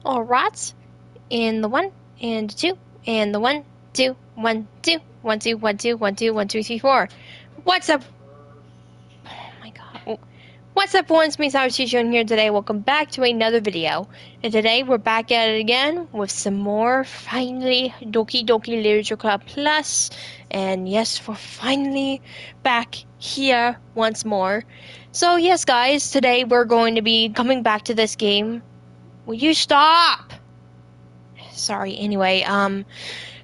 All right. And the 1, and 2, and the 1, 2, 1, 2, 1, 2, 1, 2, 1, 2, 1, 2, 3, 4. What's up? Oh my god. What's up, everyone? It's me, Teacher, here today. Welcome back to another video. And today we're back at it again with some more, finally, Doki Doki Literature Club Plus. And yes, we're finally back here once more. So yes, guys, today we're going to be coming back to this game. Will you stop? Sorry, anyway,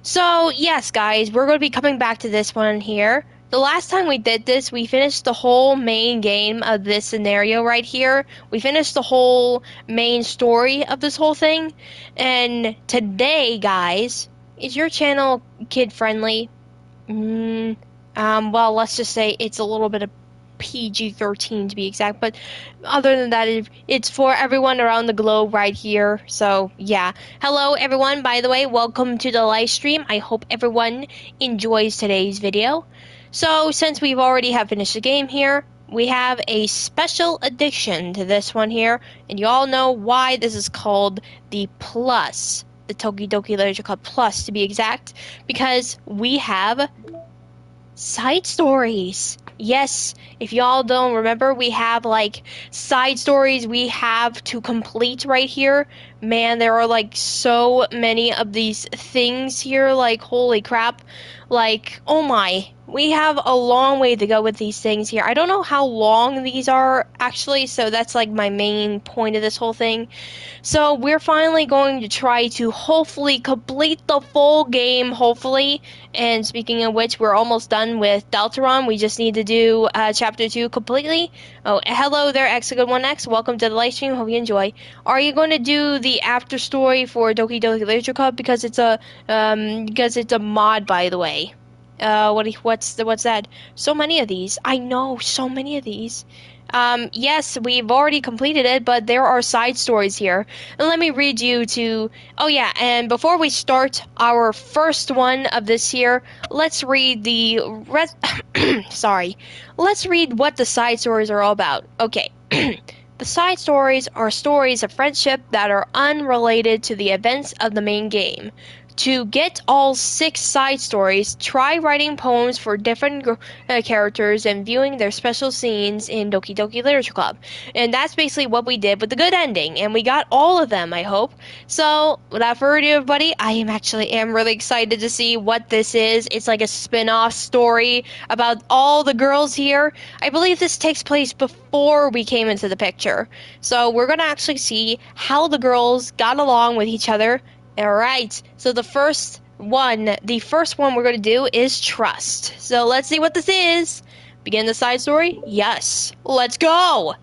so yes, guys, we're going to be coming back to this one here. The last time we did this, we finished the whole main game of this scenario right here. We finished the whole main story of this whole thing. And today, guys, is your channel kid-friendly? Well, let's just say it's a little bit of PG-13 to be exact, but other than that, it's for everyone around the globe right here. So yeah, hello everyone, by the way, welcome to the live stream. I hope everyone enjoys today's video. So since we've already have finished the game here, we have a special addition to this one here, and you all know why this is called the Plus, the Doki Doki Literature Club Plus to be exact, because we have side stories. Yes, if y'all don't remember, we have like side stories we have to complete right here. Man, there are like so many of these things here, like holy crap. Like, oh my, we have a long way to go with these things here. I don't know how long these are actually, so that's like my main point of this whole thing. So we're finally going to try to hopefully complete the full game, hopefully. And speaking of which, we're almost done with Deltaron. We just need to do Chapter 2 completely. Oh, hello there, X1X. Welcome to the live stream. Hope you enjoy. Are you going to do the after story for Doki Doki Literature Club? Because it's a mod, by the way. What's that? So many of these. I know, so many of these. Yes, we've already completed it, but there are side stories here. And let me read you to... Oh yeah, and before we start our first one of this here, let's read the... Sorry. Let's read what the side stories are all about. Okay. The side stories are stories of friendship that are unrelated to the events of the main game. To get all 6 side stories, try writing poems for different characters and viewing their special scenes in Doki Doki Literature Club. And that's basically what we did with the good ending, and we got all of them, I hope. So, without further ado, everybody, I am really excited to see what this is. It's like a spin-off story about all the girls here. I believe this takes place before we came into the picture. So, we're gonna actually see how the girls got along with each other. Alright, so the first one we're going to do is Trust. So let's see what this is. Begin the side story? Yes. Let's go!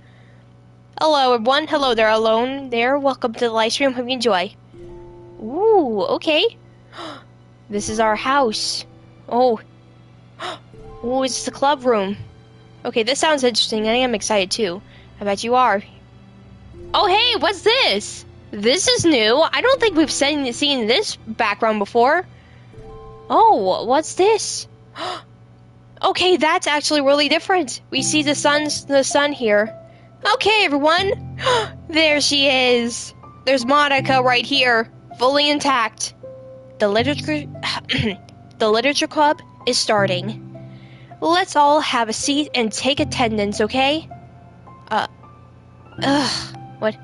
Hello everyone, hello there alone there, welcome to the live stream, hope you enjoy. Ooh, okay. This is our house. Oh. Oh, it's the club room. Okay, this sounds interesting, I am excited too. I bet you are. Oh hey, what's this? This is new. I don't think we've seen this background before. Oh, what's this? Okay, that's actually really different. We see the sun here. Okay, everyone. There she is. There's Monica right here, fully intact. The literature club is starting. Let's all have a seat and take attendance, okay? What?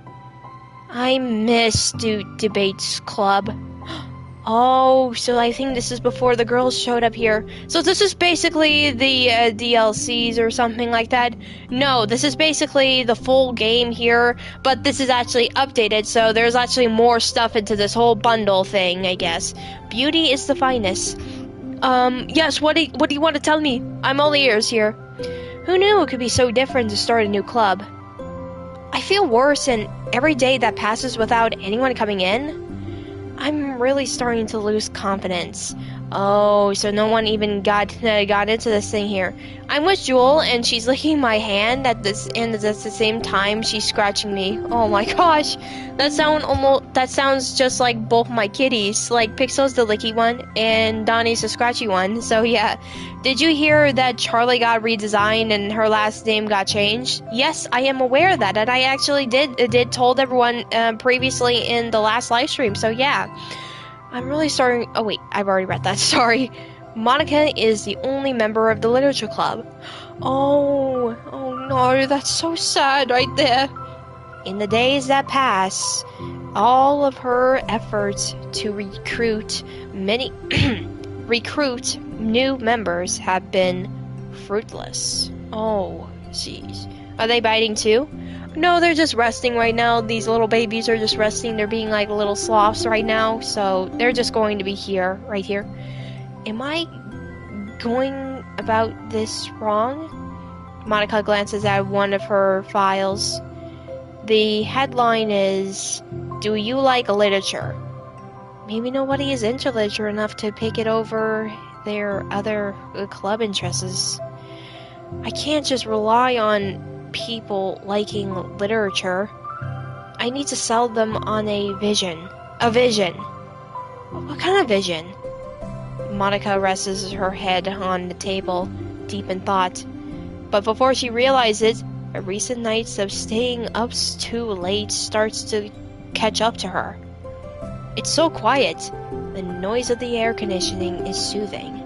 I miss Debates Club. Oh, so I think this is before the girls showed up here. So this is basically the DLCs or something like that? No, this is basically the full game here, but this is actually updated, so there's actually more stuff into this whole bundle thing, I guess. Beauty is the finest. Yes, what do you want to tell me? I'm all ears here. Who knew it could be so different to start a new club? I feel worse, and every day that passes without anyone coming in, I'm really starting to lose confidence. Oh, so no one even got into this thing here. I'm with Jewel, and she's licking my hand and at the same time she's scratching me. Oh my gosh, that sounds just like both my kitties. Like Pixel's the licky one, and Donnie's the scratchy one. So yeah, did you hear that Charlie got redesigned and her last name got changed? Yes, I am aware of that, and I actually did told everyone previously in the last live stream. So yeah. I'm really starting. Oh, wait, I've already read that. Sorry. Monica is the only member of the literature club. Oh no, that's so sad right there. In the days that pass, all of her efforts to recruit new members have been fruitless. Oh, jeez. Are they biting too? No, they're just resting right now. These little babies are just resting. They're being like little sloths right now. So they're just going to be right here. Am I going about this wrong? Monica glances at one of her files. The headline is, "Do you like literature?" Maybe nobody is into literature enough to pick it over their other club interests. I can't just rely on people liking literature. I need to sell them on a vision. A vision. What kind of vision? Monica rests her head on the table, deep in thought. But before she realizes, a recent nights of staying up too late starts to catch up to her. It's so quiet. The noise of the air conditioning is soothing.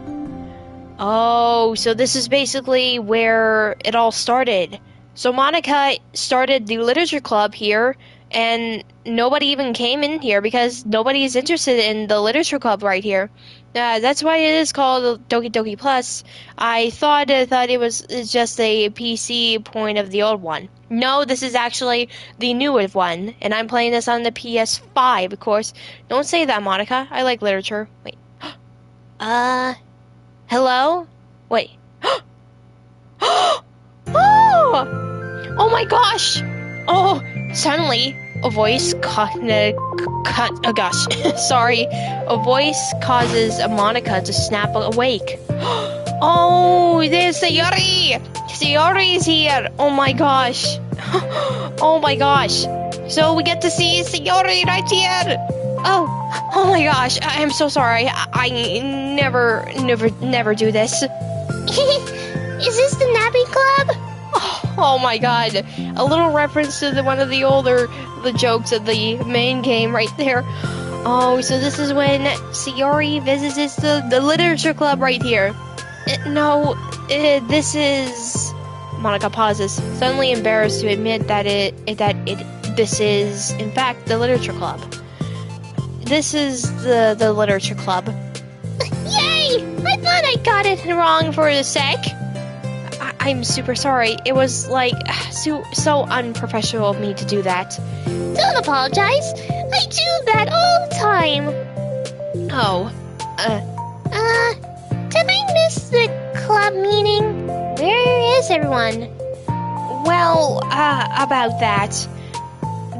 Oh, so this is basically where it all started. So Monica started the literature club here, and nobody even came in here because nobody is interested in the literature club right here. That's why it is called Doki Doki Plus. I thought it was just a PC point of the old one. No, this is actually the newer one, and I'm playing this on the PS5, of course. Don't say that, Monica. I like literature. Wait. Hello? Wait. Oh my gosh! Oh, suddenly a voice oh gosh, sorry. A voice causes Monica to snap awake. Oh, there's Sayori! Sayori is here! Oh my gosh. Oh my gosh. So we get to see Sayori right here! Oh my gosh, I'm so sorry. I never do this. Is this the napping club? Oh my god. A little reference to one of the jokes of the main game right there. Oh, so this is when Sayori visits the literature club right here. This is... Monica pauses, suddenly embarrassed to admit this is, in fact, the literature club. This is the literature club. Yay! I thought I got it wrong for a sec. I'm super sorry. It was, like, so unprofessional of me to do that. Don't apologize. I do that all the time. Oh, did I miss the club meeting? Where is everyone? Well, about that.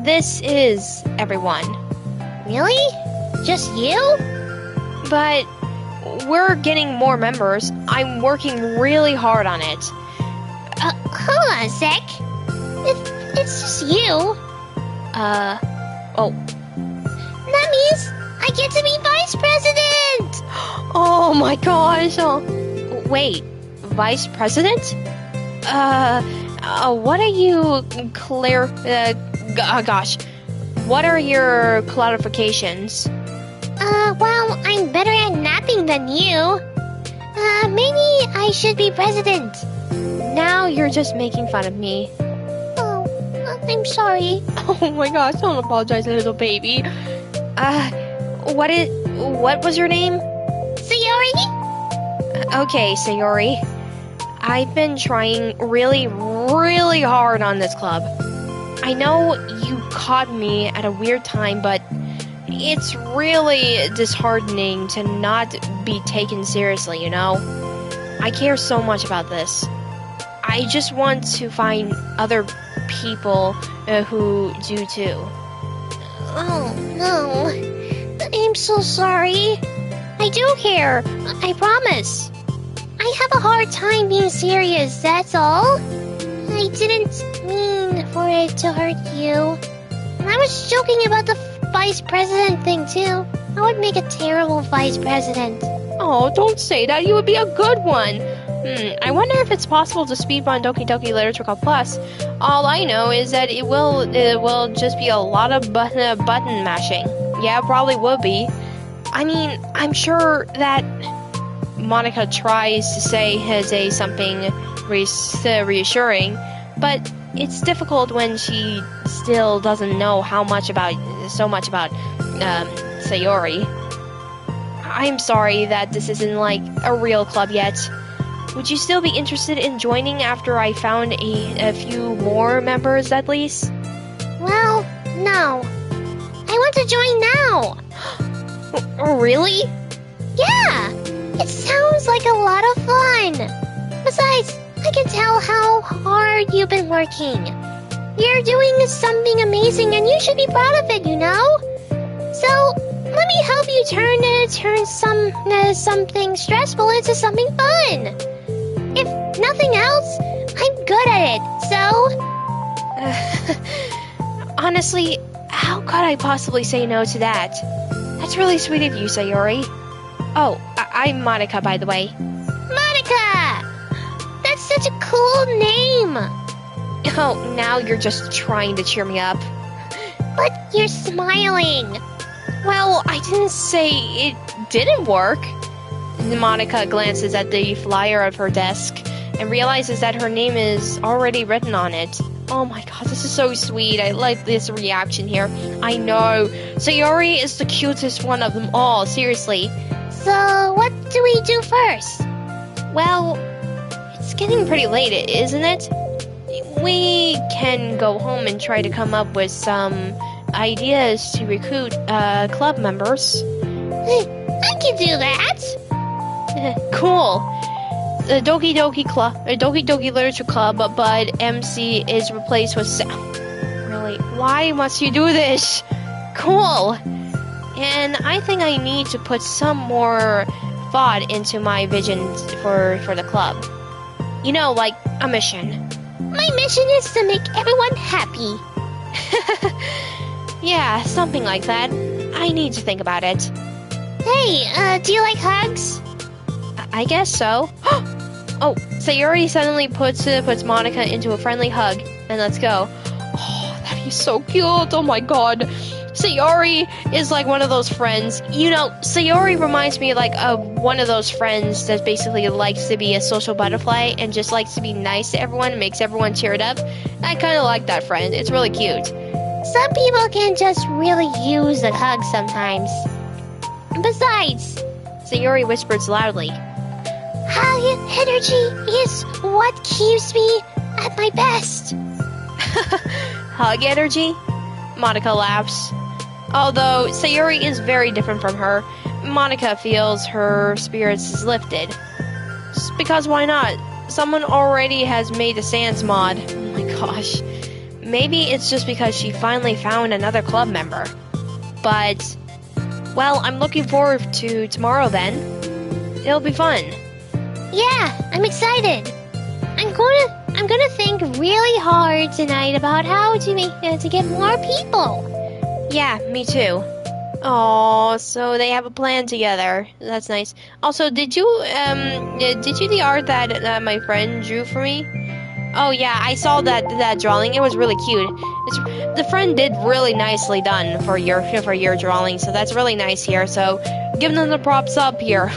This is everyone. Really? Just you? But we're getting more members. I'm working really hard on it. Hold on a sec. It's just you. Oh. That means I get to be vice president! Oh my gosh. Oh. Wait, vice president? What are you, gosh. What are your clarifications? Well, I'm better at napping than you. Maybe I should be president. Now you're just making fun of me. Oh, I'm sorry. Oh my gosh, don't apologize, little baby. What was your name? Sayori? Okay, Sayori. I've been trying really, really hard on this club. I know you caught me at a weird time, but it's really disheartening to not be taken seriously, you know? I care so much about this. I just want to find other people who do too. Oh, no. I'm so sorry. I do care. I promise. I have a hard time being serious, that's all. I didn't mean for it to hurt you. And I was joking about the vice president thing, too. I would make a terrible vice president. Oh, don't say that. You would be a good one. I wonder if it's possible to speedrun Doki Doki Literature Club Plus. All I know is that it will just be a lot of button mashing. Yeah, it probably would be. I mean, I'm sure that Monica tries to say something reassuring, but it's difficult when she still doesn't know so much about Sayori. I'm sorry that this isn't like a real club yet. Would you still be interested in joining after I found a few more members at least? Well, no. I want to join now. Really? Yeah! It sounds like a lot of fun. Besides, I can tell how hard you've been working. You're doing something amazing and you should be proud of it, you know? So, let me help you turn something stressful into something fun. If nothing else, I'm good at it, so... Honestly, how could I possibly say no to that? That's really sweet of you, Sayori. Oh, I'm Monica, by the way. Monica! That's such a cool name. Oh, now you're just trying to cheer me up. But you're smiling. Well, I didn't say it didn't work. Monica glances at the flyer of her desk and realizes that her name is already written on it. Oh my god, this is so sweet. I like this reaction here. I know. Sayori is the cutest one of them all, seriously. So, what do we do first? Well, it's getting pretty late, isn't it? We can go home and try to come up with some ideas to recruit club members. I can do that. Cool. The Doki Doki Literature Club, but MC is replaced with Sam. Really? Why must you do this? Cool. And I think I need to put some more thought into my vision for the club. You know, like a mission. My mission is to make everyone happy. Yeah, something like that. I need to think about it. Hey, do you like hugs? I guess so. Oh, Sayori suddenly puts Monica into a friendly hug, and let's go. Oh, that'd be so cute. Oh my god. Sayori is like one of those friends. You know, Sayori reminds me like of one of those friends that basically likes to be a social butterfly and just likes to be nice to everyone, makes everyone cheered up. I kind of like that friend. It's really cute. Some people can just really use a hug sometimes. Besides, Sayori whispers loudly, hug energy is what keeps me at my best. Hug energy? Monica laughs. Although Sayori is very different from her, Monica feels her spirits is lifted. Just because why not? Someone already has made a Sans mod. Oh my gosh. Maybe it's just because she finally found another club member. But, well, I'm looking forward to tomorrow then. It'll be fun. Yeah, I'm excited. I'm gonna think really hard tonight about how to get more people. Yeah, me too. Oh, so they have a plan together. That's nice. Also, did you the art that my friend drew for me? Oh yeah, I saw that drawing. It was really cute. The friend did really nicely done for your drawing, so that's really nice here. So, give them the props up here.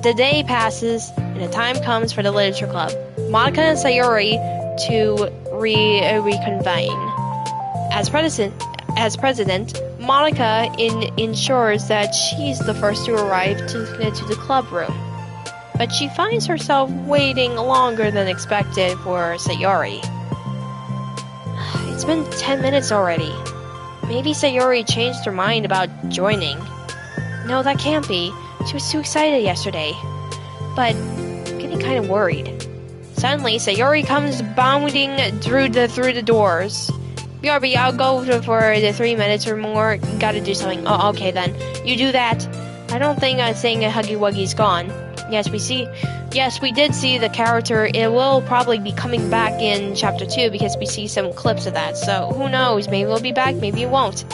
The day passes, and the time comes for the literature club. Monica and Sayori to reconvene. As president, Monica ensures that she's the first to arrive to the club room. But she finds herself waiting longer than expected for Sayori. It's been 10 minutes already. Maybe Sayori changed her mind about joining. No, that can't be. She was too excited yesterday. But getting kind of worried. Suddenly, Sayori comes bounding through the doors. BRB, I'll go for the 3 minutes or more. Gotta do something. Oh, okay then. You do that. I don't think saying a Huggy Wuggy's gone. Yes, we did see the character. It will probably be coming back in chapter 2 because we see some clips of that. So who knows? Maybe it'll be back, maybe it won't.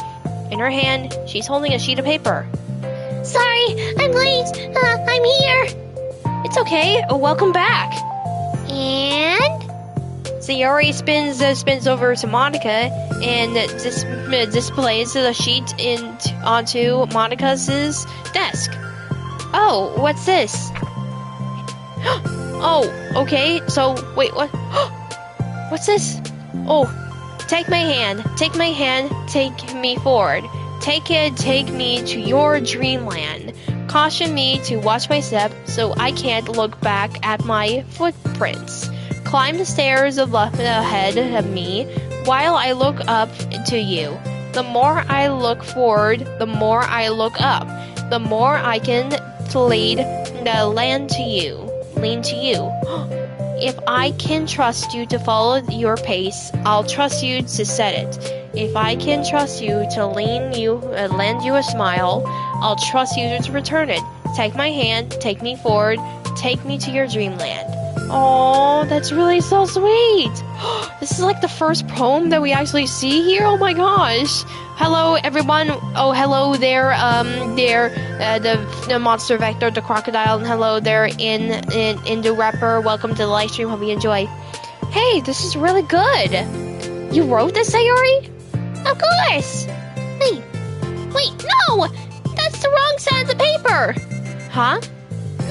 In her hand, she's holding a sheet of paper. Sorry, I'm late. I'm here. It's okay. Welcome back. And? Sayori spins over to Monica and displays the sheet onto Monica's desk. Oh, what's this? Oh, okay. So, wait, what? What's this? Oh, take my hand, take me forward. Take me to your dreamland. Caution me to watch my step so I can't look back at my footprints. Climb the stairs ahead of me while I look up to you. The more I look forward, the more I look up. The more I can lean to you. If I can trust you to follow your pace, I'll trust you to set it. If I can trust you to lend you a smile, I'll trust you to return it. Take my hand, take me forward, take me to your dreamland. Oh, that's really so sweet. This is like the first poem that we actually see here. Oh my gosh. Hello, everyone. Oh, hello there. The monster vector, the crocodile, and hello there in the rapper. Welcome to the live stream. Hope you enjoy. Hey, this is really good. You wrote this, Sayori? Of course. Wait, no! That's the wrong side of the paper. Huh?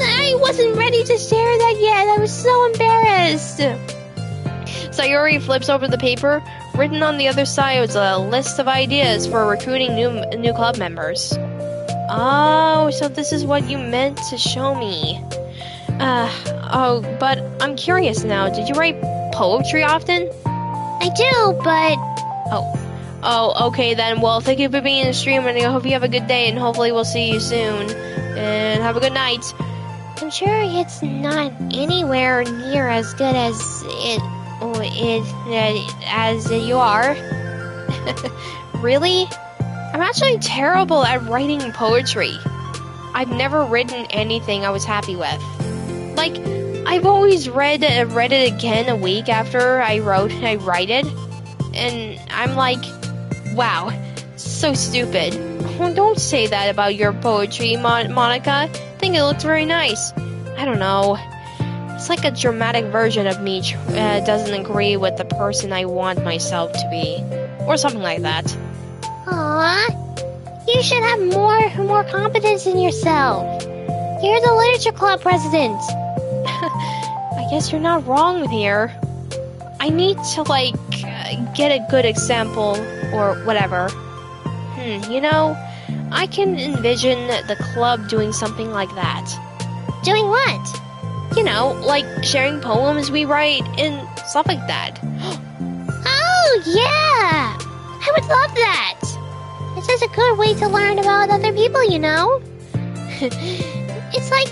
I wasn't ready to share that yet. I was so embarrassed. Sayori flips over the paper. Written on the other side was a list of ideas for recruiting new club members. Oh, so this is what you meant to show me. But I'm curious now. Did you write poetry often? I do, but... Oh, okay then. Well, thank you for being in the stream, and I hope you have a good day, and hopefully we'll see you soon. And have a good night. I'm sure it's not anywhere near as good as as you are. Really? I'm actually terrible at writing poetry. I've never written anything I was happy with. Like, I've always read it again a week after I write it, and I'm like, wow, so stupid. Oh, don't say that about your poetry, Monica. I think it looks very nice. I don't know. It's like a dramatic version of me doesn't agree with the person I want myself to be. Or something like that. Aww. You should have more confidence in yourself. You're the literature club president. I guess you're not wrong here. I need to, get a good example or whatever. I can envision the club doing something like that. Doing what? Like sharing poems we write and stuff like that. Oh, yeah! I would love that! It's just a good way to learn about other people, It's like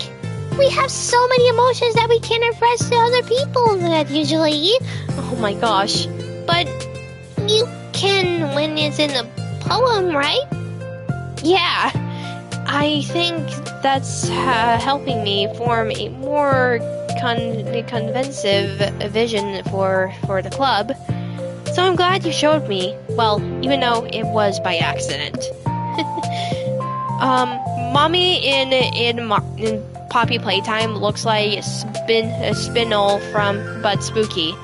we have so many emotions that we can't express to other people that usually. Oh my gosh. But you can when it's in a poem, right? Yeah. I think that's helping me form a more convincing vision for the club. So I'm glad you showed me. Well, even though it was by accident. Mommy in Poppy Playtime looks like a spinel from But Spooky.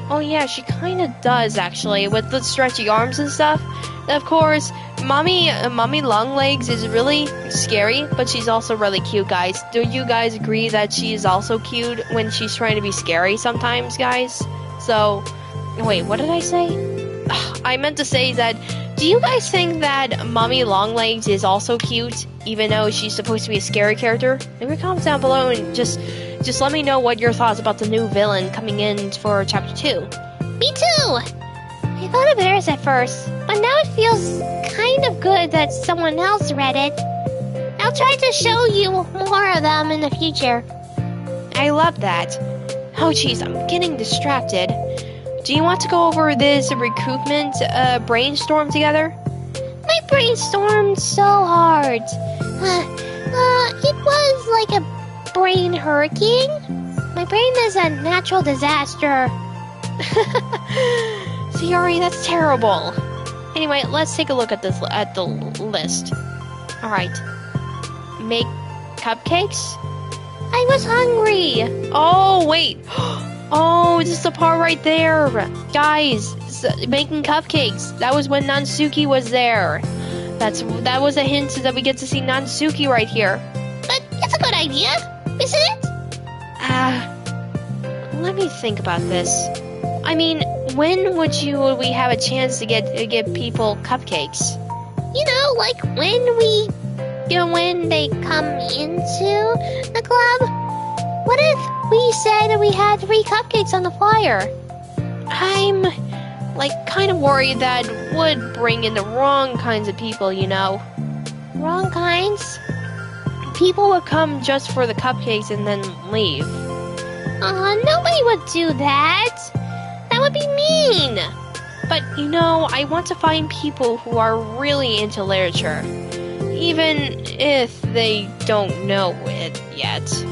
Oh yeah, she kind of does actually, with the stretchy arms and stuff. Of course, Mommy Longlegs is really scary, but she's also really cute, guys. Do you guys agree that she's also cute when she's trying to be scary sometimes, guys? So, wait, what did I say? I meant to say that, do you guys think that Mommy Longlegs is also cute, even though she's supposed to be a scary character? Leave your comments down below and just let me know what your thoughts about the new villain coming in for chapter 2. Me too! I felt embarrassed at first, but now it feels kind of good that someone else read it. I'll try to show you more of them in the future. I love that. Oh jeez, I'm getting distracted. Do you want to go over this recruitment brainstorm together? My brainstormed so hard. It was like a brain hurricane. My brain is a natural disaster. Sayori, that's terrible. Anyway, let's take a look at the list. All right. Make cupcakes? I was hungry. Oh, wait. Oh, this is the part right there. Guys, making cupcakes. That was when Nansuki was there. That was a hint that we get to see Nansuki right here. But it's a good idea, isn't it? Let me think about this. I mean, when would we have a chance to get people cupcakes? You know, like when they come into the club. What if we said we had 3 cupcakes on the flyer? I'm kind of worried that would bring in the wrong kinds of people, you know. Wrong kinds? People would come just for the cupcakes and then leave. Nobody would do that. That would be mean. But, you know, I want to find people who are really into literature, even if they don't know it yet.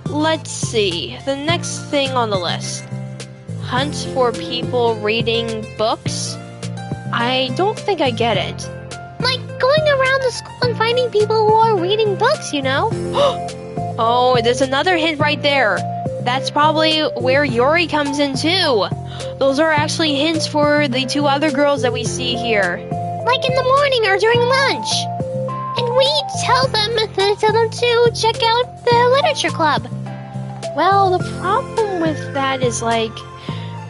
Let's see, the next thing on the list. Hunt for people reading books? I don't think I get it. Like going around the school and finding people who are reading books, you know? Oh, there's another hint right there. That's probably where Yuri comes in too. Those are actually hints for the 2 other girls that we see here. Like in the morning or during lunch. And we tell them to check out the literature club. Well, the problem with that is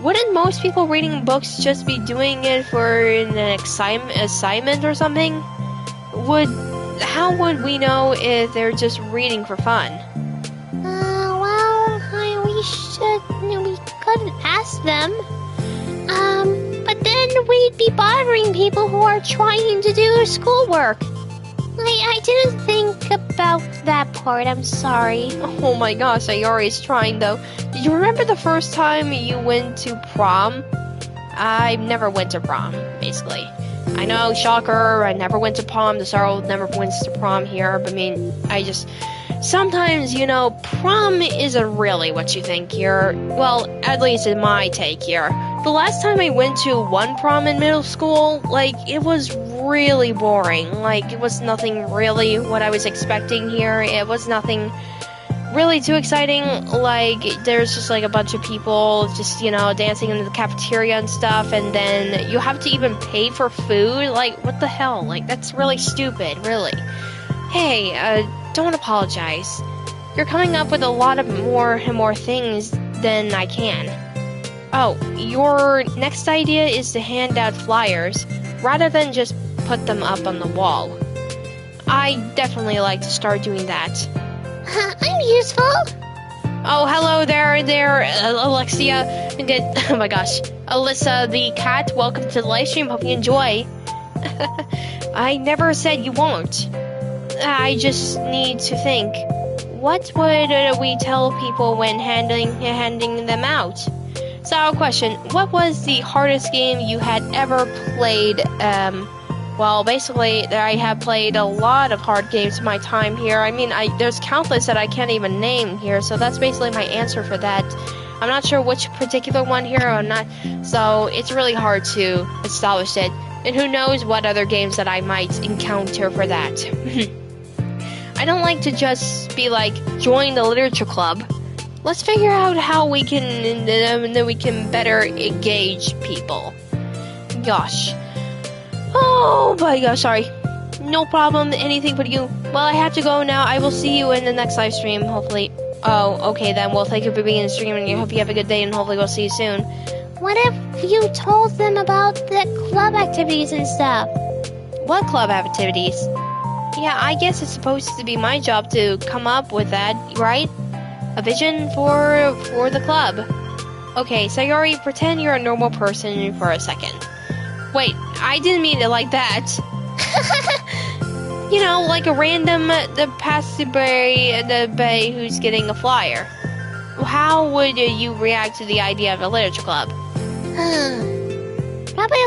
wouldn't most people reading books just be doing it for an assignment or something? How would we know if they're just reading for fun? We could ask them. But then we'd be bothering people who are trying to do their schoolwork. I didn't think about that part, I'm sorry. Oh my gosh, Sayori's trying though. Did you remember the first time you went to prom? I never went to prom, basically. I know, shocker, I never went to prom. The Sorrow never went to prom here, but I mean, sometimes, you know, prom isn't really what you think here. Well, at least in my take here. The last time I went to one prom in middle school, it was really boring. It was nothing really what I was expecting here. It was nothing really too exciting. There's just a bunch of people just, you know, dancing in the cafeteria and stuff, and then you have to even pay for food. What the hell? That's really stupid, really. Hey, don't apologize. You're coming up with a lot of more things than I can. Oh, your next idea is to hand out flyers rather than just put them up on the wall. I definitely like to start doing that. I'm useful. Oh, hello there, Alexia. Oh my gosh. Alyssa the cat, welcome to the live stream. Hope you enjoy. I never said you won't. I just need to think. What would we tell people when handing them out? So, our question, what was the hardest game you had ever played? Well, basically, I have played a lot of hard games in my time here. I mean, there's countless that I can't even name here, so that's basically my answer for that. I'm not sure which particular one here or not, so it's really hard to establish it. And who knows what other games that I might encounter for that. I don't like to just be join the literature club. Let's figure out how we can better engage people. Gosh. Oh my gosh, sorry. No problem, anything but you. Well, I have to go now. I will see you in the next live stream, hopefully. Oh, okay then. Well, thank you for being in the stream, and I hope you have a good day, and hopefully we'll see you soon. What if you told them about the club activities and stuff? What club activities? Yeah, I guess it's supposed to be my job to come up with that, right? A vision for the club. Okay, Sayori, pretend you're a normal person for a second. Wait, I didn't mean it like that. You know, like a random passerby the bay who's getting a flyer. How would you react to the idea of a literature club? Probably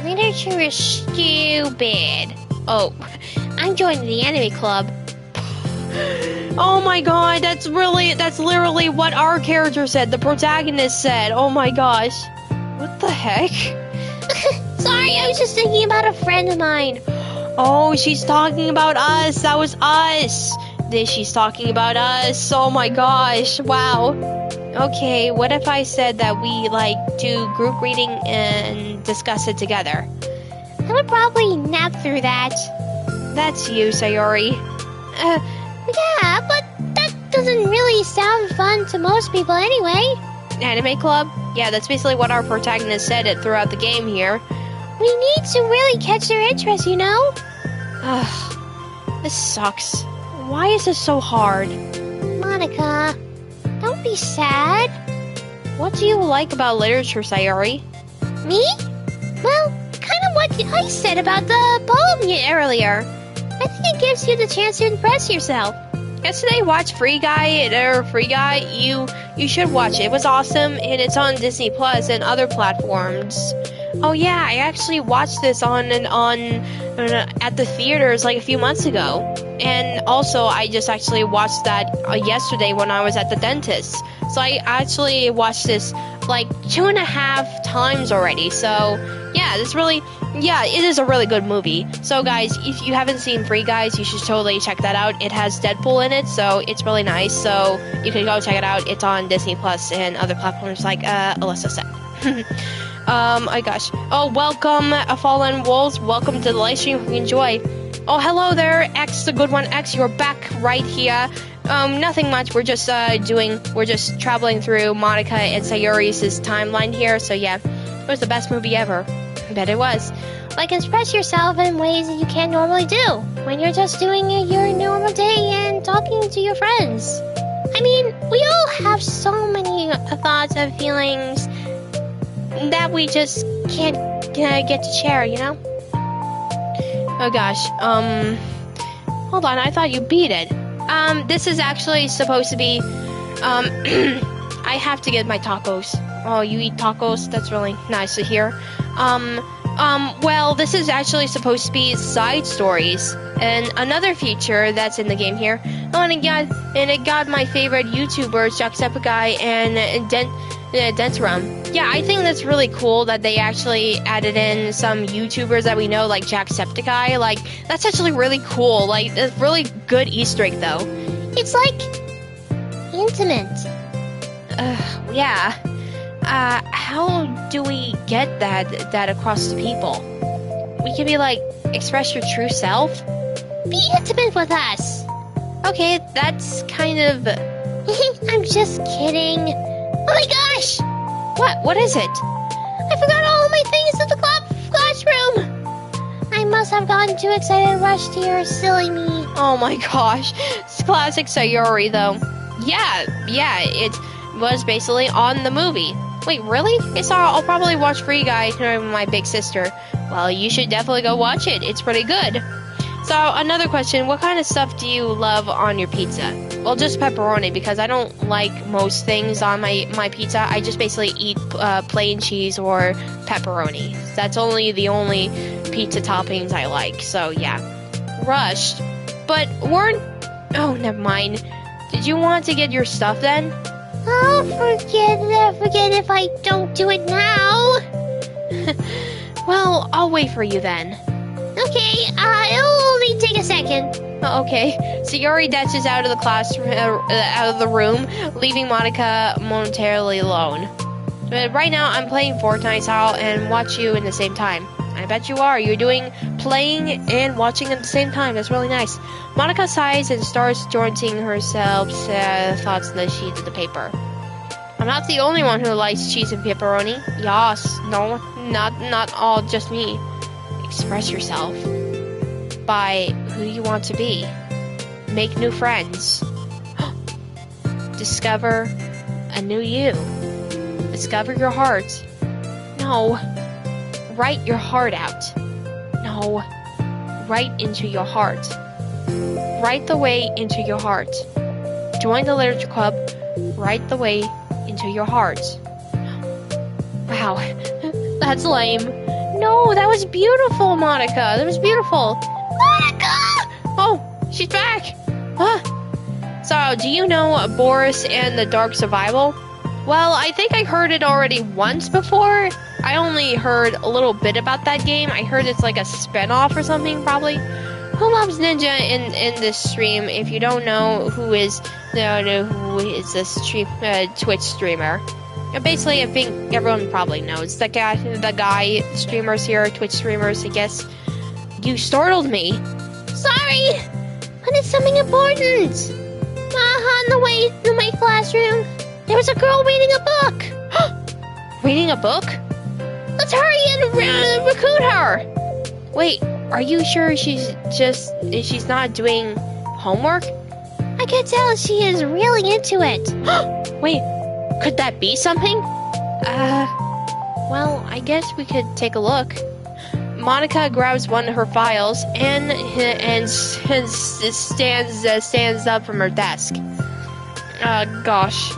literature is stupid. Oh, I'm joining the anime club. Oh my god, that's literally what our character said, the protagonist said. Oh my gosh. What the heck? Sorry, I was just thinking about a friend of mine. Oh, she's talking about us. That was us. She's talking about us. Oh my gosh. Wow. Okay, what if I said that we do group reading and discuss it together? I would probably nap through that. That's you, Sayori. Yeah, but that doesn't really sound fun to most people anyway. Anime club? Yeah, that's basically what our protagonist said it throughout the game here. We need to really catch their interest, you know? Ugh, this sucks. Why is this so hard? Monica, don't be sad. What do you like about literature, Sayori? Me? Well, kind of what I said about the poem earlier. I think it gives you the chance to impress yourself. Yesterday, watched Free Guy. You should watch it. It was awesome, and it's on Disney Plus and other platforms. Oh yeah, I actually watched this on at the theaters like a few months ago, and also I just actually watched that yesterday when I was at the dentist. So I actually watched this like 2.5 times already. So yeah, it is a really good movie. So guys, if you haven't seen Free Guys, you should totally check that out. It has Deadpool in it, so it's really nice. So you can go check it out. It's on Disney Plus and other platforms like Alyssa said. Oh gosh. Oh, welcome, Fallen Wolves. Welcome to the live stream. Hope you enjoy. Oh, hello there, X, the good one, X. You're back right here. Nothing much. We're just traveling through Monica and Sayori's timeline here. So yeah, it was the best movie ever. I bet it was. Like, express yourself in ways that you can't normally do when you're just doing your normal day and talking to your friends. I mean, we all have so many thoughts and feelings that we just can't get to share, you know? Oh gosh, hold on, I thought you beat it. This is actually supposed to be, I have to get my tacos. Oh, you eat tacos? That's really nice to hear. Well, this is actually supposed to be side stories, and another feature that's in the game here. Oh, and it got my favorite YouTubers, Jacksepticeye and Dentrum. Yeah, I think that's really cool that they actually added in some YouTubers that we know, like Jacksepticeye. Like, that's actually really cool. Like, it's really good Easter egg, though. It's like intimate. Yeah. How do we get that across to people? We can be like, express your true self? Be intimate with us. Okay, that's kind of... I'm just kidding. Oh my gosh! What is it? I forgot all of my things at the classroom. I must have gotten too excited and rushed here, silly me. Oh my gosh. It's classic Sayori, though. Yeah, it was basically on the movie. Wait, really? I'll probably watch Free Guy with my big sister. Well, you should definitely go watch it. It's pretty good. So, another question. What kind of stuff do you love on your pizza? Well, just pepperoni, because I don't like most things on my pizza. I just basically eat plain cheese or pepperoni. That's the only pizza toppings I like. So, yeah. Rushed. But oh, never mind. Did you want to get your stuff then? Oh, forget if I don't do it now. Well, I'll wait for you then. Okay, it'll only take a second. Okay, Sayori dashes out of the classroom, out of the room, leaving Monica momentarily alone. But right now, I'm playing Fortnite style and watch you in the same time. I bet you are. You're doing playing and watching at the same time. That's really nice. Monica sighs and starts jointing herself thoughts on the sheet of the paper. I'm not the only one who likes cheese and pepperoni. Yes, no, not all, just me. Express yourself by who you want to be. Make new friends. Discover a new you. Discover your heart. No. Write your heart out. No. Write into your heart. Write the way into your heart. Join the literature club. Write the way into your heart. Wow. That's lame. No, that was beautiful, Monica. That was beautiful. Monica! Oh, she's back. Huh. So, do you know Boris and the Dark Survival? Well, I think I heard it already once before. I only heard a little bit about that game. I heard it's like a spin-off or something, probably. Who loves Ninja in this stream? If you don't know who is this Twitch streamer. Basically, I think everyone probably knows the guy streamers here, Twitch streamers. I guess you startled me. Sorry, but it's something important. On the way to my classroom, there was a girl reading a book. Reading a book? Let's hurry and recruit her. Wait, are you sure she's not doing homework? I can tell she is really into it. Wait, could that be something? Well, I guess we could take a look. Monica grabs one of her files and stands up from her desk. Gosh.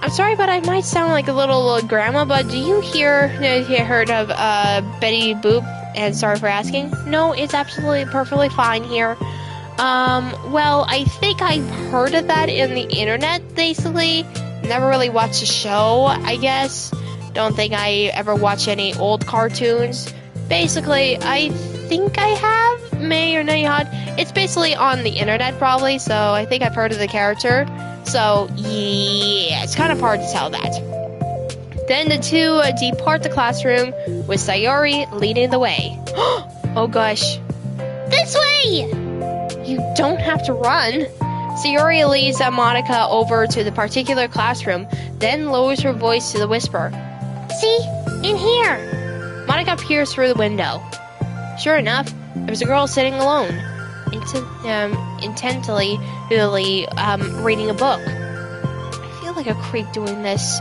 I'm sorry, but I might sound like a little grandma, but do you heard of Betty Boop? And sorry for asking. No, it's absolutely perfectly fine here. Well, I think I've heard of that in the internet, basically. Never really watched the show, I guess. Don't think I ever watched any old cartoons. Basically, I think I have, may or may not. It's basically on the internet, probably, so I think I've heard of the character. So, yeah, it's kind of hard to tell that. Then the two depart the classroom, with Sayori leading the way. Oh gosh. This way! You don't have to run. Sayori leads Monica over to the particular classroom, then lowers her voice to the whisper. See? In here. Monica peers through the window. Sure enough, there was a girl sitting alone, intently reading a book. I feel like a creep doing this.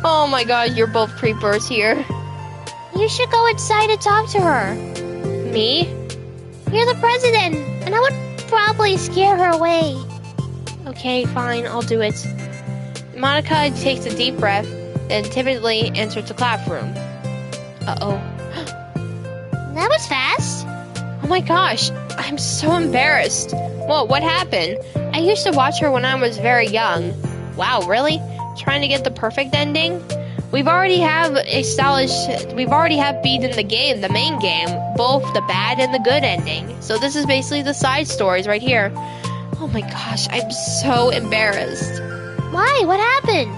Oh my god, you're both creepers here. You should go inside and talk to her. Me? You're the president, and I would probably scare her away. Okay, fine, I'll do it. Monica takes a deep breath, then timidly enters the classroom. Uh-oh. That was fast. Oh my gosh, I'm so embarrassed. Whoa, what happened? I used to watch her when I was very young. Wow, really? Trying to get the perfect ending? We've already have beaten the game, the main game, both the bad and the good ending. So this is basically the side stories right here. Oh my gosh, I'm so embarrassed. Why? What happened?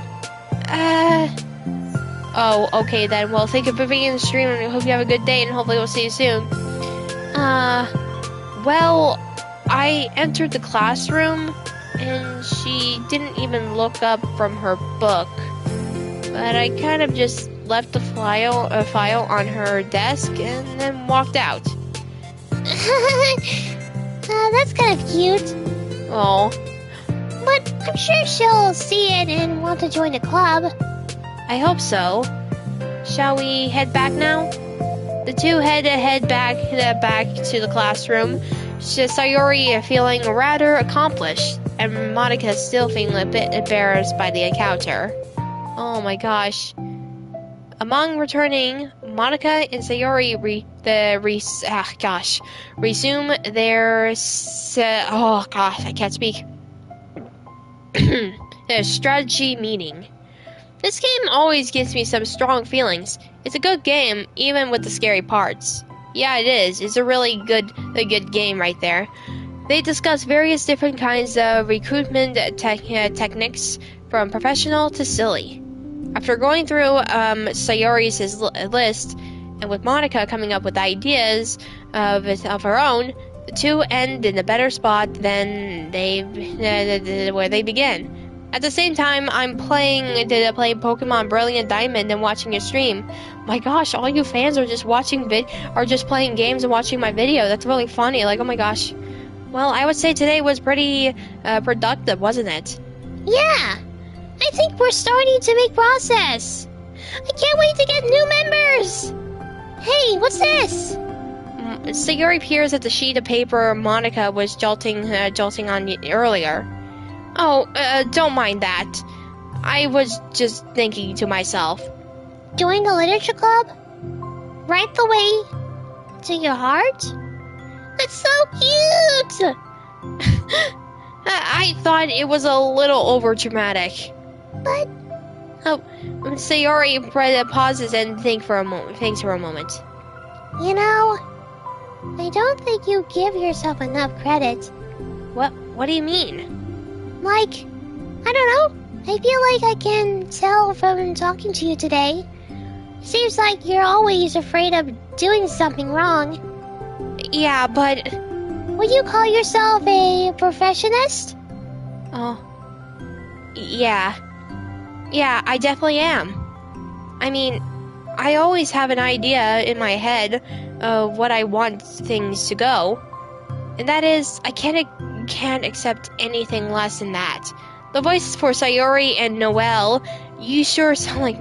Oh, okay then. Well, thank you for being in the stream, and I hope you have a good day, and hopefully we'll see you soon. Well, I entered the classroom, and she didn't even look up from her book. But I kind of just left the file on her desk, and then walked out. That's kind of cute. Oh. But I'm sure she'll see it and want to join the club. I hope so. Shall we head back now? The two head back to the classroom. Sayori feeling rather accomplished, and Monica still feeling a bit embarrassed by the encounter. Oh my gosh. Among returning, Monica and Sayori resume their oh gosh, I can't speak. Their strategy meeting. This game always gives me some strong feelings. It's a good game, even with the scary parts. Yeah, it is. It's a really good game right there. They discuss various different kinds of recruitment techniques, from professional to silly. After going through Sayori's list, and with Monica coming up with ideas of her own, the two end in a better spot than where they begin. At the same time, I'm playing Pokemon Brilliant Diamond and watching your stream. My gosh, all you fans are just playing games and watching my video. That's really funny. Like, oh my gosh. Well, I would say today was pretty productive, wasn't it? Yeah, I think we're starting to make progress. I can't wait to get new members. Hey, what's this? Sayori peers at the sheet of paper Monica was jolting on earlier. Oh, don't mind that. I was just thinking to myself. Join the literature club? Right the way to your heart? That's so cute! I thought it was a little over dramatic. But Oh, Sayori pauses and thinks for a moment. you know, I don't think you give yourself enough credit. What do you mean? Like, I don't know. I feel like I can tell from talking to you today. Seems like you're always afraid of doing something wrong. Yeah, but Would you call yourself a perfectionist? oh, yeah, I definitely am. I mean, I always have an idea in my head of what I want things to go, and that is, I can't accept anything less than that. The voices for Sayori and Noelle, you sure sound like,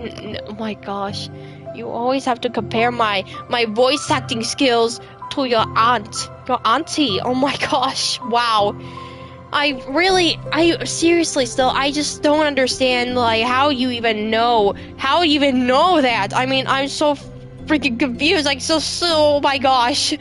oh my gosh, you always have to compare my voice acting skills to your auntie. Oh my gosh, wow. I seriously still, I just don't understand, like, how you even know that. I mean, I'm so freaking confused, like, so, oh my gosh.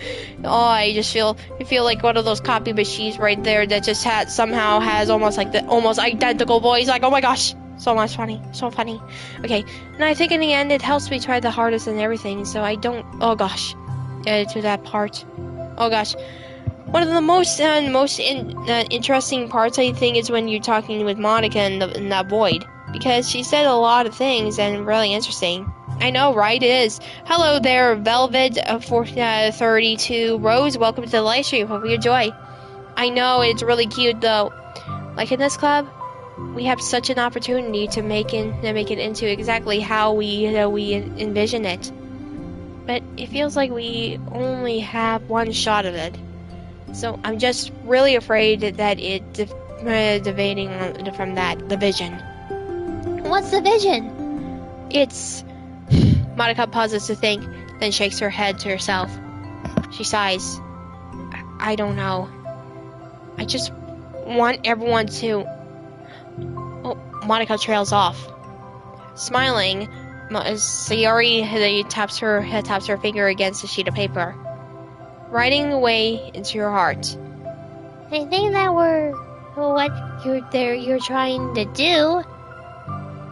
Oh, I feel like one of those copy machines right there that just somehow has almost like the almost identical voice, like, oh my gosh. So much funny, so funny. Okay, and I think in the end it helps me try the hardest and everything, so I don't, oh gosh, to that part. Oh gosh. One of the most interesting parts, I think, is when you're talking with Monica in that void, because she said a lot of things and really interesting. I know, right? It is. Hello there, Velvet 32 Rose. Welcome to the live stream. Hope you enjoy. I know it's really cute though. Like in this club, we have such an opportunity to make it into exactly how we envision it. But it feels like we only have one shot of it. So I'm just really afraid that it deviating from that, the vision. What's the vision? It's... Monica pauses to think, then shakes her head to herself. She sighs. I don't know. I just want everyone to... Oh, Monica trails off. Smiling, Sayori taps her finger against a sheet of paper. Writing away into your heart. I think that what you're trying to do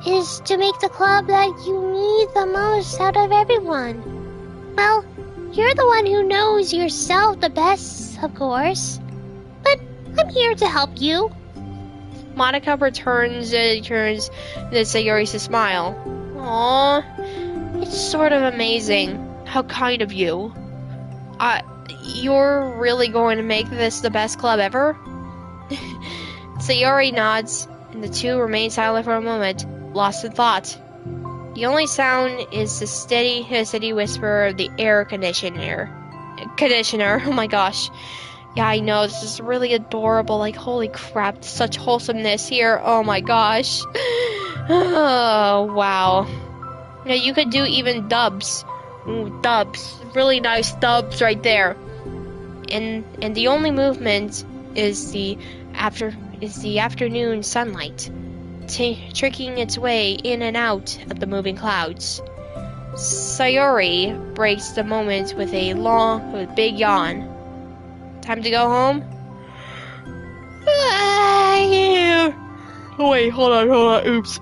is to make the club that you need the most out of everyone. Well, you're the one who knows yourself the best, of course. But I'm here to help you. Monica turns the Sayori to smile. Aww, it's sort of amazing. How kind of you. You're really going to make this the best club ever? Sayori nods, and the two remain silent for a moment, lost in thought. The only sound is the steady whisper of the air conditioner. Oh my gosh. Yeah, I know, this is really adorable. Like, holy crap, such wholesomeness here. Oh my gosh. Oh, wow. Yeah, you could do even dubs. Ooh, dubs. Really nice dubs right there. And the only movement is the afternoon sunlight, tricking its way in and out of the moving clouds. Sayori breaks the moment with a big yawn. Time to go home? Oh, wait, hold on, oops.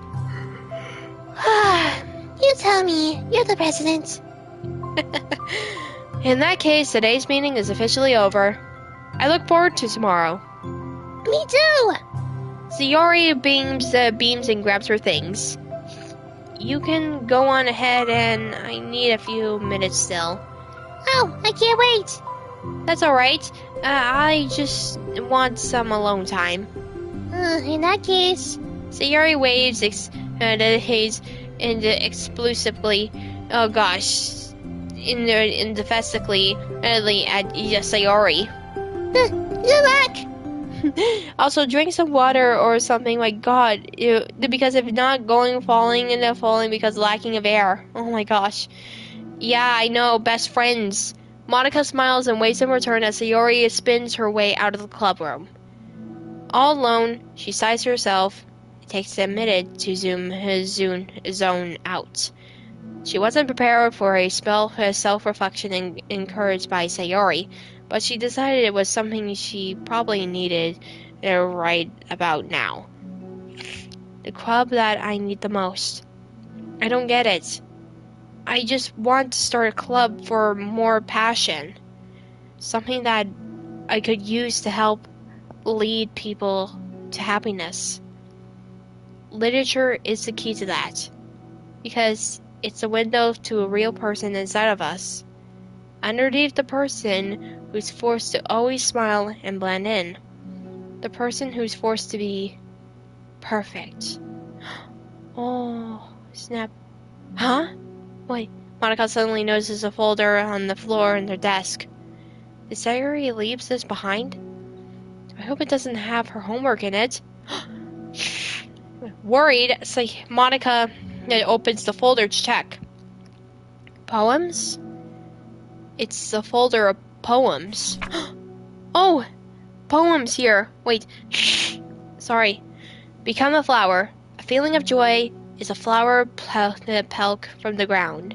You tell me, you're the president. In that case, today's meeting is officially over. I look forward to tomorrow. Me too! Sayori beams and grabs her things. You can go on ahead, and I need a few minutes still. Oh, I can't wait. That's alright. I just want some alone time. In that case... Sayori waves explosively. Oh gosh. Defensively at Sayori. Good luck! Also, drink some water or something. My god. Because if not, falling because lacking of air. Oh my gosh. Yeah, I know. Best friends. Monica smiles and waves in return as Sayori spins her way out of the clubroom. All alone, she sighs to herself. It takes a minute to zone out. She wasn't prepared for a spell for self-reflection encouraged by Sayori, but she decided it was something she probably needed right about now. The club that I need the most. I don't get it. I just want to start a club for more passion. Something that I could use to help lead people to happiness. Literature is the key to that, because it's a window to a real person inside of us. Underneath the person who's forced to always smile and blend in. The person who's forced to be perfect. Oh, snap. Huh? Wait, Monica suddenly notices a folder on the floor in their desk. The Sayuri leaves this behind? I hope it doesn't have her homework in it. Worried, Monica opens the folder to check. Poems? It's a folder of poems. Oh! Poems here. Wait. Sorry. Become a flower. A feeling of joy is a flower pelk from the ground.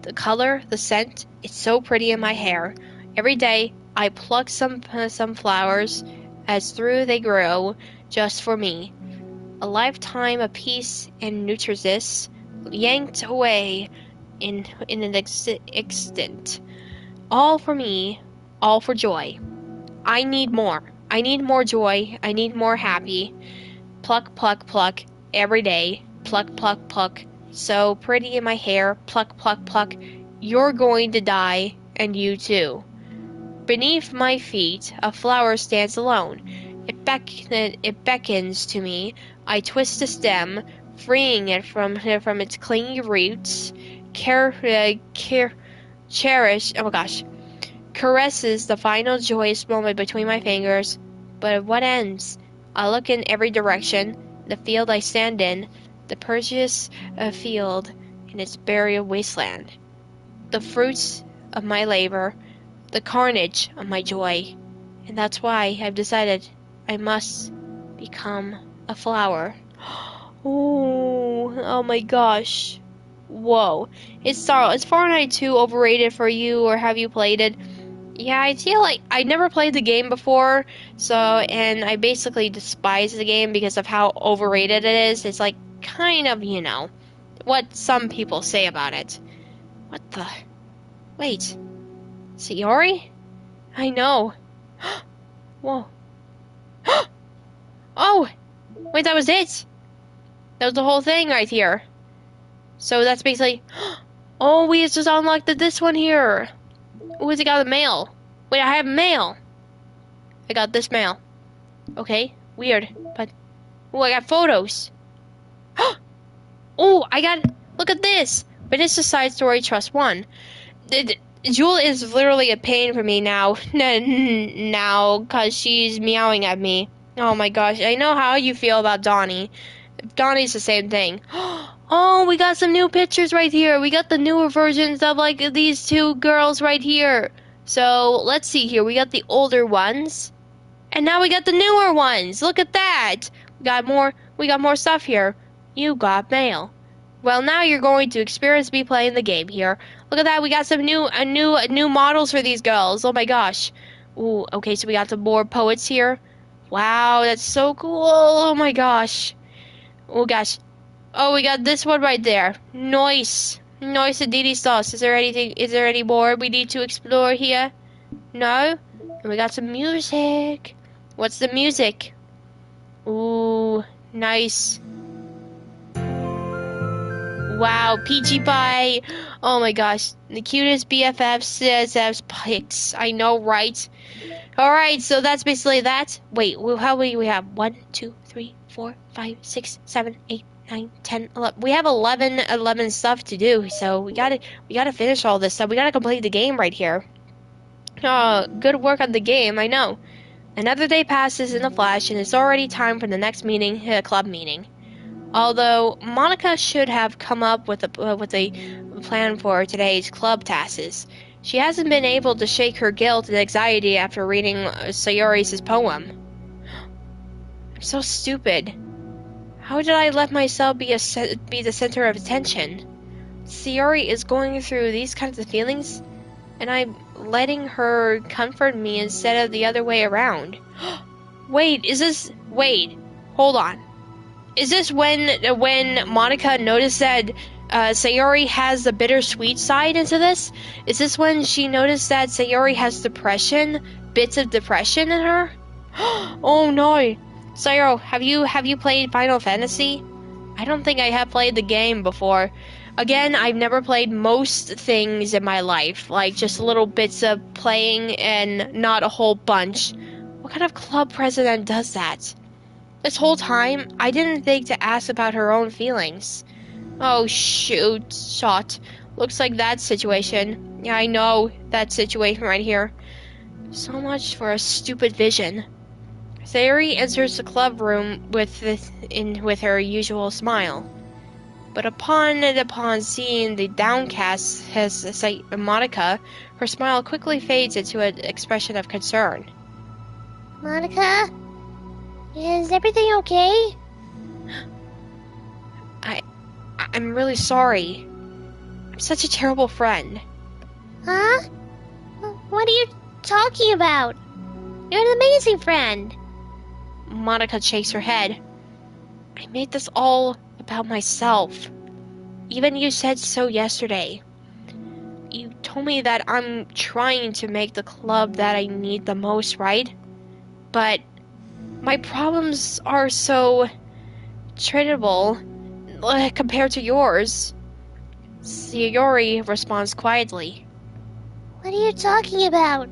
The color, the scent, it's so pretty in my hair. Every day, I pluck some flowers as through they grow, just for me. A lifetime of peace and nutrisis, yanked away in an instant. All for me, all for joy. I need more. I need more joy. I need more happy. Pluck, pluck, pluck, every day. Pluck, pluck, pluck. So pretty in my hair. Pluck, pluck, pluck. You're going to die, and you too. Beneath my feet, a flower stands alone. It beckons to me. I twist the stem, freeing it from its clingy roots. Cherish. Oh my gosh. Caresses the final joyous moment between my fingers. But what ends? I look in every direction. The field I stand in, the precious field in its burial wasteland. The fruits of my labor, the carnage of my joy. And that's why I've decided I must become a flower. Oh my gosh. Whoa. Is Fortnite 2 overrated for you, or have you played it? Yeah, I feel like I never played the game before, and I basically despise the game because of how overrated it is. It's like kind of, what some people say about it. What the? Wait. Sayori? I know. Whoa. Oh! Wait, that was it! That was the whole thing right here. So that's basically... Oh, we just unlocked this one here. Ooh, it got a mail. Wait, I have mail. I got this mail. Okay, weird. But... Oh, I got photos. Oh, I got... Look at this. Witness the side story, trust one. Jewel is literally a pain for me now. Now, because she's meowing at me. Oh my gosh, I know how you feel about Donnie. Donnie's the same thing. Oh, we got some new pictures right here. We got the newer versions of, like, these two girls right here. So, let's see here. We got the older ones. And now we got the newer ones. Look at that. We got more stuff here. You got mail. Well, now you're going to experience me playing the game here. Look at that. We got some new models for these girls. Oh my gosh. Ooh, okay, so we got some more poets here. Wow, that's so cool. Oh my gosh. Oh gosh. Oh, we got this one right there. Nice. Nice Aditi sauce. Is there any more we need to explore here? No? And we got some music. What's the music? Ooh, nice. Wow, PG Pie. Oh my gosh. The cutest BFFs as pics. I know, right? Alright, so that's basically that. Wait, how many we have? 1, 2, 3, 4, 5, 6, 7, 8, 9, 10, 11. We have 11 stuff to do, so we gotta finish all this stuff. We gotta complete the game right here. Good work on the game, I know. Another day passes in a flash, and it's already time for the next club meeting. Although Monica should have come up with a plan for today's club tasks, she hasn't been able to shake her guilt and anxiety after reading Sayori's poem. I'm so stupid. How did I let myself be the center of attention? Sayori is going through these kinds of feelings. and I'm letting her comfort me instead of the other way around. Wait, hold on. Is this when Monica noticed that Sayori has the bittersweet side into this? Is this when she noticed that Sayori has depression, bits of depression in her? Oh no, Sayori, have you played Final Fantasy? I don't think I have played the game before. Again, I've never played most things in my life, like just little bits of playing and not a whole bunch. What kind of club president does that? This whole time, I didn't think to ask about her own feelings. Oh shoot, shot. Looks like that situation. Yeah, I know that situation right here. So much for a stupid vision. Sayori enters the club room with her usual smile. But upon seeing the downcast Monica, her smile quickly fades into an expression of concern. Monica? Is everything okay? I'm really sorry. I'm such a terrible friend. Huh? What are you talking about? You're an amazing friend. Monica shakes her head. I made this all about myself. Even you said so yesterday. You told me that I'm trying to make the club that I need the most, right? But my problems are so treatable compared to yours. Sayori responds quietly. What are you talking about?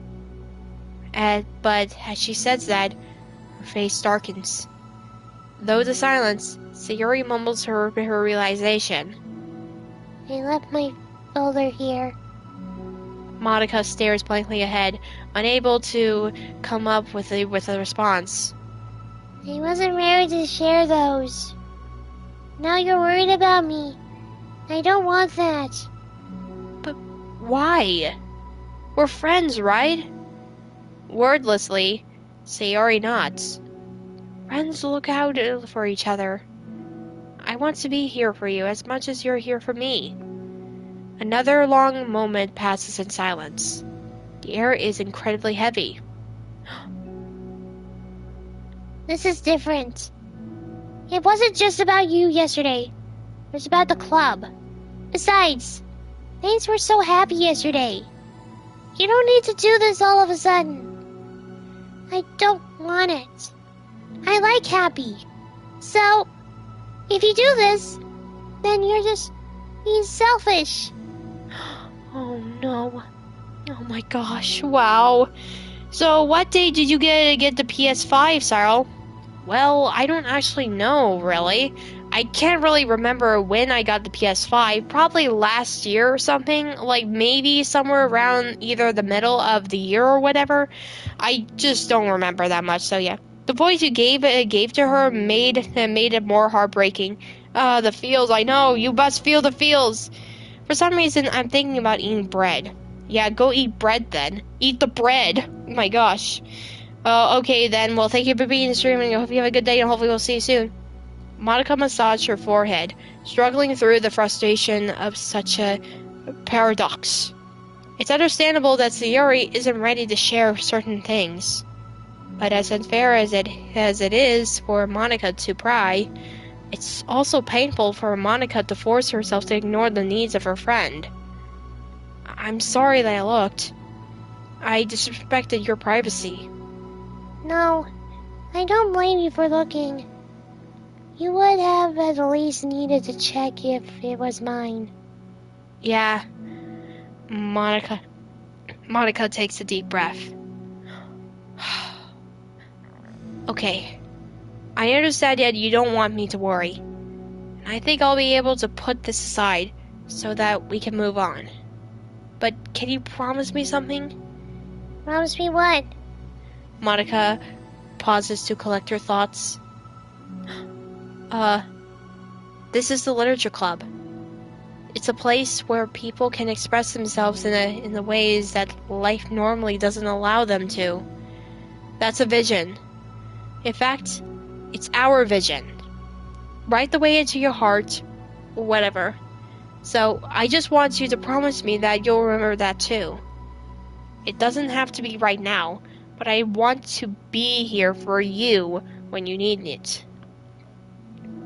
But as she says that, her face darkens. Though the silence, Sayori mumbles her realization. I left my folder here. Monica stares blankly ahead, unable to come up with a response. I wasn't ready to share those. Now you're worried about me. I don't want that. But why? We're friends, right? Wordlessly, Sayori nods. Friends look out for each other. I want to be here for you as much as you're here for me. Another long moment passes in silence. The air is incredibly heavy. This is different. It wasn't just about you yesterday. It was about the club. Besides, things were so happy yesterday. You don't need to do this all of a sudden. I don't want it. I like happy. So, if you do this, then you're just being selfish. Oh no. Oh my gosh, wow. So what day did you get the PS5, Cyril? Well, I don't actually know, really. I can't really remember when I got the PS5. Probably last year or something. Like maybe somewhere around either the middle of the year or whatever. I just don't remember that much, so yeah. The voice you gave to her made it more heartbreaking. The feels, I know. You must feel the feels. For some reason, I'm thinking about eating bread. Yeah, go eat bread then. Eat the bread. Oh my gosh. Okay then. Well, thank you for being streaming. I hope you have a good day and hopefully we'll see you soon. Monica massaged her forehead, struggling through the frustration of such a paradox. It's understandable that Sayori isn't ready to share certain things. But as unfair as it is for Monica to pry, it's also painful for Monica to force herself to ignore the needs of her friend. I'm sorry that I looked. I disrespected your privacy. No, I don't blame you for looking. You would have at least needed to check if it was mine. Yeah. Monica takes a deep breath. Okay. I understand that you don't want me to worry. I think I'll be able to put this aside so that we can move on. But can you promise me something? Promise me what? Monica pauses to collect her thoughts. This is the literature club. It's a place where people can express themselves in the ways that life normally doesn't allow them to. That's a vision. In fact, it's our vision. Write the way into your heart, whatever. So, I just want you to promise me that you'll remember that too. It doesn't have to be right now, but I want to be here for you when you need it.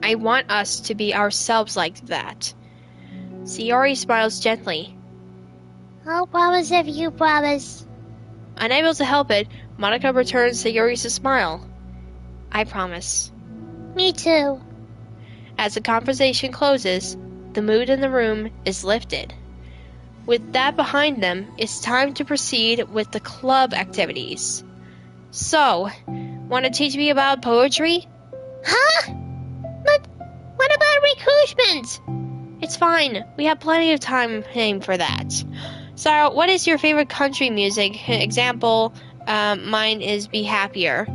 I want us to be ourselves like that. Sayori smiles gently. I'll promise if you promise. Unable to help it, Monica returns Sayori's smile. I promise. Me too. As the conversation closes, the mood in the room is lifted. With that behind them, it's time to proceed with the club activities. So, want to teach me about poetry? Huh? But what about recruitment? It's fine. We have plenty of time for that. So, what is your favorite country music? Example, mine is Be Happier.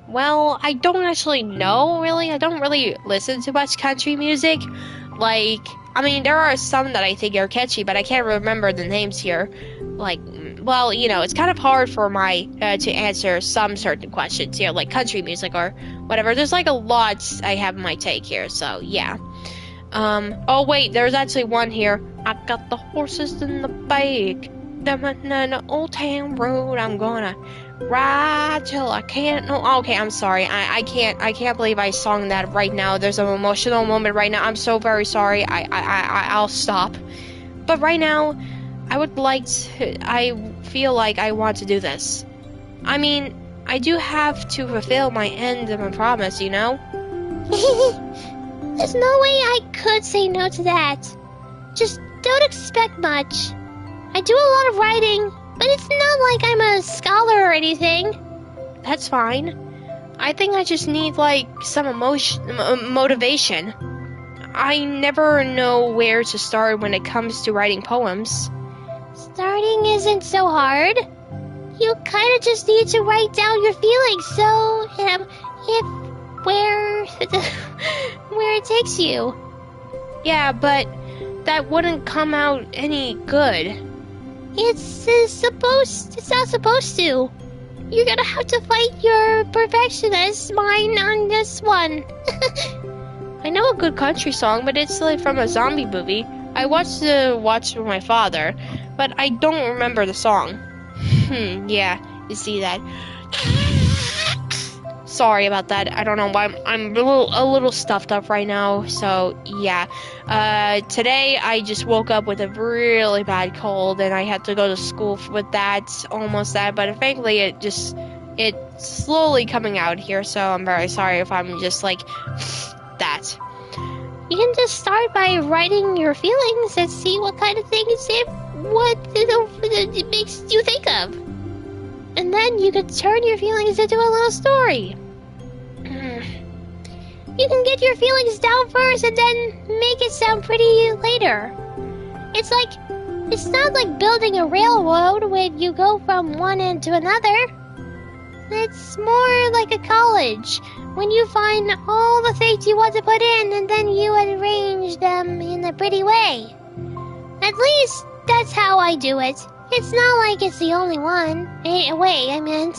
Well, I don't actually know, really. I don't really listen to much country music. Like, I mean, there are some that I think are catchy, but I can't remember the names here. Like, well, it's kind of hard for my to answer some certain questions here, like country music or whatever. There's like a lot I have in my take here, so yeah. Oh wait, there's actually one here. I got the horses in the back. Down the old town road, I'm gonna ride till I can't. No, okay, I'm sorry. I can't believe I sung that right now. There's an emotional moment right now. I'm so very sorry. I'll stop. But right now, I feel like I want to do this. I mean, I do have to fulfill my end of my promise, There's no way I could say no to that. Just don't expect much. I do a lot of writing, but it's not like I'm a scholar or anything. That's fine. I think I just need, like, some motivation. I never know where to start when it comes to writing poems. Starting isn't so hard. You kind of just need to write down your feelings, so where it takes you. Yeah, but that wouldn't come out any good. It's not supposed to. You're gonna have to fight your perfectionist mind on this one. I know a good country song, but it's like from a zombie movie. I watched with my father, but I don't remember the song. Yeah, you see that. Sorry about that. I don't know why I'm a little stuffed up right now. So yeah, today I just woke up with a really bad cold, and I had to go to school with that, almost that. But thankfully, it's slowly coming out here. So I'm very sorry if I'm just like that. You can just start by writing your feelings and see what kind of things it makes you think of. And then you could turn your feelings into a little story. You can get your feelings down first and then make it sound pretty later. It's not like building a railroad where you go from one end to another. It's more like a college, when you find all the things you want to put in and then you arrange them in a pretty way. At least, that's how I do it. It's not like it's the only way I meant.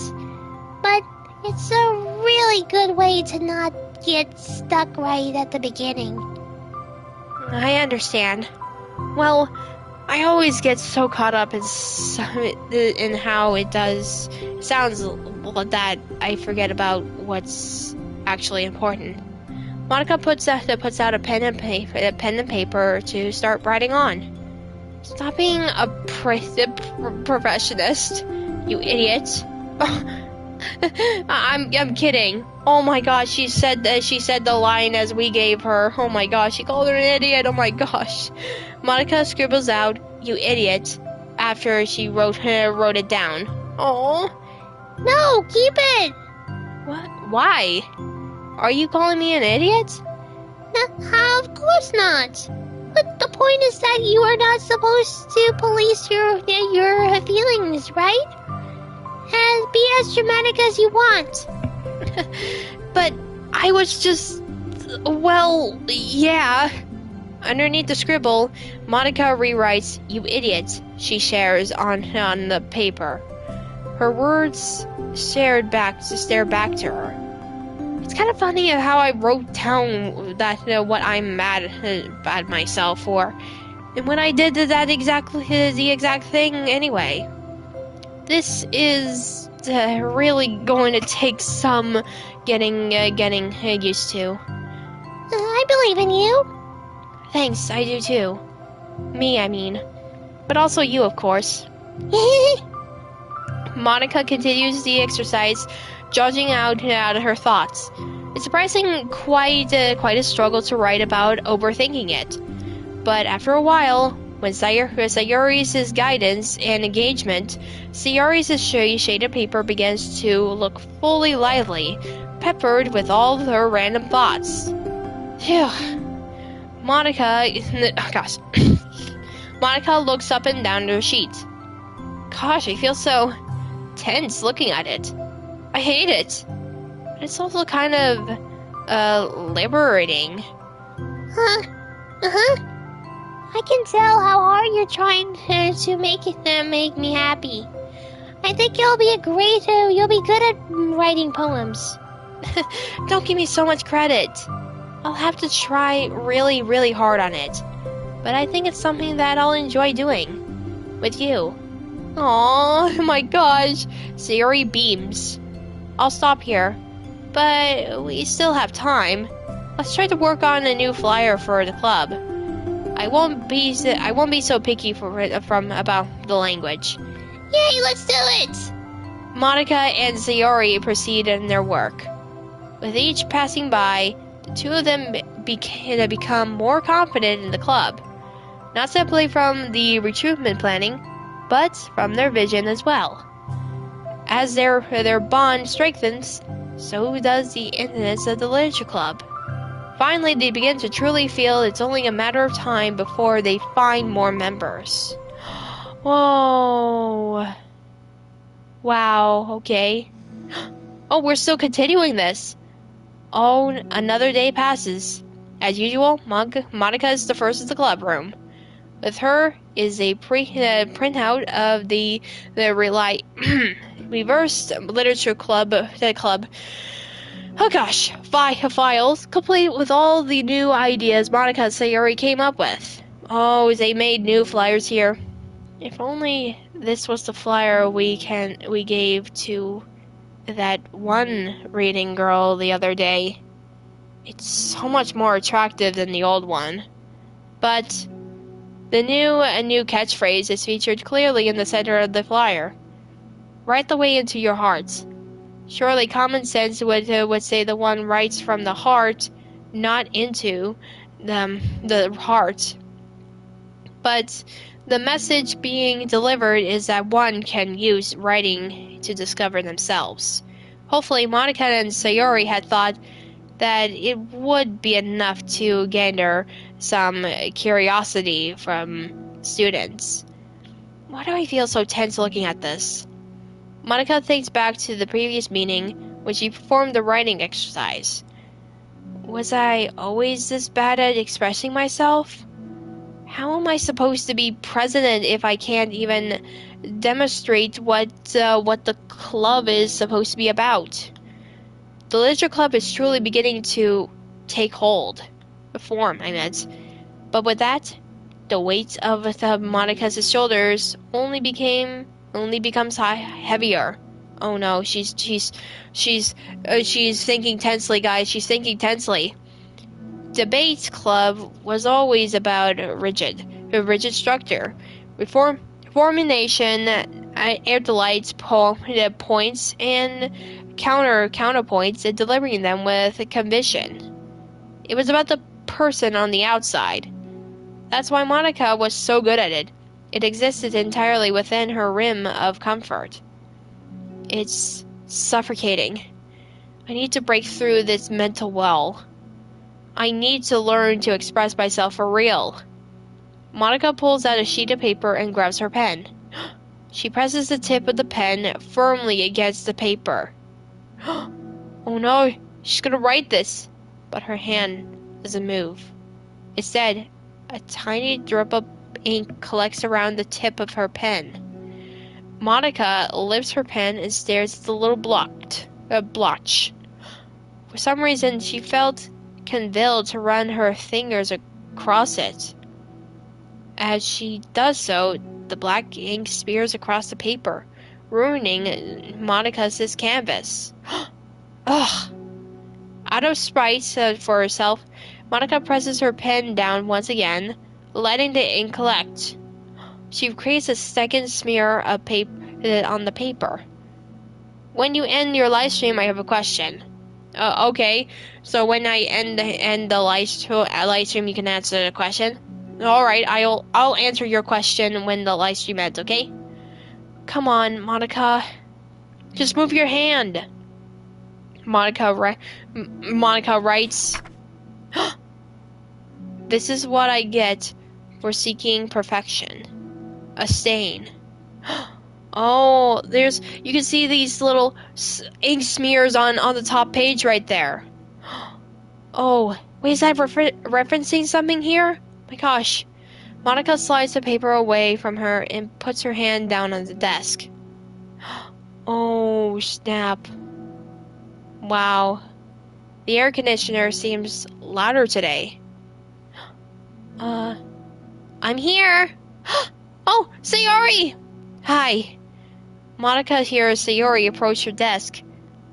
But it's a really good way to not get stuck right at the beginning. I understand. Well, I always get so caught up in how it sounds that I forget about what's actually important. Monica puts out a pen and paper to start writing on. Stop being a perfectionist, you idiot. I'm kidding. Oh my gosh, she said the line as we gave her. Oh my gosh, she called her an idiot. Oh my gosh. Monica scribbles out, "You idiot," after she wrote it down. Oh. No, keep it. What? Why? Are you calling me an idiot? No, of course not. But the point is that you are not supposed to police your feelings, right? And be as dramatic as you want. But I was just... Well, yeah. Underneath the scribble, Monica rewrites, "You idiot," she shares on the paper. Her words stare back to her. It's kind of funny how I wrote down that what I'm mad at myself for, and when I did the exact thing anyway. This is really going to take some getting used to. I believe in you. Thanks, I do too. Me, I mean. But also you, of course. Monica continues the exercise, judging out her thoughts. It's surprising quite a struggle to write about overthinking it. But after a while, when Sayori's guidance and engagement, Sayori's shaded paper begins to look fully lively, peppered with all of her random thoughts. Phew. Monica, oh gosh. Monica looks up and down her sheet. Gosh, I feel so tense looking at it. I hate it. But it's also kind of liberating. Huh? Uh-huh. I can tell how hard you're trying to make me happy. I think you'll be good at writing poems. Don't give me so much credit. I'll have to try really, really hard on it. But I think it's something that I'll enjoy doing. With you. Aww, my gosh. Sayori beams. I'll stop here. But we still have time. Let's try to work on a new flyer for the club. I won't be so picky from about the language. Yay, let's do it! Monica and Sayori proceed in their work. With each passing by, the two of them become more confident in the club. Not simply from the recruitment planning, but from their vision as well. As their bond strengthens, so does the influence of the literature club. Finally, they begin to truly feel it's only a matter of time before they find more members. Whoa. Wow, okay. Oh, we're still continuing this. Oh, another day passes. As usual, Monica is the first in the club room. With her is a printout of the reversed literature club. Oh gosh, files complete with all the new ideas Monica and Sayori came up with. Oh, they made new flyers here. If only this was the flyer we gave to that one reading girl the other day. It's so much more attractive than the old one. But the new catchphrase is featured clearly in the center of the flyer. Write the way into your hearts. Surely common sense would say the one writes from the heart, not into the heart. But the message being delivered is that one can use writing to discover themselves. Hopefully, Monica and Sayori had thought that it would be enough to gander some curiosity from students. Why do I feel so tense looking at this? Monica thinks back to the previous meeting when she performed the writing exercise. Was I always this bad at expressing myself? How am I supposed to be president if I can't even demonstrate what the club is supposed to be about? The literature club is truly beginning to take hold. Form, I meant. But with that, the weight of Monica's shoulders only becomes heavier. Oh no, she's thinking tensely, guys. She's thinking tensely. Debate club was always about a rigid structure, formulation, air delights, points, and counterpoints, and delivering them with conviction. It was about the person on the outside. That's why Monica was so good at it. It existed entirely within her rim of comfort. It's suffocating. I need to break through this mental wall. I need to learn to express myself for real. Monica pulls out a sheet of paper and grabs her pen. She presses the tip of the pen firmly against the paper. Oh no, she's gonna write this. But her hand doesn't move. Instead, a tiny drip of ink collects around the tip of her pen. Monica lifts her pen and stares at the little blotch. For some reason, she felt compelled to run her fingers across it. As she does so, the black ink smears across the paper, ruining Monica's canvas. Ugh. Out of spite for herself, Monica presses her pen down once again, letting the ink collect. She creates a second smear of paper on the paper. When you end your live stream, I have a question. Okay, so when I end the live stream, you can answer the question. All right, I'll answer your question when the live stream ends. Okay? Come on, Monica, just move your hand. Monica writes. This is what I get for seeking perfection. A stain. Oh, you can see these little ink smears on the top page right there. Oh, wait, is that referencing something here? My gosh. Monica slides the paper away from her and puts her hand down on the desk. Oh, snap. Wow. The air conditioner seems louder today. I'm here. Oh, Sayori! Hi. Monica hears Sayori approach her desk,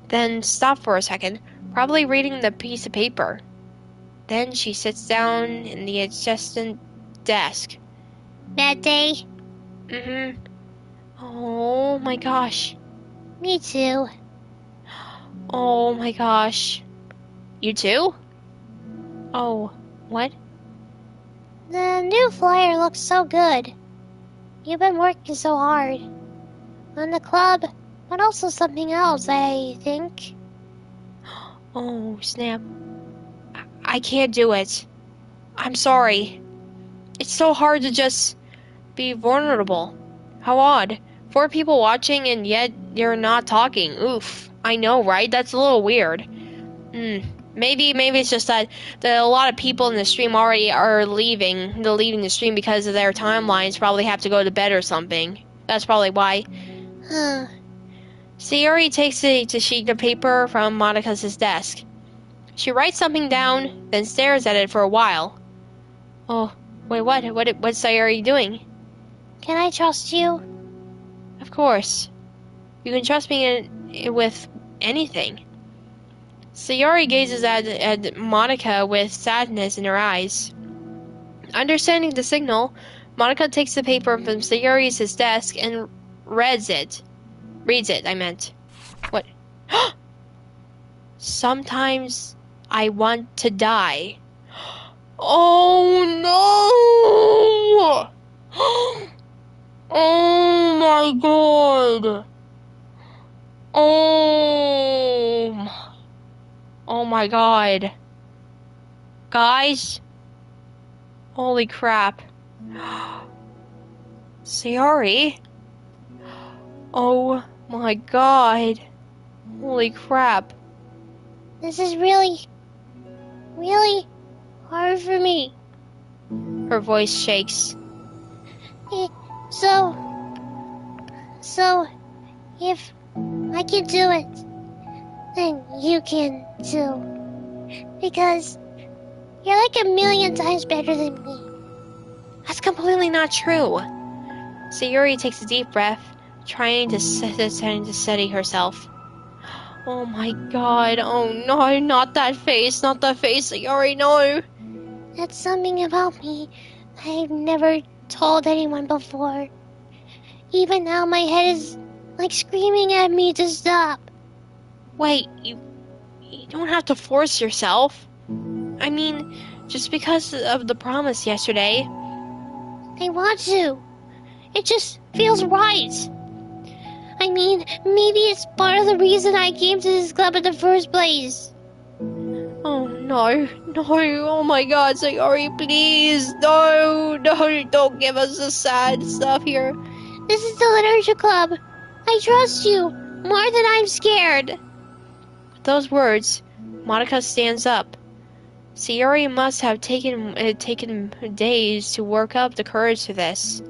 then stop for a second, probably reading the piece of paper. Then she sits down in the adjacent desk. Bad day? Mm-hmm. Oh my gosh. Me too. Oh my gosh. You too? Oh, what? The new flyer looks so good. You've been working so hard. On the club, but also something else, I think. Oh, snap. I can't do it. I'm sorry. It's so hard to just be vulnerable. How odd. 4 people watching and yet you're not talking. Oof. I know, right? That's a little weird. Maybe it's just that a lot of people in the stream already are leaving. They're leaving the stream because of their timelines. Probably have to go to bed or something. That's probably why. Sayori takes a sheet of paper from Monica's desk. She writes something down, then stares at it for a while. Oh, wait, what? What's Sayori doing? Can I trust you? Of course. You can trust me with anything. Sayori gazes at Monica with sadness in her eyes. Understanding the signal, Monica takes the paper from Sayori's desk and reads it. I meant. What? Sometimes I want to die. Oh no! Oh my god! Oh my god. Guys? Holy crap. Sayori? Oh my god. Holy crap. This is really, really hard for me. Her voice shakes. So, if I can do it, then you can too. Because you're like a million times better than me. That's completely not true. Sayori takes a deep breath, trying to steady herself. Oh my god, oh no, not that face, Sayori, no! That's something about me I've never told anyone before. Even now my head is like screaming at me to stop. Wait, you don't have to force yourself. I mean, just because of the promise yesterday. I want to. It just feels right. I mean, maybe it's part of the reason I came to this club in the first place. Oh no, oh my god, Sayori, please, no, don't give us the sad stuff here. This is the literature club. I trust you, more than I'm scared. With those words, Monica stands up. Sayori must have taken days to work up the courage to this.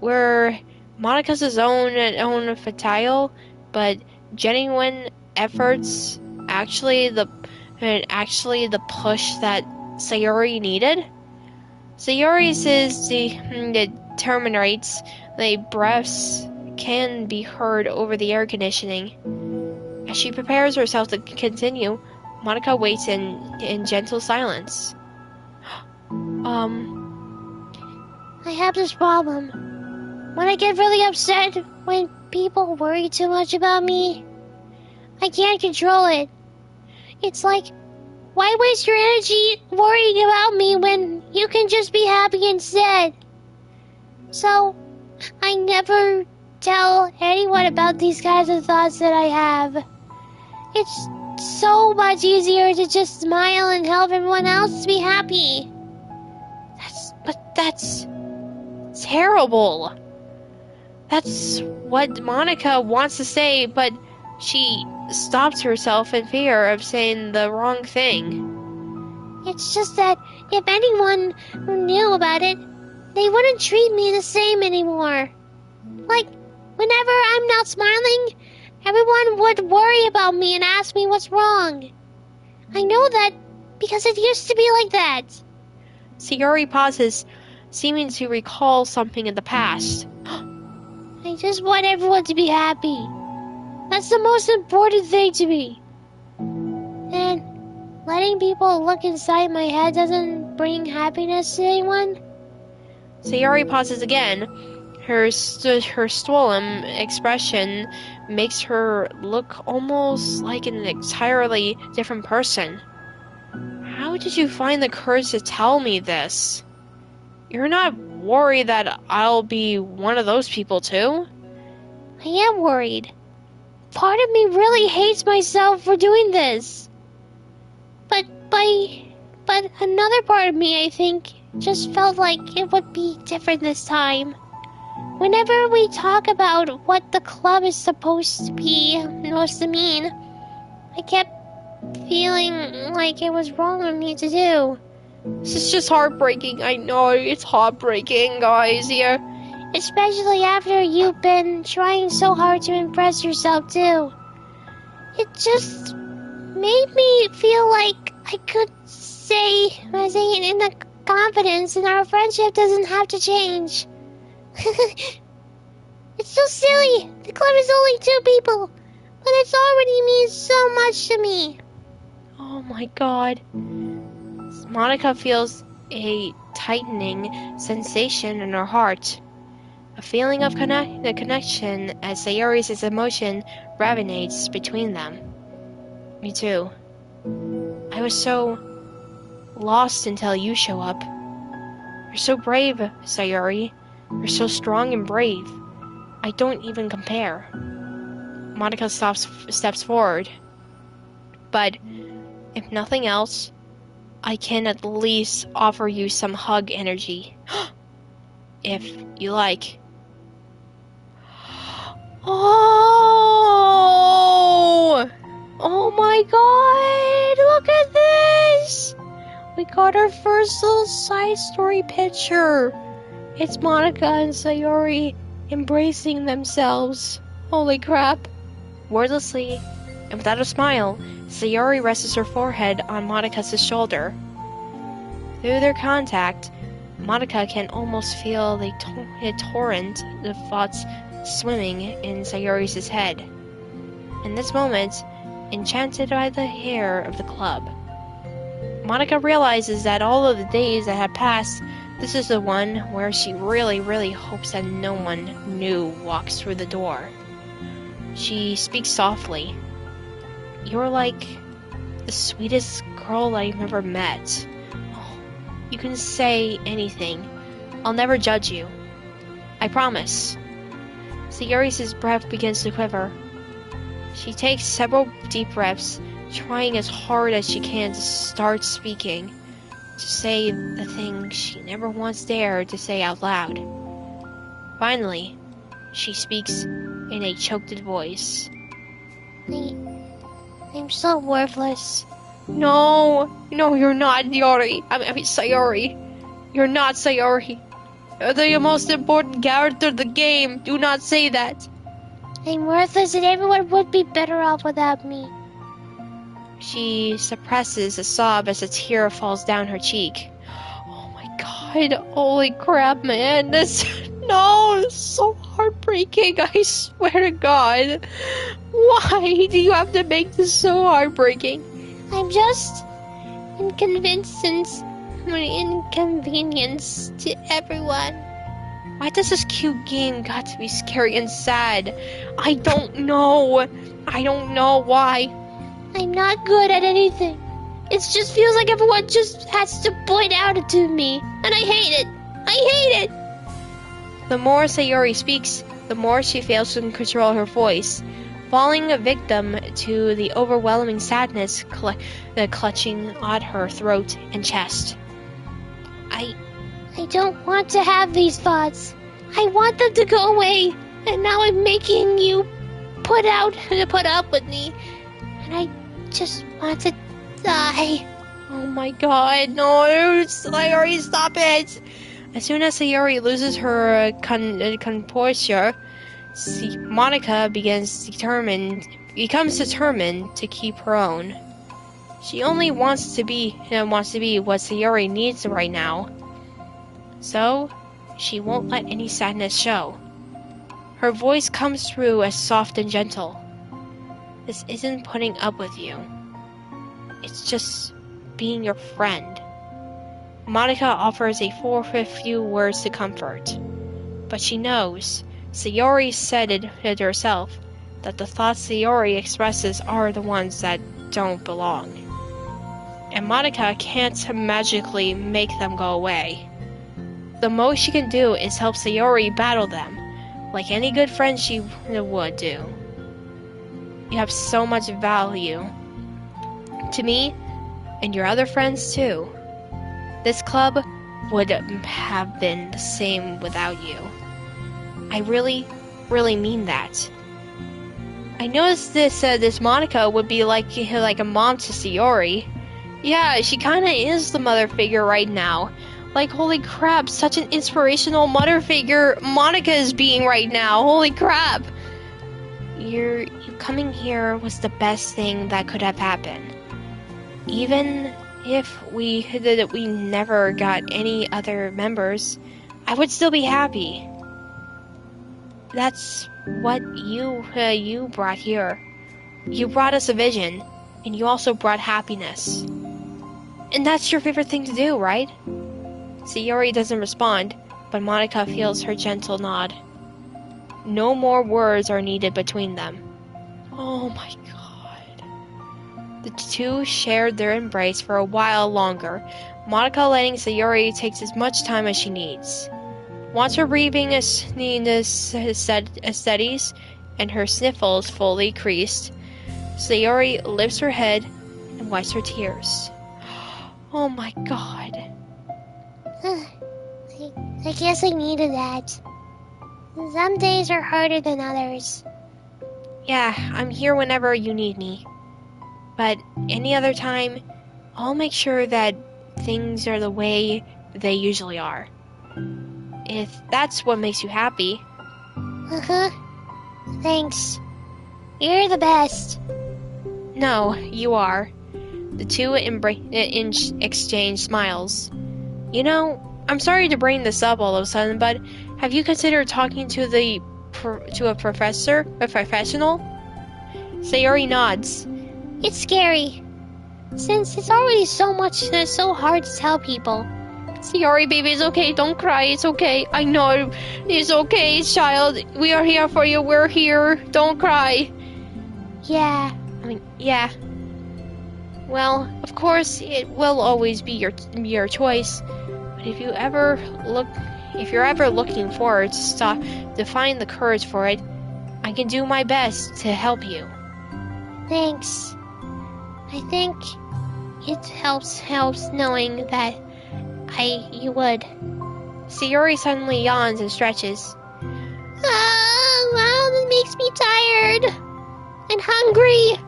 Were Monica's own futile, but genuine efforts actually the push that Sayori needed? Sayori's determinates the breaths can be heard over the air conditioning. As she prepares herself to continue, Monica waits in gentle silence. I have this problem. When I get really upset when people worry too much about me, I can't control it. It's like, why waste your energy worrying about me when you can just be happy instead? So, I never tell anyone about these kinds of thoughts that I have. It's so much easier to just smile and help everyone else be happy. That's terrible. That's what Monica wants to say, but she stops herself in fear of saying the wrong thing. It's just that if anyone knew about it, they wouldn't treat me the same anymore. Like, whenever I'm not smiling, everyone would worry about me and ask me what's wrong. I know that because it used to be like that. Sayori pauses, seeming to recall something in the past. I just want everyone to be happy. That's the most important thing to me. And letting people look inside my head doesn't bring happiness to anyone. Sayori pauses again. Her swollen expression makes her look almost like an entirely different person. How did you find the courage to tell me this? You're not worried that I'll be one of those people too? I am worried. Part of me really hates myself for doing this. But another part of me, I think, just felt like it would be different this time. Whenever we talk about what the club is supposed to be, supposed to mean, I kept feeling like it was wrong of me to do. This is just heartbreaking. I know it's heartbreaking, guys. Yeah. Especially after you've been trying so hard to impress yourself, too. It just made me feel like I could say it in the confidence and our friendship doesn't have to change. It's so silly. The club is only 2 people, but it's already means so much to me. Oh my god. Monica feels a tightening sensation in her heart. A feeling of the connection as Sayori's emotion resonates between them. Me too. I was so lost until you show up. You're so brave, Sayori. You're so strong and brave. I don't even compare. Monica steps forward. But if nothing else, I can at least offer you some hug energy. If you like. Oh! Oh my god! Look at this! We got our first little side story picture. It's Monica and Sayori embracing themselves. Holy crap. Wordlessly, and without a smile, Sayori rests her forehead on Monica's shoulder. Through their contact, Monica can almost feel the torrent of thoughts swimming in Sayori's head. In this moment, enchanted by the air of the club, Monica realizes that all of the days that had passed, this is the one where she really, really hopes that no one new walks through the door. She speaks softly. You're like the sweetest girl I've ever met. Oh, you can say anything. I'll never judge you. I promise. Sayori's breath begins to quiver. She takes several deep breaths, trying as hard as she can to start speaking, to say the thing she never once dared to say out loud. Finally, she speaks in a choked voice. I'm so worthless. No, you're not, Yori. I mean, Sayori. You're not Sayori. You're the most important character of the game. Do not say that. I'm worthless and everyone would be better off without me. She suppresses a sob as a tear falls down her cheek. Oh my god, holy crap, man. This No, it's so heartbreaking, I swear to God. Why do you have to make this so heartbreaking? I'm just inconvenience to everyone. Why does this cute game got to be scary and sad? I don't know. I don't know why. I'm not good at anything. It just feels like everyone just has to point out it to me. And I hate it. I hate it. The more Sayori speaks, the more she fails to control her voice, falling a victim to the overwhelming sadness clutching at her throat and chest. I don't want to have these thoughts. I want them to go away. And now I'm making you put up with me. And I just want to die. Oh my God, no, Sayori, stop it! As soon as Sayori loses her composure, Monica becomes determined to keep her own. She only wants to be what Sayori needs right now. So, she won't let any sadness show. Her voice comes through as soft and gentle. This isn't putting up with you. It's just being your friend. Monica offers a few words to comfort. But she knows, Sayori said it herself, that the thoughts Sayori expresses are the ones that don't belong. And Monica can't magically make them go away. The most she can do is help Sayori battle them, like any good friend she would do. You have so much value to me, and your other friends too. This club would have been the same without you. I really, really mean that. I noticed this Monica would be like a mom to Sayori. Yeah, she kinda is the mother figure right now. Like, holy crap, such an inspirational mother figure Monica is being right now. Holy crap. You coming here was the best thing that could have happened. Even if we never got any other members, I would still be happy. That's what you brought here. You brought us a vision, and you also brought happiness. And that's your favorite thing to do, right? Sayori doesn't respond, but Monica feels her gentle nod. No more words are needed between them. Oh my God. The two shared their embrace for a while longer, Monica letting Sayori take as much time as she needs. Once her breathing steadies and her sniffles fully creased, Sayori lifts her head and wipes her tears. Oh my God. I guess I needed that. Some days are harder than others. Yeah, I'm here whenever you need me. But any other time, I'll make sure that things are the way they usually are. If that's what makes you happy. Uh-huh. Thanks. You're the best. No, you are. The two exchange smiles. You know, I'm sorry to bring this up all of a sudden, but have you considered talking to a professional? Sayori nods. It's scary. Since it's already so hard to tell people. Sayori, baby, it's okay. Don't cry. It's okay. I know. It's okay, child. We are here for you. We're here. Don't cry. Yeah. Yeah. Well, of course, it will always be your choice. But if you're ever looking forward to find the courage for it, I can do my best to help you. Thanks. I think it helps knowing that you would. Sayori suddenly yawns and stretches. Wow, that makes me tired. And hungry.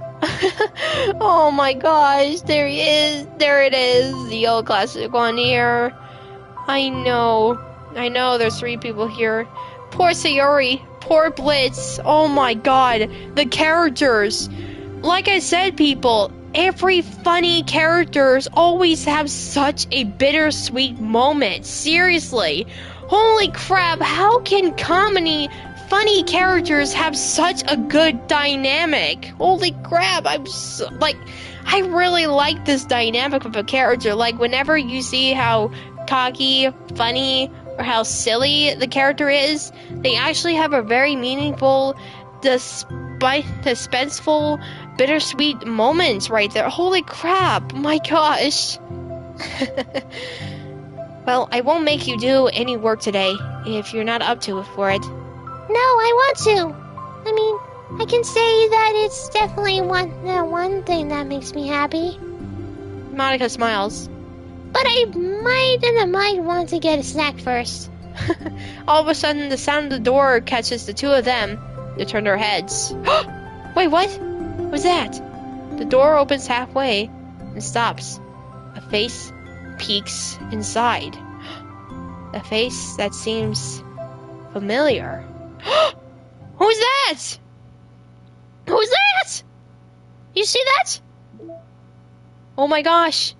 Oh my gosh, there he is. There it is. The old classic one here. I know there's 3 people here. Poor Sayori. Poor Blitz. Oh my god. The characters. Like I said, people, every funny characters always have such a bittersweet moment. Seriously. Holy crap, how can comedy, funny characters have such a good dynamic? Holy crap, I really like this dynamic of a character. Like, whenever you see how cocky, funny, or how silly the character is, they actually have a very meaningful, despite suspenseful, bittersweet moments right there. Holy crap, my gosh. Well, I won't make you do any work today if you're not up to it for it. No, I want to. I mean, I can say that it's definitely one thing that makes me happy. Monica smiles. But I might want to get a snack first. All of a sudden, the sound of the door catches the two of them. They turn their heads. Wait, what? What's that? The door opens halfway and stops. A face peeks inside. A face that seems familiar. Who's that? Who's that? You see that? Oh my gosh.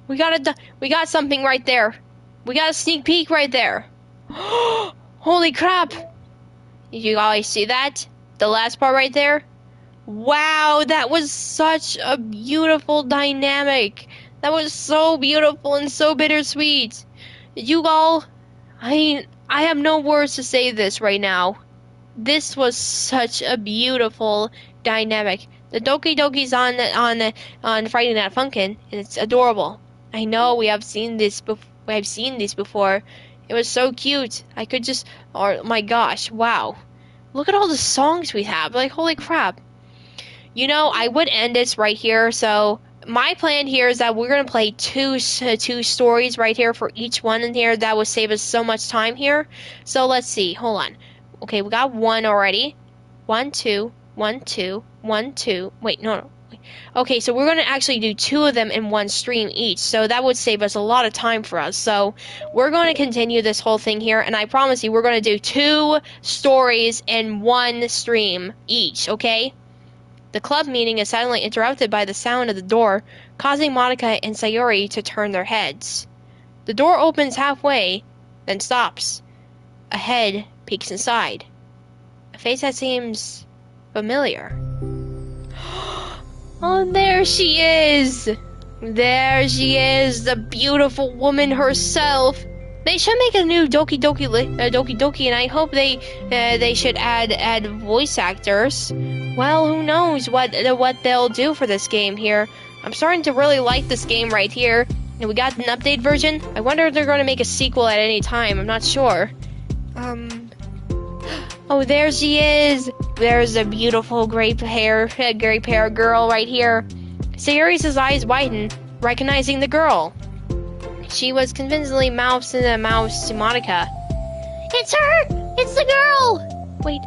We got something right there. We got a sneak peek right there. Holy crap. Did you guys see that? The last part right there? Wow, that was such a beautiful dynamic. That was so beautiful and so bittersweet. You all, I have no words to say this right now. This was such a beautiful dynamic. The Doki Doki's on Friday Night Funkin', and it's adorable. I know we have seen this before. It was so cute. Oh my gosh, wow. Look at all the songs we have. Like, holy crap. You know, I would end this right here, so my plan here is that we're going to play two stories right here for each one in here. That would save us so much time here. So let's see. Hold on. Okay, we got one already. 1, 2, 1, 2, 1, 2. Wait, no. Okay, so we're going to actually do two of them in one stream each. So that would save us a lot of time for us. So we're going to continue this whole thing here. And I promise you, we're going to do 2 stories in one stream each, okay? The club meeting is suddenly interrupted by the sound of the door, causing Monica and Sayori to turn their heads. The door opens halfway, then stops. A head peeks inside. A face that seems familiar. Oh, there she is! There she is, the beautiful woman herself. They should make a new Doki Doki, and I hope they should add voice actors. Well, who knows what they'll do for this game here. I'm starting to really like this game right here. And we got an update version. I wonder if they're going to make a sequel at any time. I'm not sure. Oh, there she is. There's a beautiful gray hair girl right here. Sayori's eyes widen, recognizing the girl. She was convincingly mouths to Monica. It's her! It's the girl! Wait.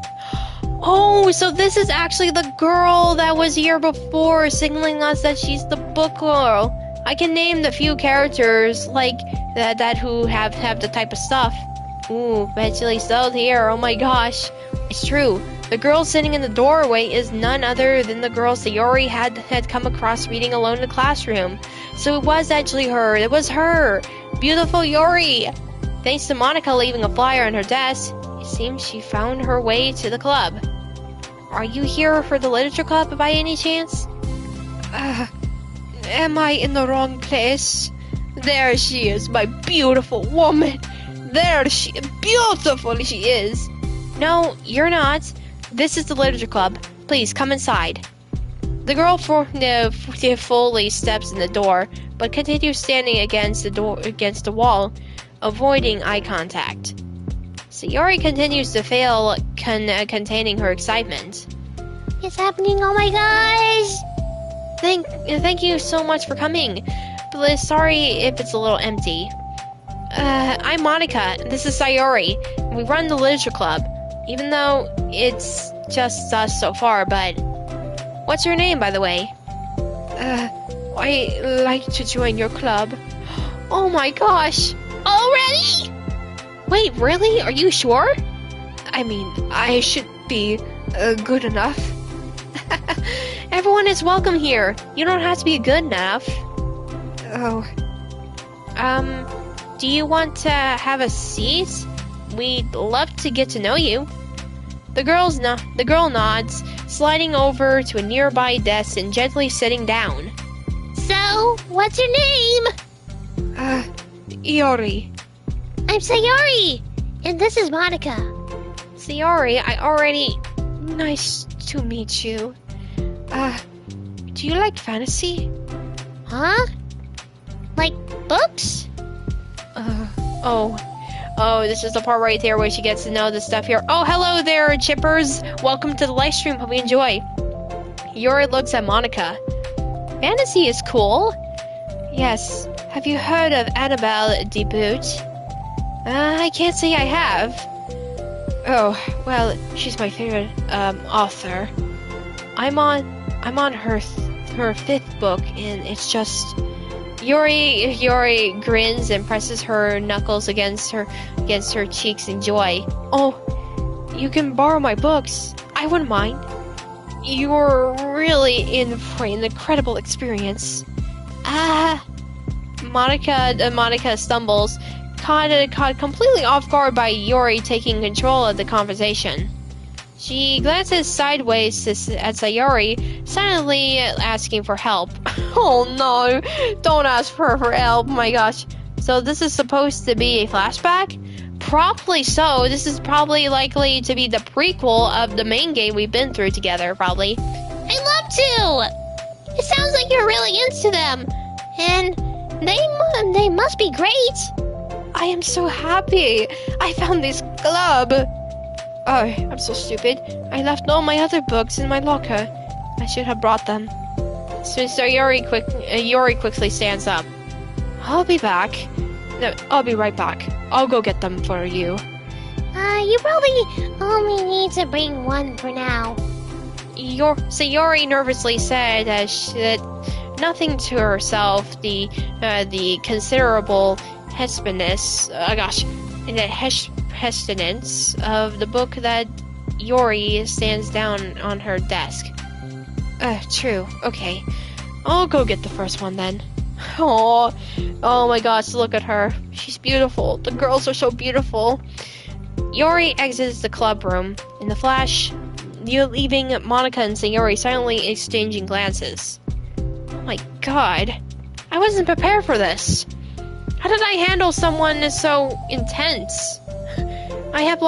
Oh, so this is actually the girl that was here before, signaling us that she's the book girl. I can name the few characters like that who have the type of stuff. Ooh, Betchley Stealth here. Oh my gosh. It's true. The girl sitting in the doorway is none other than the girl Sayori had come across reading alone in the classroom. So it was actually her. It was her. Beautiful Yori. Thanks to Monica leaving a flyer on her desk, it seems she found her way to the club. Are you here for the literature club by any chance? Am I in the wrong place? There she is, my beautiful woman. Beautiful she is. No, you're not. This is the literature club. Please, come inside. The girl fully steps in the door, but continues standing against the wall, avoiding eye contact. Sayori continues to fail containing her excitement. It's happening, oh my gosh! Thank you so much for coming. But sorry if it's a little empty. I'm Monica. This is Sayori. We run the literature club, even though it's just us so far, but... What's your name, by the way? I like to join your club. Oh my gosh! Already? Wait, really? Are you sure? I mean, I should be good enough. Everyone is welcome here. You don't have to be good enough. Oh. Do you want to have a seat? we'd love to get to know you. The girl nods, sliding over to a nearby desk and gently sitting down. So, what's your name? Iori. I'm Sayori, and this is Monica. Sayori, nice to meet you. Do you like fantasy? Huh? Like books? Oh, this is the part right there where she gets to know the stuff here. Oh, hello there, chippers. Welcome to the live stream. Hope you enjoy. Yuri looks at Monica. Fantasy is cool. Yes. Have you heard of Annabelle Debut? I can't say I have. Oh, well, she's my favorite author. I'm on her fifth book, and it's just... Yuri grins and presses her knuckles against her cheeks in joy. Oh, you can borrow my books. I wouldn't mind. You're really in for an incredible experience. Monica stumbles, caught completely off guard by Yuri taking control of the conversation. She glances sideways at Sayori, silently asking for help. Oh no, don't ask her for help, oh my gosh. So this is supposed to be a flashback? Probably so. This is probably likely to be the prequel of the main game we've been through together, probably. I'd love to! It sounds like you're really into them, and they must be great. I am so happy. I found this club. Oh, I'm so stupid. I left all my other books in my locker. I should have brought them. So Yuri quickly stands up. I'll be back. No, I'll be right back. I'll go get them for you. You probably only need to bring one for now. Sayori nervously said that nothing to herself. The considerable hesitance of the book that Yuri stands down on her desk. True. Okay. I'll go get the first one then. Oh my gosh, look at her. She's beautiful. The girls are so beautiful. Yuri exits the club room. In the flash, you're leaving Monica and Sayori silently exchanging glances. Oh my god. I wasn't prepared for this. How did I handle someone so intense? I have,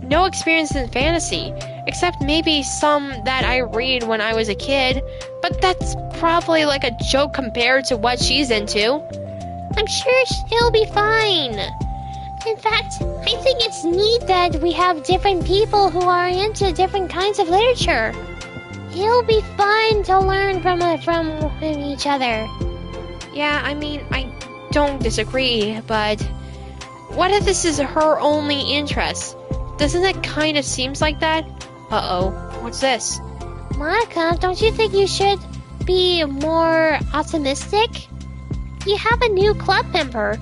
no experience in fantasy, except maybe some that I read when I was a kid, but that's probably a joke compared to what she's into. I'm sure it'll be fine. In fact, I think it's neat that we have different people who are into different kinds of literature. It'll be fun to learn from each other. Yeah, I mean, I don't disagree, but what if this is her only interest? Doesn't it kind of seems like that? Uh-oh, what's this? Monica, don't you think you should be more optimistic? You have a new club member.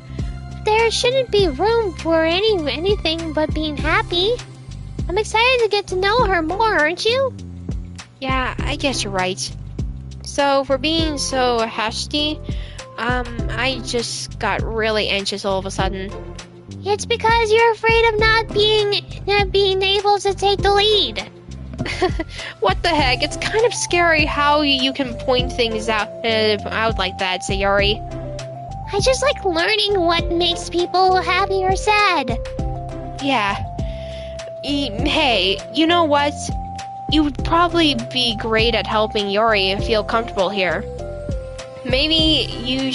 There shouldn't be room for anything but being happy. I'm excited to get to know her more, aren't you? Yeah, I guess you're right. So, for being so hasty, I just got really anxious all of a sudden. It's because you're afraid of not being able to take the lead. What the heck? It's kind of scary how you can point things out like that, Sayori. I just like learning what makes people happy or sad. Yeah. Hey, you know what? You would probably be great at helping Yuri feel comfortable here. Maybe you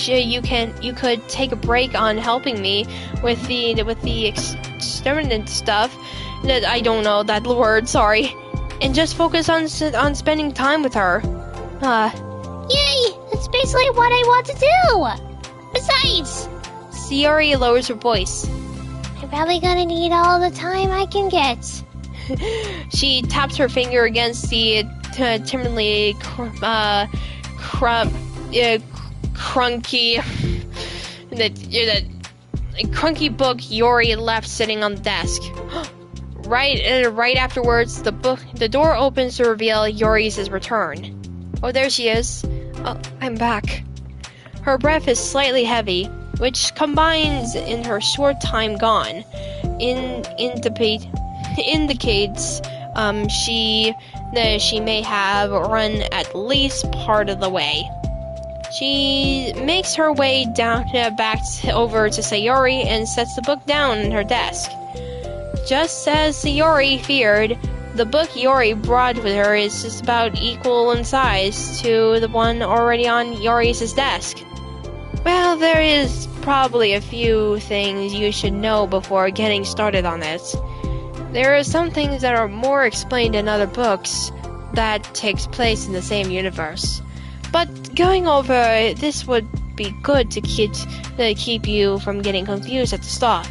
could take a break on helping me with the exterminate stuff. That I don't know that word. Sorry, and just focus on spending time with her. Yay! That's basically what I want to do. Besides, Sayori lowers her voice. I'm probably gonna need all the time I can get. She taps her finger against the timidly crunky book Yuri left sitting on the desk. Right afterwards, the door opens to reveal Yuri's return. Oh, there she is. Oh, I'm back. Her breath is slightly heavy, which combines in her short time gone. indicates she may have run at least part of the way. She makes her way down back over to Sayori and sets the book down on her desk. Just as Sayori feared, the book Yori brought with her is just about equal in size to the one already on Yori's desk. Well, there is probably a few things you should know before getting started on this. There are some things that are more explained in other books that takes place in the same universe. But going over this would be good to keep you from getting confused at the start.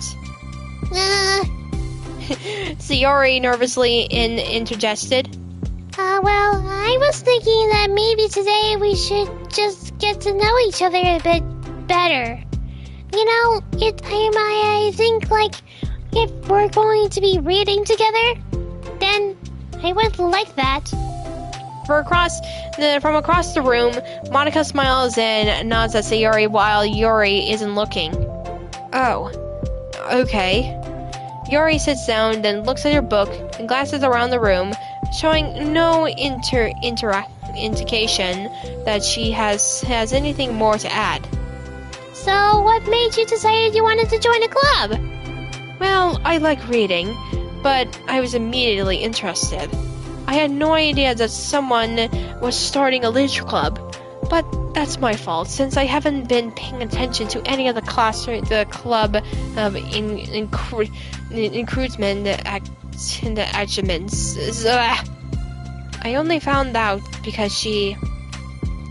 Sayori nervously interjected. Well, I was thinking that maybe today we should just get to know each other a bit better. You know, I think, like, if we're going to be reading together, then I would like that. From across the room, Monica smiles and nods at Sayori while Yori isn't looking. Oh, okay. Yori sits down, then looks at her book and glances around the room, showing no indication that she has anything more to add. So, what made you decide you wanted to join a club? Well, I like reading, but I was immediately interested. I had no idea that someone was starting a literature club, but that's my fault since I haven't been paying attention to any of the club recruitment achievements. I only found out because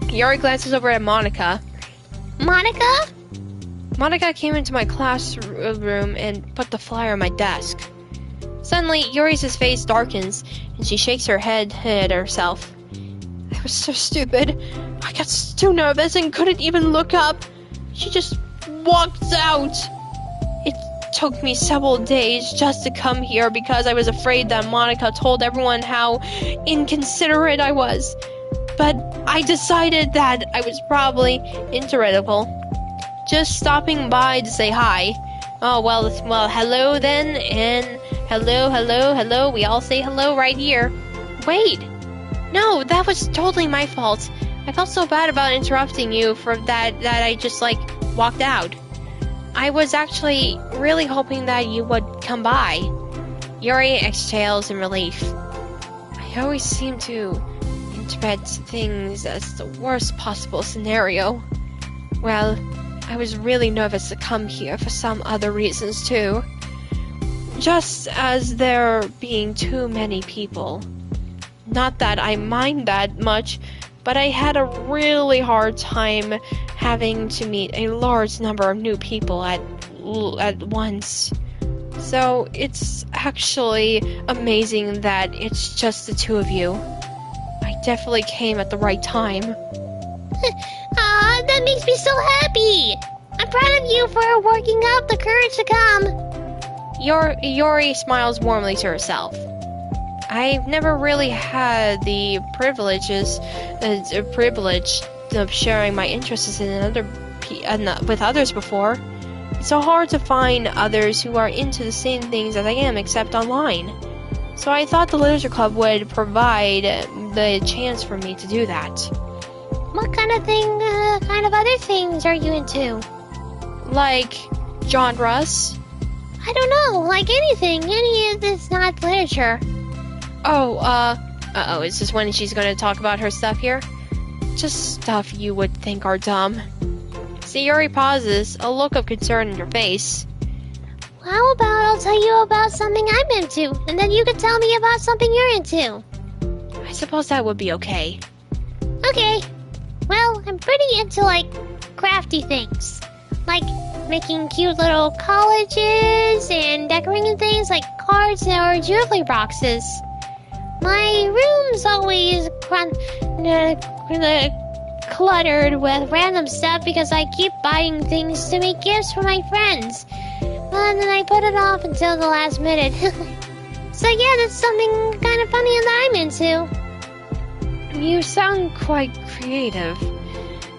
Yori glances over at Monica. Monica? Monica came into my classroom and put the flyer on my desk. Suddenly, Yori's face darkens, and she shakes her head at herself. I was so stupid. I got too nervous and couldn't even look up. She just walked out. It took me several days just to come here because I was afraid that Monica told everyone how inconsiderate I was. But I decided that I was probably intriguable. Just stopping by to say hi. Oh, well, hello then, and hello, we all say hello right here. Wait, no, that was totally my fault. I felt so bad about interrupting you for that I just, walked out. I was actually really hoping that you would come by. Yuri exhales in relief. I always seem to interpret things as the worst possible scenario. Well, I was really nervous to come here for some other reasons too. Just as there being too many people. Not that I mind that much, but I had a really hard time having to meet a large number of new people at once. So it's actually amazing that it's just the two of you. I definitely came at the right time. Aw, that makes me so happy! I'm proud of you for working up the courage to come. Yori smiles warmly to herself. I've never really had the privilege of sharing my interests with others before. It's so hard to find others who are into the same things as I am, except online. So I thought the literature club would provide the chance for me to do that. What kind of other things are you into? Like genres? I don't know, like anything. Any that's not literature. Is this when she's gonna talk about her stuff here? Just stuff you would think are dumb. Sayori pauses, a look of concern in her face. How about I'll tell you about something I'm into, and then you can tell me about something you're into? I suppose that would be okay. Okay. Well, I'm pretty into, crafty things. Like making cute little collages and decorating things like cards or jewelry boxes. My room's always cluttered with random stuff because I keep buying things to make gifts for my friends. And then I put it off until the last minute. So yeah, that's something kind of funny that I'm into. You sound quite creative.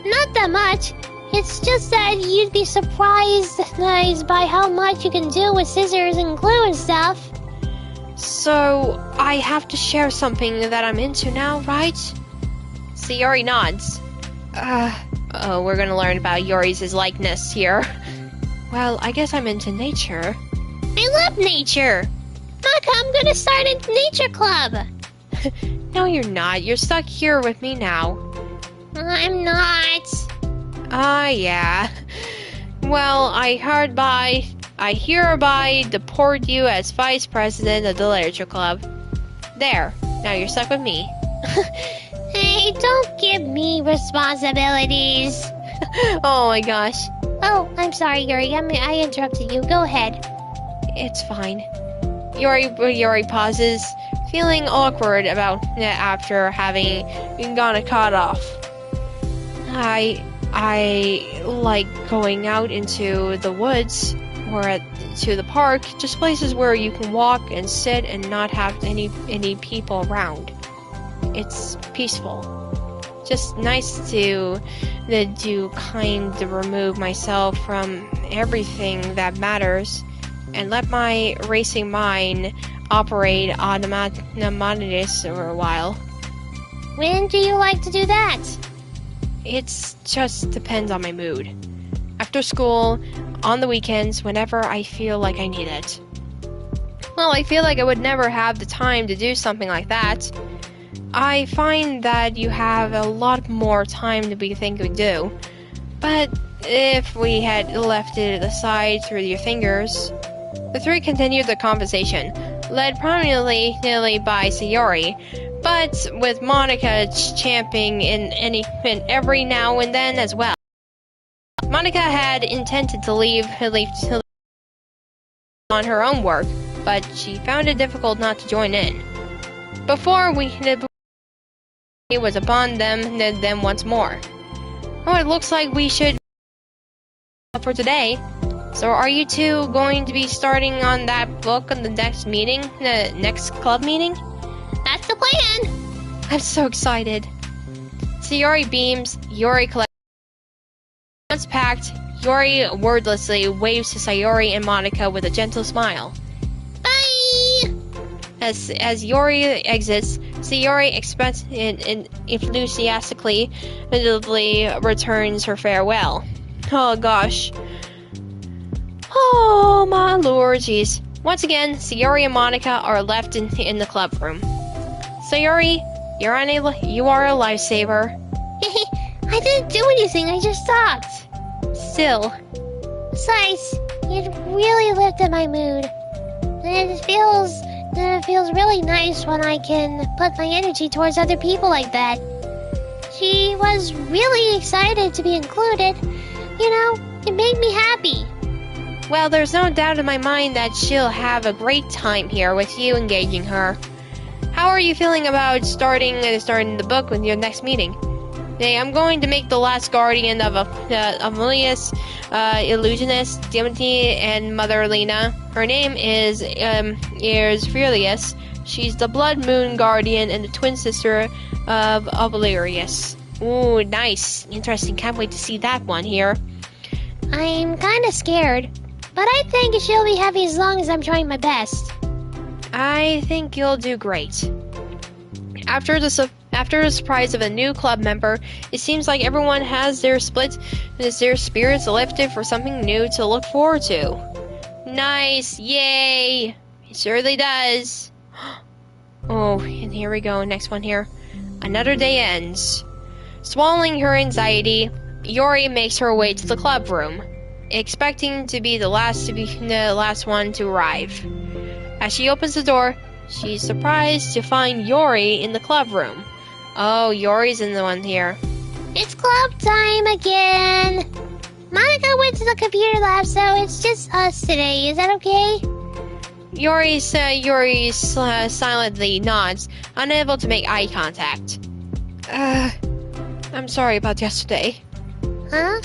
Not that much. It's just that you'd be surprised by how much you can do with scissors and glue and stuff. So, I have to share something that I'm into now, right? Sayori nods. We're gonna learn about Yori's likeness here. Well, I guess I'm into nature. I love nature. Maka, I'm gonna start a nature club. No, you're not. You're stuck here with me now. I'm not. Yeah. Well, I hereby deport you as vice president of the literature club. There. Now you're stuck with me. Hey, don't give me responsibilities. Oh my gosh. Oh, I'm sorry, Yuri. I interrupted you. Go ahead. It's fine. Yuri pauses, feeling awkward about after having gotten caught off. I like going out into the woods or to the park, just places where you can walk and sit and not have any people around. It's peaceful. Just nice to remove myself from everything that matters and let my racing mind operate autonomous for a while. When do you like to do that? It's just depends on my mood. After school, on the weekends, whenever I feel like I need it. Well, I feel like I would never have the time to do something like that. I find that you have a lot more time than we think we do. But if we had left it aside through your fingers... The three continued the conversation, led prominently by Sayori, but with Monica champing in every now and then as well. Monica had intended to leave on her own work, but she found it difficult not to join in. Before it was upon them then once more. Oh, it looks like we should for today. So are you two going to be starting on that book on the next meeting? The next club meeting? That's the plan! I'm so excited. Sayori beams, Yori collects. Once packed, Yori wordlessly waves to Sayori and Monica with a gentle smile. Bye! As Yori exits, Sayori enthusiastically returns her farewell. Oh gosh. Oh my lord, jeez. Once again, Sayori and Monica are left in the club room. Sayori, you are a lifesaver. I didn't do anything, I just talked. Still. Besides, it really lifted my mood. And it feels really nice when I can put my energy towards other people like that. She was really excited to be included. You know, it made me happy. Well, there's no doubt in my mind that she'll have a great time here with you engaging her. How are you feeling about starting the book with your next meeting? Hey, I'm going to make the last guardian of Amelia's illusionist, Dimity, and Mother Lena. Her name is Furious. She's the Blood Moon Guardian and the twin sister of Valerius. Ooh, nice. Interesting. Can't wait to see that one here. I'm kinda scared. But I think she'll be happy as long as I'm trying my best. I think you'll do great. After the surprise of a new club member, it seems like everyone has their spirits lifted for something new to look forward to. Nice, yay! It surely does. Oh, and here we go, next one here. Another day ends. Swallowing her anxiety, Yori makes her way to the club room, expecting to be the last one to arrive. As she opens the door, she's surprised to find Yori in the club room. Oh, Yori's in the one here. It's club time again. Monica went to the computer lab, so it's just us today. Is that okay? Yori silently nods, unable to make eye contact. I'm sorry about yesterday. Huh?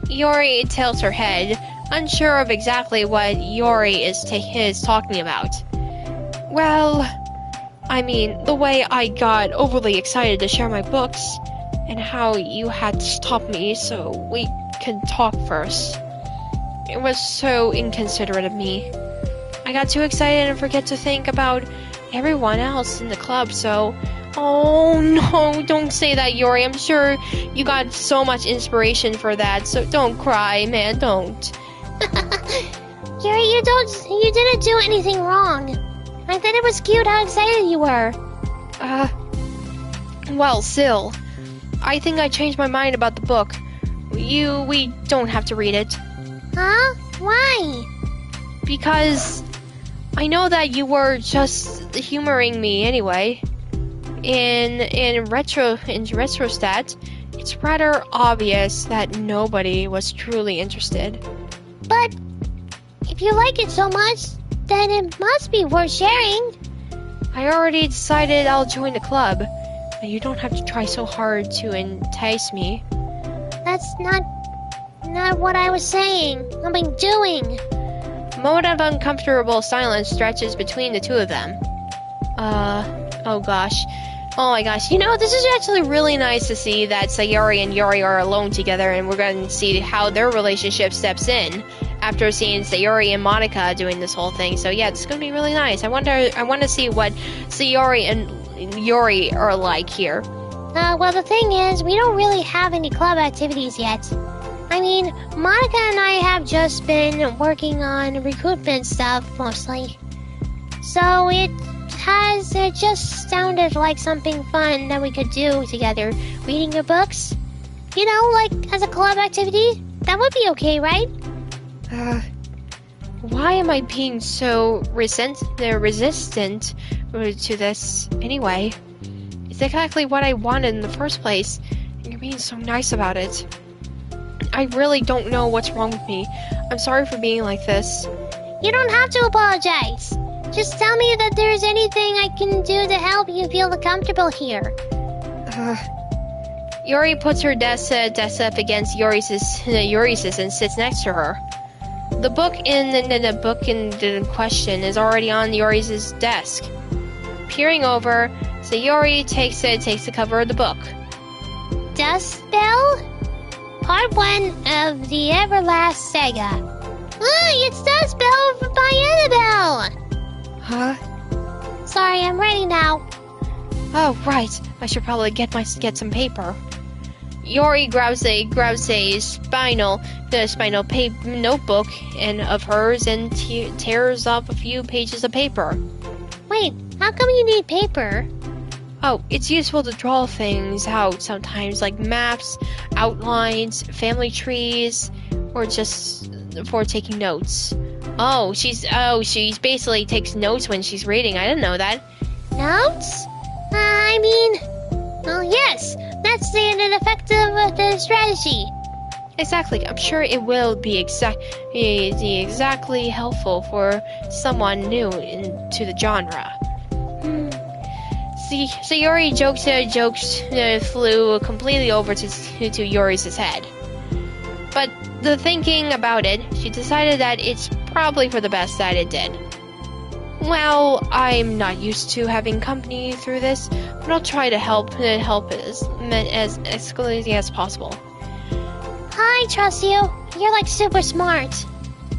Yori tilts her head, unsure of exactly what Yori is talking about. Well, I mean, the way I got overly excited to share my books. and how you had to stop me so we could talk first. It was so inconsiderate of me. I got too excited and forget to think about everyone else in the club, so... Oh no, don't say that, Yuri. I'm sure you got so much inspiration for that, so don't cry, man, don't. Yuri, you didn't do anything wrong. I thought it was cute how excited you were. Well, still, I think I changed my mind about the book. We don't have to read it. Huh? Why? Because I know that you were just humoring me anyway. In retrospect, it's rather obvious that nobody was truly interested. But if you like it so much, then it must be worth sharing. I already decided I'll join the club, but you don't have to try so hard to entice me. That's not what I was saying. I mean, doing. A moment of uncomfortable silence stretches between the two of them. Oh gosh. Oh my gosh. You know, this is actually really nice to see that Sayori and Yuri are alone together, and we're going to see how their relationship steps in after seeing Sayori and Monica doing this whole thing. So yeah, this is going to be really nice. I want to see what Sayori and Yuri are like here. Well, the thing is, we don't really have any club activities yet. I mean, Monica and I have just been working on recruitment stuff, mostly. So it just sounded like something fun that we could do together. Reading your books? You know, like, as a club activity? That would be okay, right? Why am I being so resistant to this anyway? It's exactly what I wanted in the first place, and you're being so nice about it. I really don't know what's wrong with me. I'm sorry for being like this. You don't have to apologize. Just tell me that there's anything I can do to help you feel comfortable here. Yuri puts her desk up against Yuri's and sits next to her. The book in question is already on Yuri's desk. Peering over, Sayori takes the cover of the book. Dust Spell? Part 1 of the Everlast Saga. It's Dust Spell by Annabelle! Huh? Sorry, I'm ready now. Oh, right. I should probably get some paper. Yuri grabs a spinal notebook of hers and tears up a few pages of paper. Wait, how come you need paper? Oh, it's useful to draw things out sometimes, like maps, outlines, family trees, or just for taking notes. She's basically takes notes when she's reading. I didn't know that. Notes? Well, yes, that's an effective strategy. Exactly. I'm sure it will be exactly helpful for someone new into the genre. See, Sayori jokes flew completely over to Yuri's head. But the thinking about it, she decided that it's probably for the best that it did. Well, I'm not used to having company through this, but I'll try to help as exclusively as possible. I trust you. You're like super smart.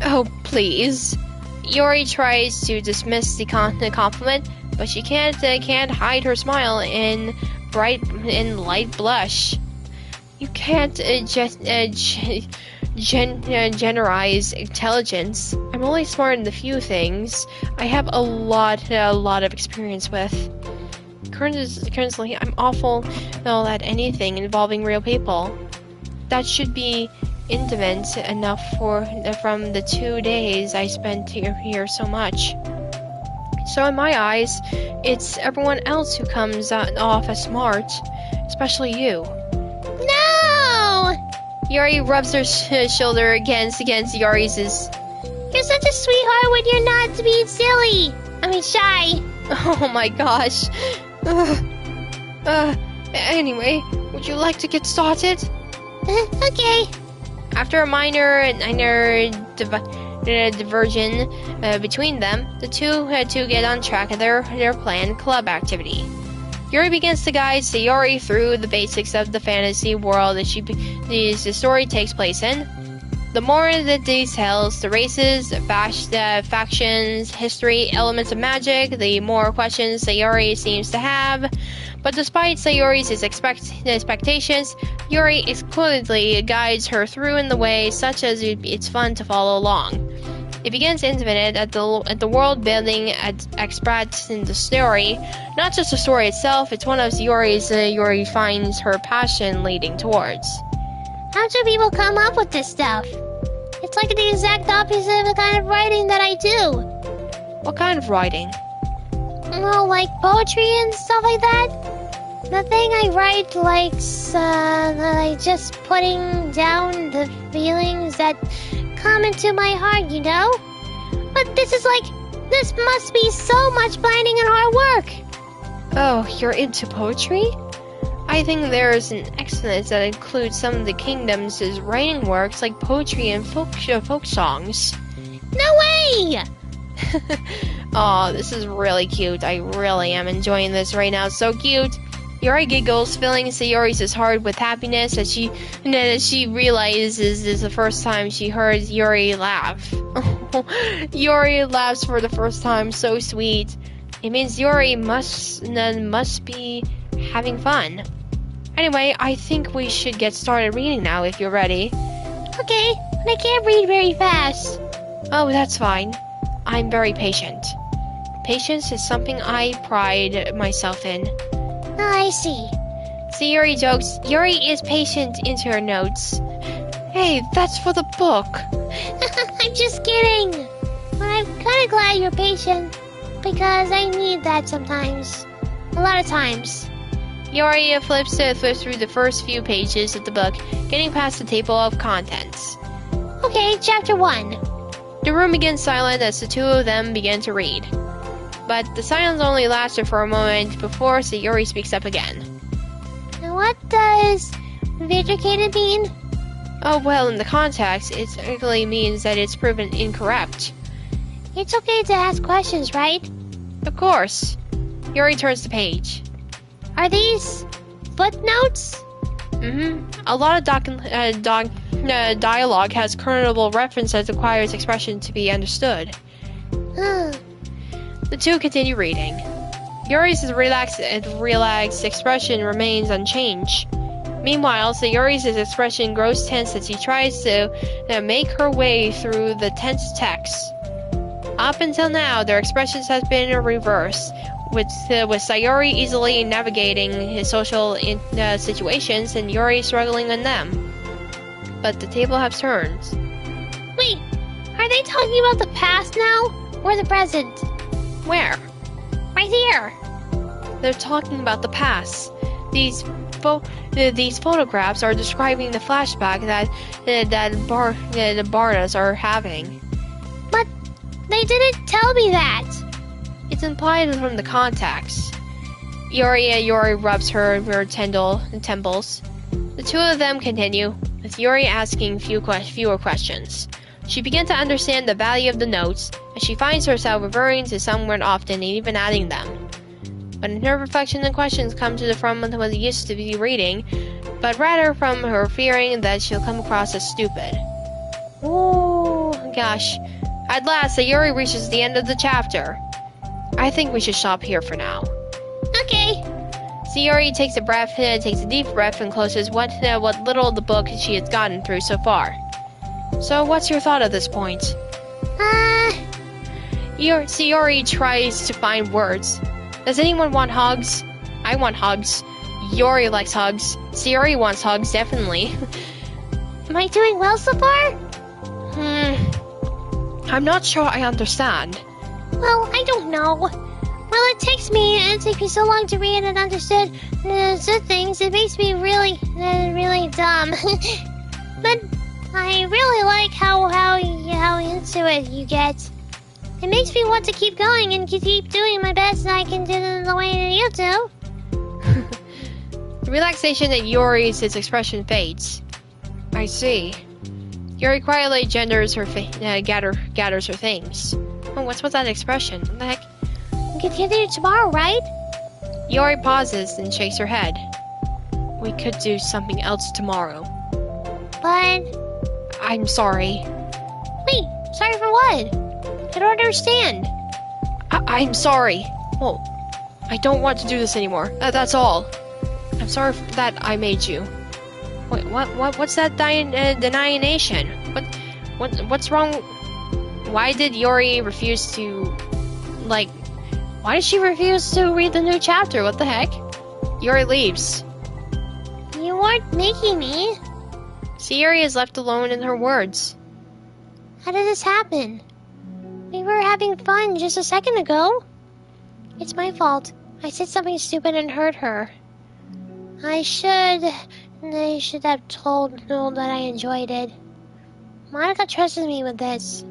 Oh, please. Yuri tries to dismiss the compliment, but she can't hide her smile in light blush. You can't generalize intelligence. I'm only smart in a few things I have a lot of experience with. Currently, I'm awful at anything involving real people. That should be intimate enough from the 2 days I spent here so much. So in my eyes, it's everyone else who comes off as smart, especially you. No! Yuri rubs her shoulder against Yuri's. You're such a sweetheart when you're not being silly. Shy. Oh my gosh. Anyway, would you like to get started? Okay. After a minor diversion between them, the two had to get on track of their planned club activity. Yuri begins to guide Sayori through the basics of the fantasy world that the story takes place in. The more the details, the races, factions, history, elements of magic, the more questions Sayori seems to have. But despite Sayori's expectations, Yuri exclusively guides her through in the way such as it's fun to follow along. It begins intimate at the world building expressed in the story. Not just the story itself, it's one of Yuri finds her passion leading towards. How do people come up with this stuff? It's like the exact opposite of the kind of writing that I do. What kind of writing? Well, like poetry and stuff like that. The thing I write likes, just putting down the feelings that come into my heart, you know? But this must be so much planning and hard work. Oh, you're into poetry? I think there is an excellence that includes some of the kingdom's writing works like poetry and folk songs. No way! Oh, this is really cute. I really am enjoying this right now. So cute. Yuri giggles, filling Sayori's heart with happiness as she realizes this is the first time she heard Yuri laugh. Yuri laughs for the first time. So sweet. It means Yuri must be having fun. Anyway, I think we should get started reading now if you're ready. Okay, but I can't read very fast. Oh, that's fine. I'm very patient. Patience is something I pride myself in. Oh, I see. See, Yuri jokes. Yuri is patient into her notes. Hey, that's for the book. I'm just kidding. But I'm kind of glad you're patient. Because I need that sometimes. A lot of times. Yuri flips through the first few pages of the book, getting past the table of contents. Okay, chapter 1. The room begins silent as the two of them begin to read. But the silence only lasted for a moment before Sayori speaks up again. What does vindicated mean? Oh, well, in the context, it actually means that it's proven incorrect. It's okay to ask questions, right? Of course. Yuri turns the page. Are these footnotes? A lot of dialogue has kernel reference that requires expression to be understood. The two continue reading. Yuri's relaxed expression remains unchanged. Meanwhile, Sayori's expression grows tense as she tries to make her way through the tense text. Up until now, their expressions have been reversed, with Sayori easily navigating his social situations and Yuri struggling in them. But the table has turned. Wait, are they talking about the past now, or the present? Where? Right here. They're talking about the past. These photographs are describing the flashback that the Bardas are having. But they didn't tell me that. It's implied from the context. Yuri rubs her temples. The two of them continue, with Yuri asking fewer questions. She begins to understand the value of the notes, and she finds herself referring to some word often and even adding them. But in her reflection and questions come to the from what used to be reading, but rather from her fearing that she'll come across as stupid. Oh gosh. At last, Sayori reaches the end of the chapter. I think we should stop here for now. Okay. Sayori takes a deep breath and closes what little of the book she has gotten through so far. So, what's your thought at this point? Sayori tries to find words. Does anyone want hugs? I want hugs. Yuri likes hugs. Sayori wants hugs, definitely. Am I doing well so far? I'm not sure I understand. Well, I don't know. Well, it takes me so long to read and understand things. It makes me really dumb. But I really like how into it you get. It makes me want to keep going and keep doing my best, and I can do it the way that you do. The relaxation in Yuri's expression fades. I see. Yuri quietly gathers her things. Oh, what's that expression? What the heck? We can continue tomorrow, right? Yori pauses and shakes her head. We could do something else tomorrow. But... I'm sorry. Wait, sorry for what? I don't understand. I'm sorry. Well, I don't want to do this anymore. That's all. I'm sorry that I made you. Wait, what's that deniation? What's wrong? Why did Yori refuse to, why did she refuse to read the new chapter? What the heck? Yori leaves. You weren't making me. Sayori is left alone in her words. How did this happen? We were having fun just a second ago. It's my fault. I said something stupid and hurt her. I should have told Noel that I enjoyed it. Monica trusted me with this.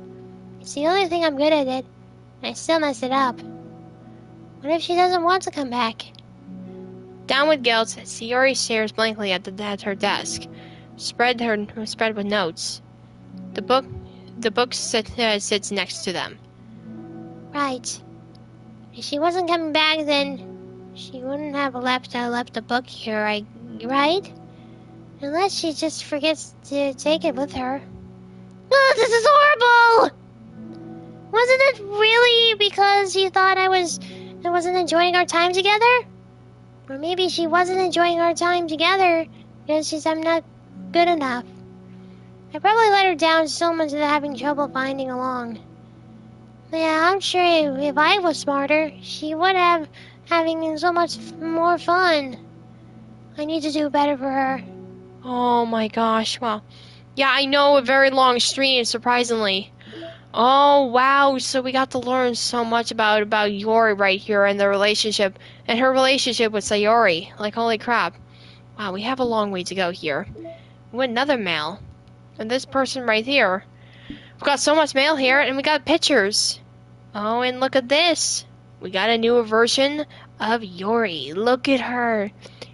It's the only thing I'm good at it, and I still messed it up. What if she doesn't want to come back? Down with guilt, Sayori stares blankly at her desk, spread with notes. The book sits next to them. Right. If she wasn't coming back, then she wouldn't have left the book here, right? Unless she just forgets to take it with her. Oh, this is horrible! Wasn't it really because you thought I wasn't enjoying our time together? Or maybe she wasn't enjoying our time together because I'm not good enough. I probably let her down so much that having trouble finding along. Yeah, I'm sure if I was smarter, she would have having so much more fun. I need to do better for her. Oh my gosh, wow. Yeah, I know, a very long stream, surprisingly. Oh, wow, so we got to learn so much about Yori right here and the relationship, and her relationship with Sayori. Like, holy crap. Wow, we have a long way to go here. With another mail. And this person right here. We've got so much mail here, and we got pictures. Oh, and look at this. We got a newer version of Yori. Look at her.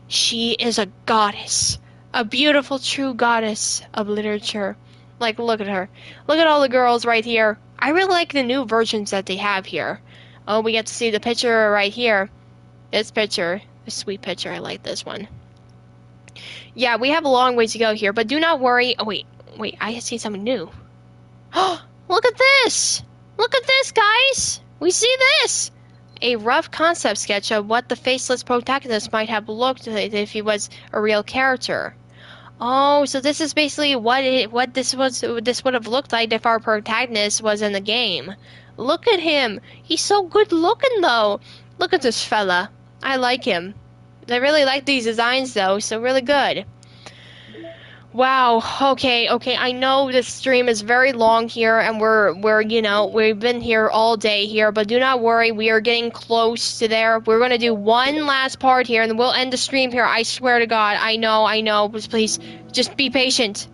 She is a goddess. A beautiful, true goddess of literature. Like, look at her. Look at all the girls right here. I really like the new versions that they have here. Oh, we get to see the picture right here. This picture. This sweet picture. I like this one. Yeah, we have a long way to go here, but do not worry. Oh, wait, I see something new. Oh, look at this! Look at this, guys! We see this! A rough concept sketch of what the faceless protagonist might have looked like if he was a real character. Oh, so this is basically what this would have looked like if our protagonist was in the game. Look at him! He's so good looking, though! Look at this fella. I like him. I really like these designs, though, so really good. Wow, okay, I know this stream is very long here, and we've been here all day here, but do not worry, we are getting close to there. We're gonna do one last part here, and then we'll end the stream here, I swear to God. I know, but please, just be patient.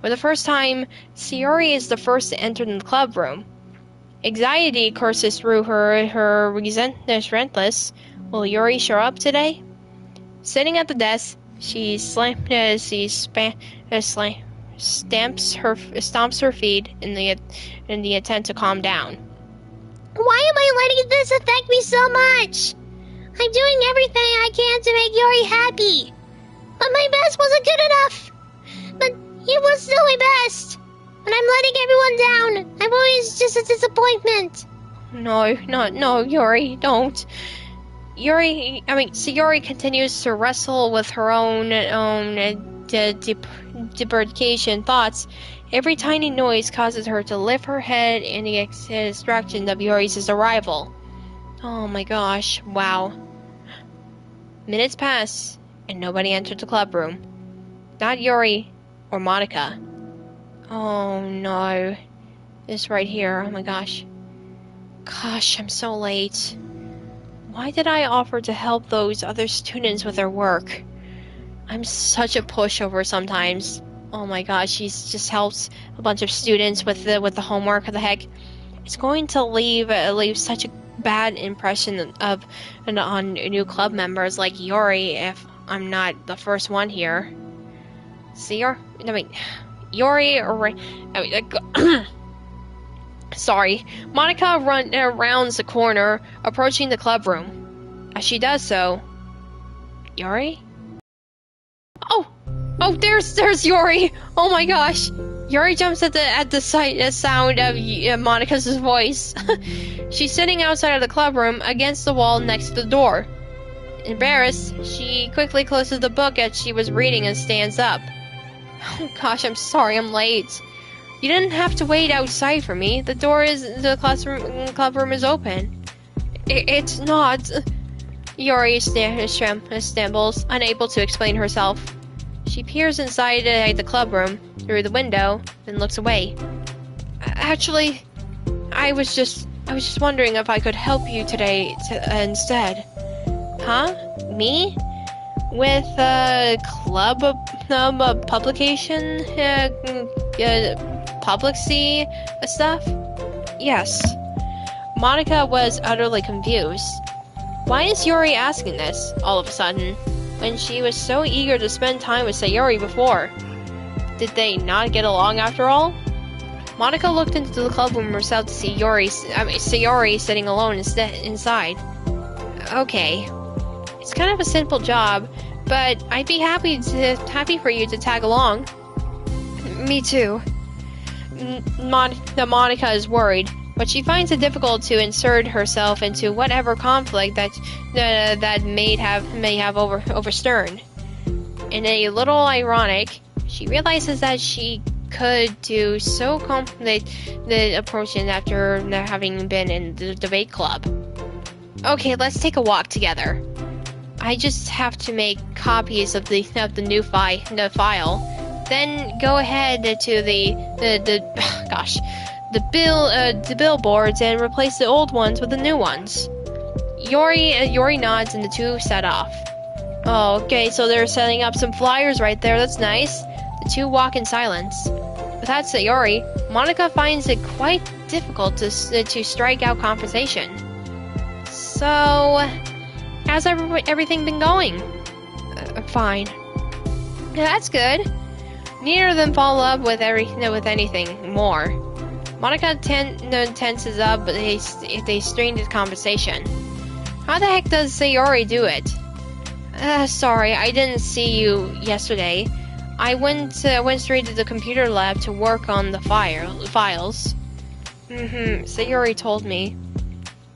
For the first time, Sayori is the first to enter the club room. Anxiety courses through her relentless. Will Yuri show up today? Sitting at the desk, she stamps her feet in the attempt to calm down. Why am I letting this affect me so much? I'm doing everything I can to make Yuri happy. But my best wasn't good enough. But it was still my best. And I'm letting everyone down. I'm always just a disappointment. No, Yuri, don't. Sayori continues to wrestle with her own deprecation thoughts. Every tiny noise causes her to lift her head in the distraction of Yuri's arrival. Oh my gosh, wow. Minutes pass, and nobody entered the club room. Not Yuri or Monica. Oh no. This right here, oh my gosh. Gosh, I'm so late. Why did I offer to help those other students with their work? I'm such a pushover sometimes. Oh my gosh, she just helps a bunch of students with the homework. What the heck? It's going to leave such a bad impression on new club members like Yuri if I'm not the first one here. Sorry. Monica rounds the corner, approaching the club room. As she does so, Yuri? Oh! Oh, there's Yuri! Oh my gosh! Yuri jumps at the sound of Monica's voice. She's sitting outside of the clubroom against the wall next to the door. Embarrassed, she quickly closes the book as she was reading and stands up. Oh gosh, I'm sorry I'm late. You didn't have to wait outside for me. The clubroom is open. It's not. Yuri stumbles, unable to explain herself. She peers inside the clubroom through the window, then looks away. Actually, I was just wondering if I could help you today instead. Huh? Me? With club publication, publicity stuff? Yes. Monica was utterly confused. Why is Yuri asking this, all of a sudden, when she was so eager to spend time with Sayori before? Did they not get along after all? Monica looked into the clubroom herself to see Sayori sitting alone inside. Okay. It's kind of a simple job, but I'd be happy for you to tag along. Me too. Monica is worried, but she finds it difficult to insert herself into whatever conflict that may have overturned. In a little ironic, she realizes that she could do so complete the approach after having been in the debate club. Okay, let's take a walk together. I just have to make copies of the new file. Then go ahead to the billboards and replace the old ones with the new ones. Yuri nods and the two set off. Oh, okay, so they're setting up some flyers right there. That's nice. The two walk in silence. Without Sayori, Monica finds it quite difficult to strike out conversation. So, how's everything been going? Fine. Yeah, that's good. Neither of them follow up with anything more. Monica tenses up, but they strain the conversation. How the heck does Sayori do it? Sorry, I didn't see you yesterday. I went straight to the computer lab to work on the files. Sayori told me.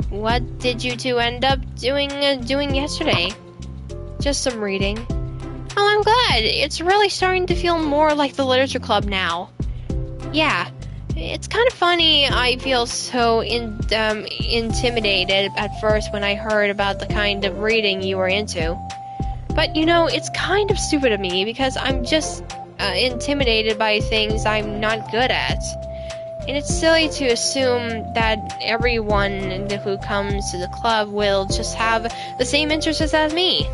What did you two end up doing yesterday? Just some reading. Oh, I'm glad. It's really starting to feel more like the literature club now. Yeah, it's kind of funny. I feel so intimidated at first when I heard about the kind of reading you were into. But it's kind of stupid of me because I'm just intimidated by things I'm not good at. And it's silly to assume that everyone who comes to the club will just have the same interests as me.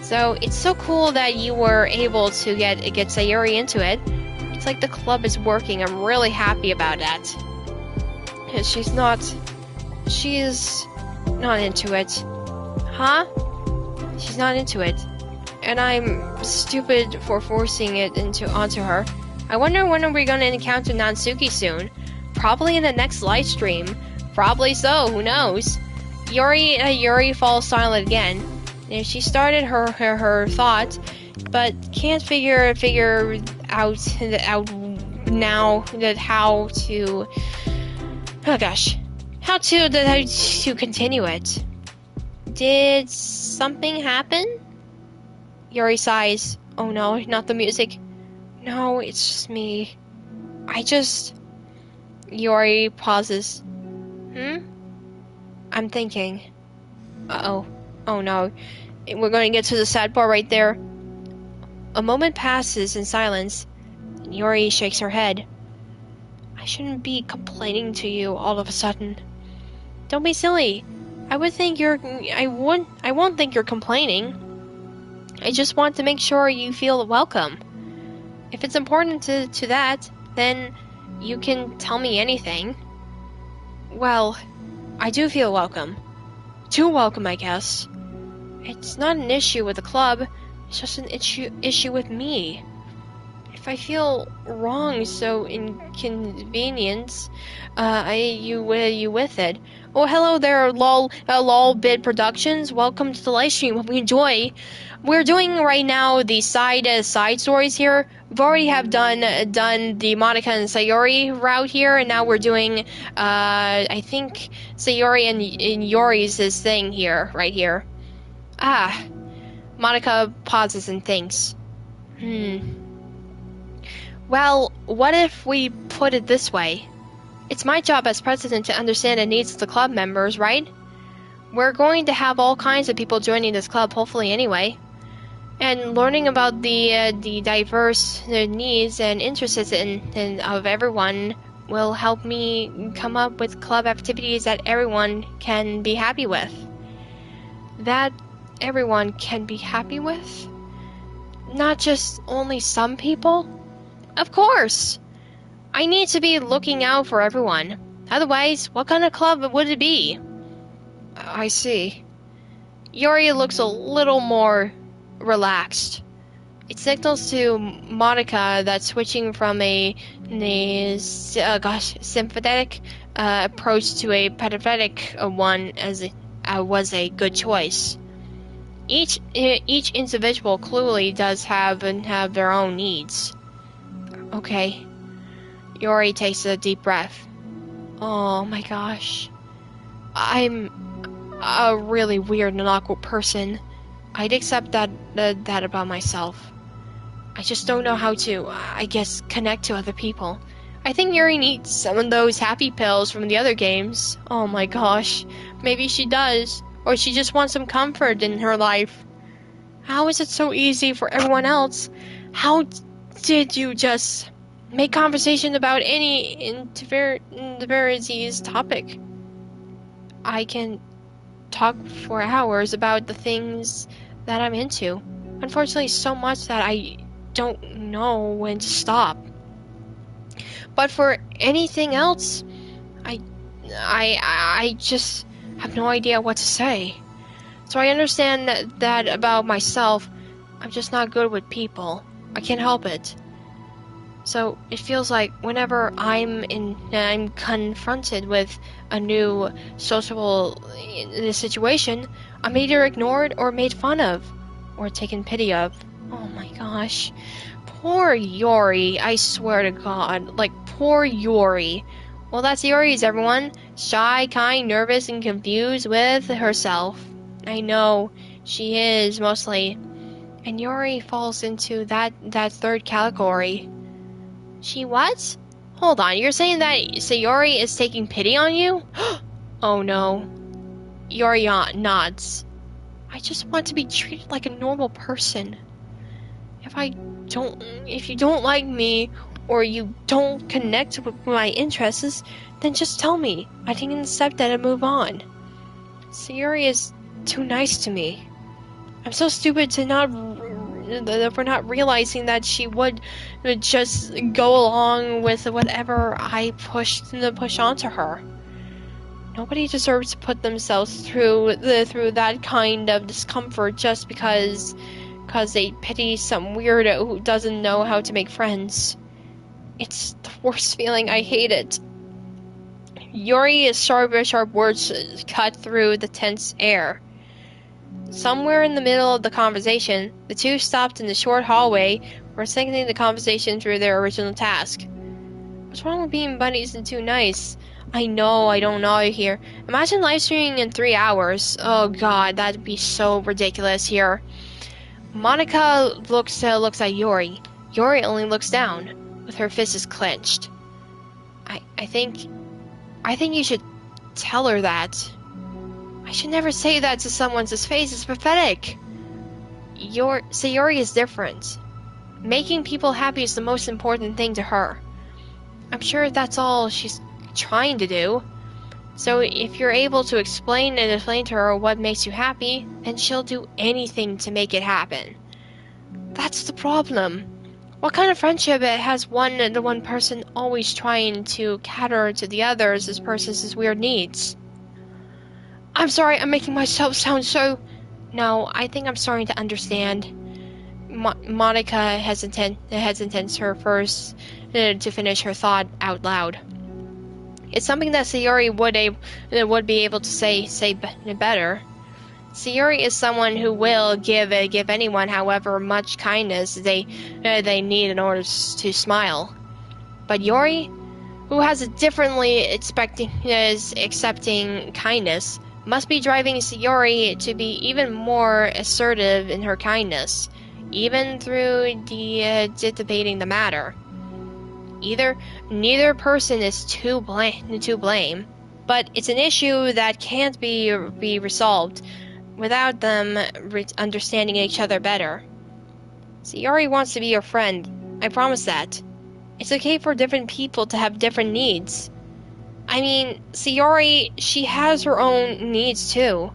So it's so cool that you were able to get Sayori into it. It's like the club is working. I'm really happy about that. And she's not into it. Huh? She's not into it. And I'm stupid for forcing it onto her. I wonder when we're gonna encounter Natsuki soon. Probably in the next live stream. Probably so, who knows? Yuri falls silent again. And she started her thought, but can't figure out now that how to continue it. Did something happen? Yuri sighs. Oh no, not the music. No, it's just me. Yuri pauses. I'm thinking. Uh-oh. Oh no. We're going to get to the sad part right there. A moment passes in silence, and Yuri shakes her head. I shouldn't be complaining to you all of a sudden. Don't be silly. I won't think you're complaining. I just want to make sure you feel welcome. If it's important to that, then you can tell me anything. Well, I do feel welcome. Too welcome, I guess. It's not an issue with the club, it's just an issue with me. If I feel wrong, so inconvenience, you with it. Oh, hello there, lol bid productions. Welcome to the live stream. Hope you enjoy. We're doing right now the side stories here. We've already have done the Monica and Sayori route here, and now we're doing I think Sayori and Yori's thing here, right here. Ah, Monica pauses and thinks. Well, what if we put it this way? It's my job as president to understand the needs of the club members, right? We're going to have all kinds of people joining this club, hopefully anyway. And learning about the diverse needs and interests of everyone will help me come up with club activities that everyone can be happy with. That everyone can be happy with? Not just only some people? Of course! I need to be looking out for everyone. Otherwise, what kind of club would it be? I see. Yori looks a little more relaxed. It signals to Monica that switching from a sympathetic approach to a pathetic one was a good choice. Each individual clearly does have their own needs. Okay. Yori takes a deep breath. Oh my gosh. I'm a really weird and awkward person. I'd accept that about myself. I just don't know how to, I guess, connect to other people. I think Yuri needs some of those happy pills from the other games. Oh my gosh. Maybe she does. Or she just wants some comfort in her life. How is it so easy for everyone else? How did you just make conversation about any interviewee's topic? I can talk for hours about the things that I'm into. Unfortunately, so much that I don't know when to stop. But for anything else, I just have no idea what to say. So I understand that about myself. I'm just not good with people. I can't help it. So it feels like whenever I'm confronted with a new social situation, I'm either ignored or made fun of, or taken pity of. Oh my gosh. Poor Yori, I swear to God. Like, poor Yori. Well, that's Yori's, everyone. Shy, kind, nervous, and confused with herself. I know, she is, mostly. And Yori falls into that third category. She what? Hold on, you're saying that Sayori is taking pity on you? Oh no. Yori nods. I just want to be treated like a normal person. If you don't like me, or you don't connect with my interests, then just tell me. I can accept that and move on. Sayori is too nice to me. I'm so stupid for not realizing that she would just go along with whatever I push onto her. Nobody deserves to put themselves through that kind of discomfort just because they pity some weirdo who doesn't know how to make friends. It's the worst feeling. I hate it. Yuri's sharp words cut through the tense air. Somewhere in the middle of the conversation, the two stopped in the short hallway, resynching the conversation through their original task. What's wrong with being buddies and too nice? I know, I don't know here. Imagine live streaming in 3 hours. Oh god, that'd be so ridiculous here. Monica looks at Yuri. Yuri only looks down, with her fists clenched. I think you should tell her that. I should never say that to someone's face. It's pathetic. Sayori is different. Making people happy is the most important thing to her. I'm sure that's all she's trying to do. So if you're able to explain to her what makes you happy, then she'll do anything to make it happen. That's the problem. What kind of friendship has the one person always trying to cater to the others as person's weird needs? I'm sorry, I'm making myself sound so... No, I think I'm starting to understand. Monica hesitates her first to finish her thought out loud. It's something that Sayori would be able to say better. Sayori is someone who will give anyone however much kindness they need in order to smile. But Yori, who has a differently accepting kindness, must be driving Sayori to be even more assertive in her kindness, even through debating the matter. Neither person is to blame, but it's an issue that can't be resolved without them understanding each other better. Sayori wants to be your friend, I promise that. It's okay for different people to have different needs. I mean, Sayori, she has her own needs too.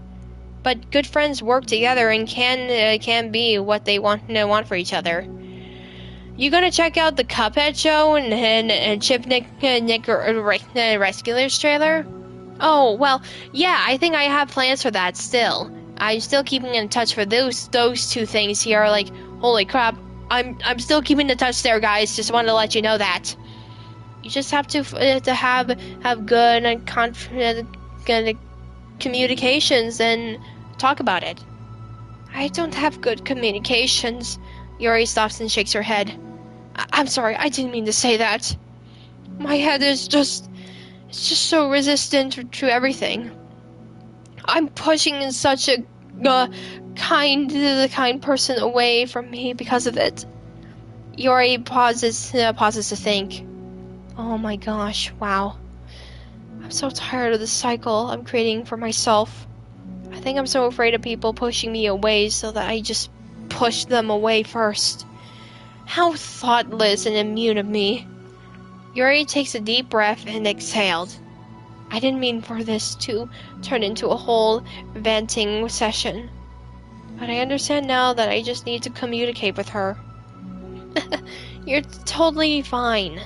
But good friends work together and can be what they want for each other. You gonna check out the Cuphead show and Chip Nick Rescuers trailer? Oh, well, yeah, I think I have plans for that still. I'm still keeping in touch for those two things here. Like, holy crap, I'm still keeping in touch there, guys. Just wanted to let you know that. You just have to have good and good communications and talk about it. I don't have good communications. Yuri stops and shakes her head. I'm sorry, I didn't mean to say that. My head is it's just so resistant to everything. I'm pushing such a kind person away from me because of it. Yuri pauses to think. Oh my gosh, wow. I'm so tired of the cycle I'm creating for myself. I think I'm so afraid of people pushing me away so that I just push them away first. How thoughtless and immune of me. Yuri takes a deep breath and exhaled. I didn't mean for this to turn into a whole venting session. But I understand now that I just need to communicate with her. You're totally fine.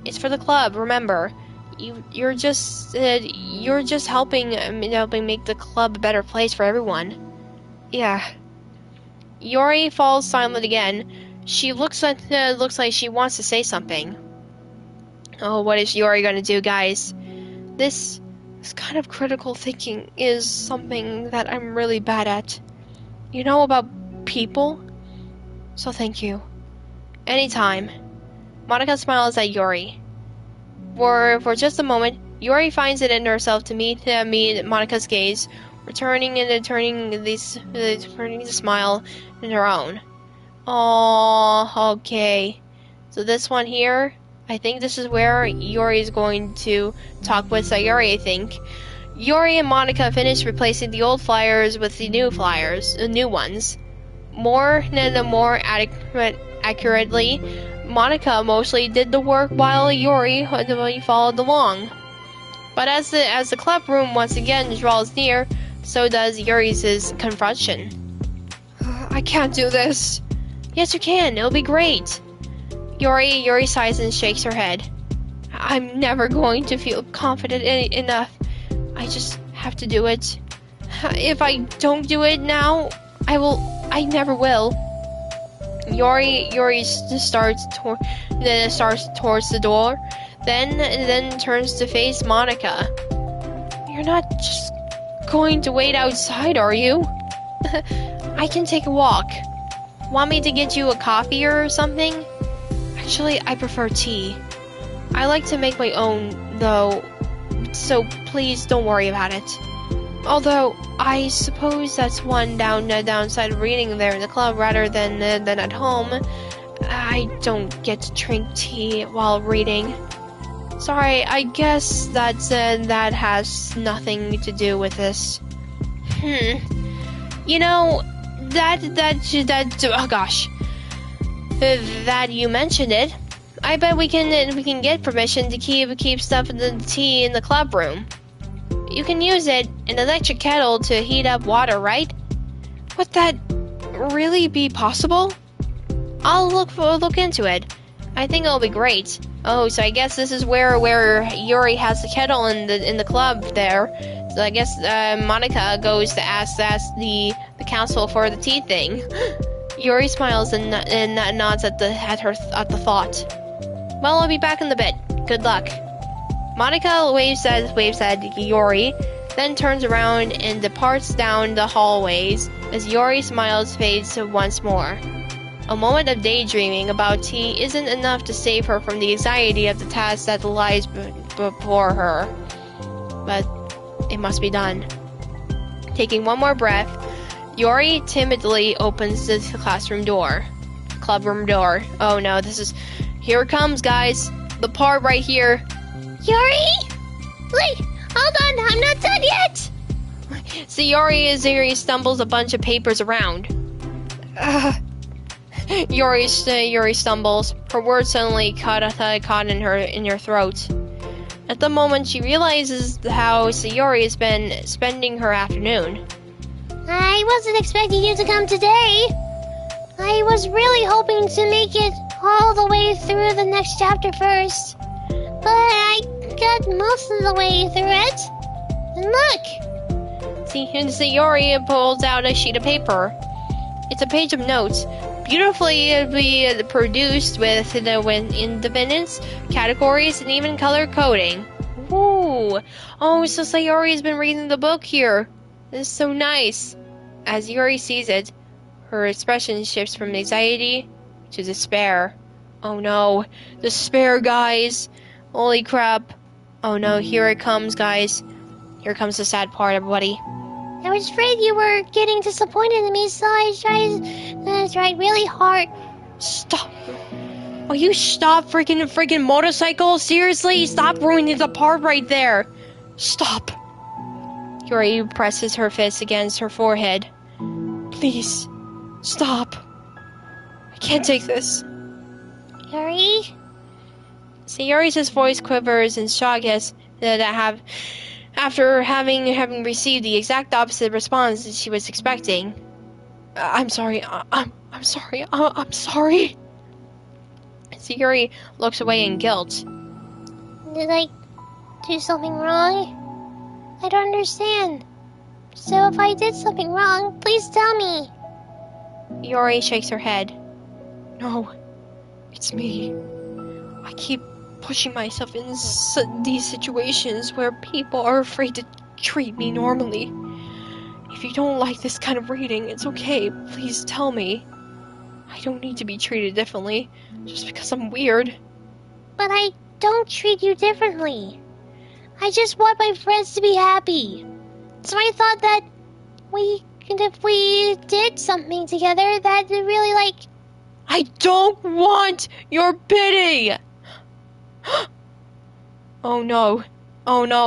It's for the club, remember. You're just helping make the club a better place for everyone. Yeah. Yuri falls silent again. She looks like she wants to say something. Oh, what is Yuri gonna do, guys? This kind of critical thinking is something that I'm really bad at. You know about people? So thank you. Anytime. Monica smiles at Yuri. For just a moment, Yuri finds it in herself to meet Monica's gaze, turning the smile in her own. Oh, okay. So this one here, I think this is where Yuri is going to talk with Sayori, I think. Yuri and Monica finished replacing the old flyers with the new ones. More accurately, Monica mostly did the work while Yuri followed along. But as the club room once again draws near, so does Yuri's confrontation. I can't do this. Yes, you can. It'll be great. Yuri sighs and shakes her head. I'm never going to feel confident enough. I just have to do it. If I don't do it now, I never will. Yuri starts towards the door, then turns to face Monica. You're not just going to wait outside, are you? I can take a walk. Want me to get you a coffee or something? Actually, I prefer tea. I like to make my own, though, so please don't worry about it. Although, I suppose that's one downside of reading there in the club rather than at home. I don't get to drink tea while reading. Sorry, I guess that has nothing to do with this. You know, oh gosh. That you mentioned it. I bet we can get permission to keep stuff in the tea in the club room. You can use an electric kettle to heat up water, right? Would that really be possible? I'll look into it. I think it'll be great. Oh, so I guess this is where Yuri has the kettle in the club there. So I guess Monica goes to ask the council for the tea thing. Yuri smiles and nods at the thought. Well, I'll be back in a bit. Good luck. Monica waves at Yuri, then turns around and departs down the hallways as Yuri smiles fades once more. A moment of daydreaming about tea isn't enough to save her from the anxiety of the task that lies before her. But it must be done. Taking one more breath, Yuri timidly opens the clubroom door. Oh no, here it comes, guys. The part right here. Yuri? Wait, hold on, I'm not done yet! See, Yuri stumbles a bunch of papers around. Yuri stumbles. Her words suddenly caught in her throat. At the moment, she realizes how Sayori has been spending her afternoon. I wasn't expecting you to come today. I was really hoping to make it all the way through the next chapter first. But I got most of the way through it. And look! See, and Sayori pulls out a sheet of paper. It's a page of notes, beautifully produced with independence, categories, and even color coding. Ooh! Oh, so Sayori's been reading the book here. This is so nice. As Yuri sees it, her expression shifts from anxiety to despair. Oh no, despair, guys. Holy crap. Oh no, here it comes, guys. Here comes the sad part, everybody. I was afraid you were getting disappointed in me, so I tried really hard. Stop. Oh, you stop freaking motorcycle? Seriously? Stop ruining the part right there. Stop. Yuri presses her fist against her forehead. Please, stop. I can't take this. Yuri? Sayori's voice quivers in shock after having received the exact opposite response that she was expecting. I'm sorry. I'm sorry. I'm sorry. Sayori looks away in guilt. Did I do something wrong? I don't understand. So if I did something wrong, please tell me. Yuri shakes her head. No, it's me. I keep pushing myself in these situations where people are afraid to treat me normally. If you don't like this kind of reading, it's okay. Please tell me. I don't need to be treated differently just because I'm weird. But I don't treat you differently. I just want my friends to be happy. So I thought that if we did something together, that would really I don't want your pity! Oh no,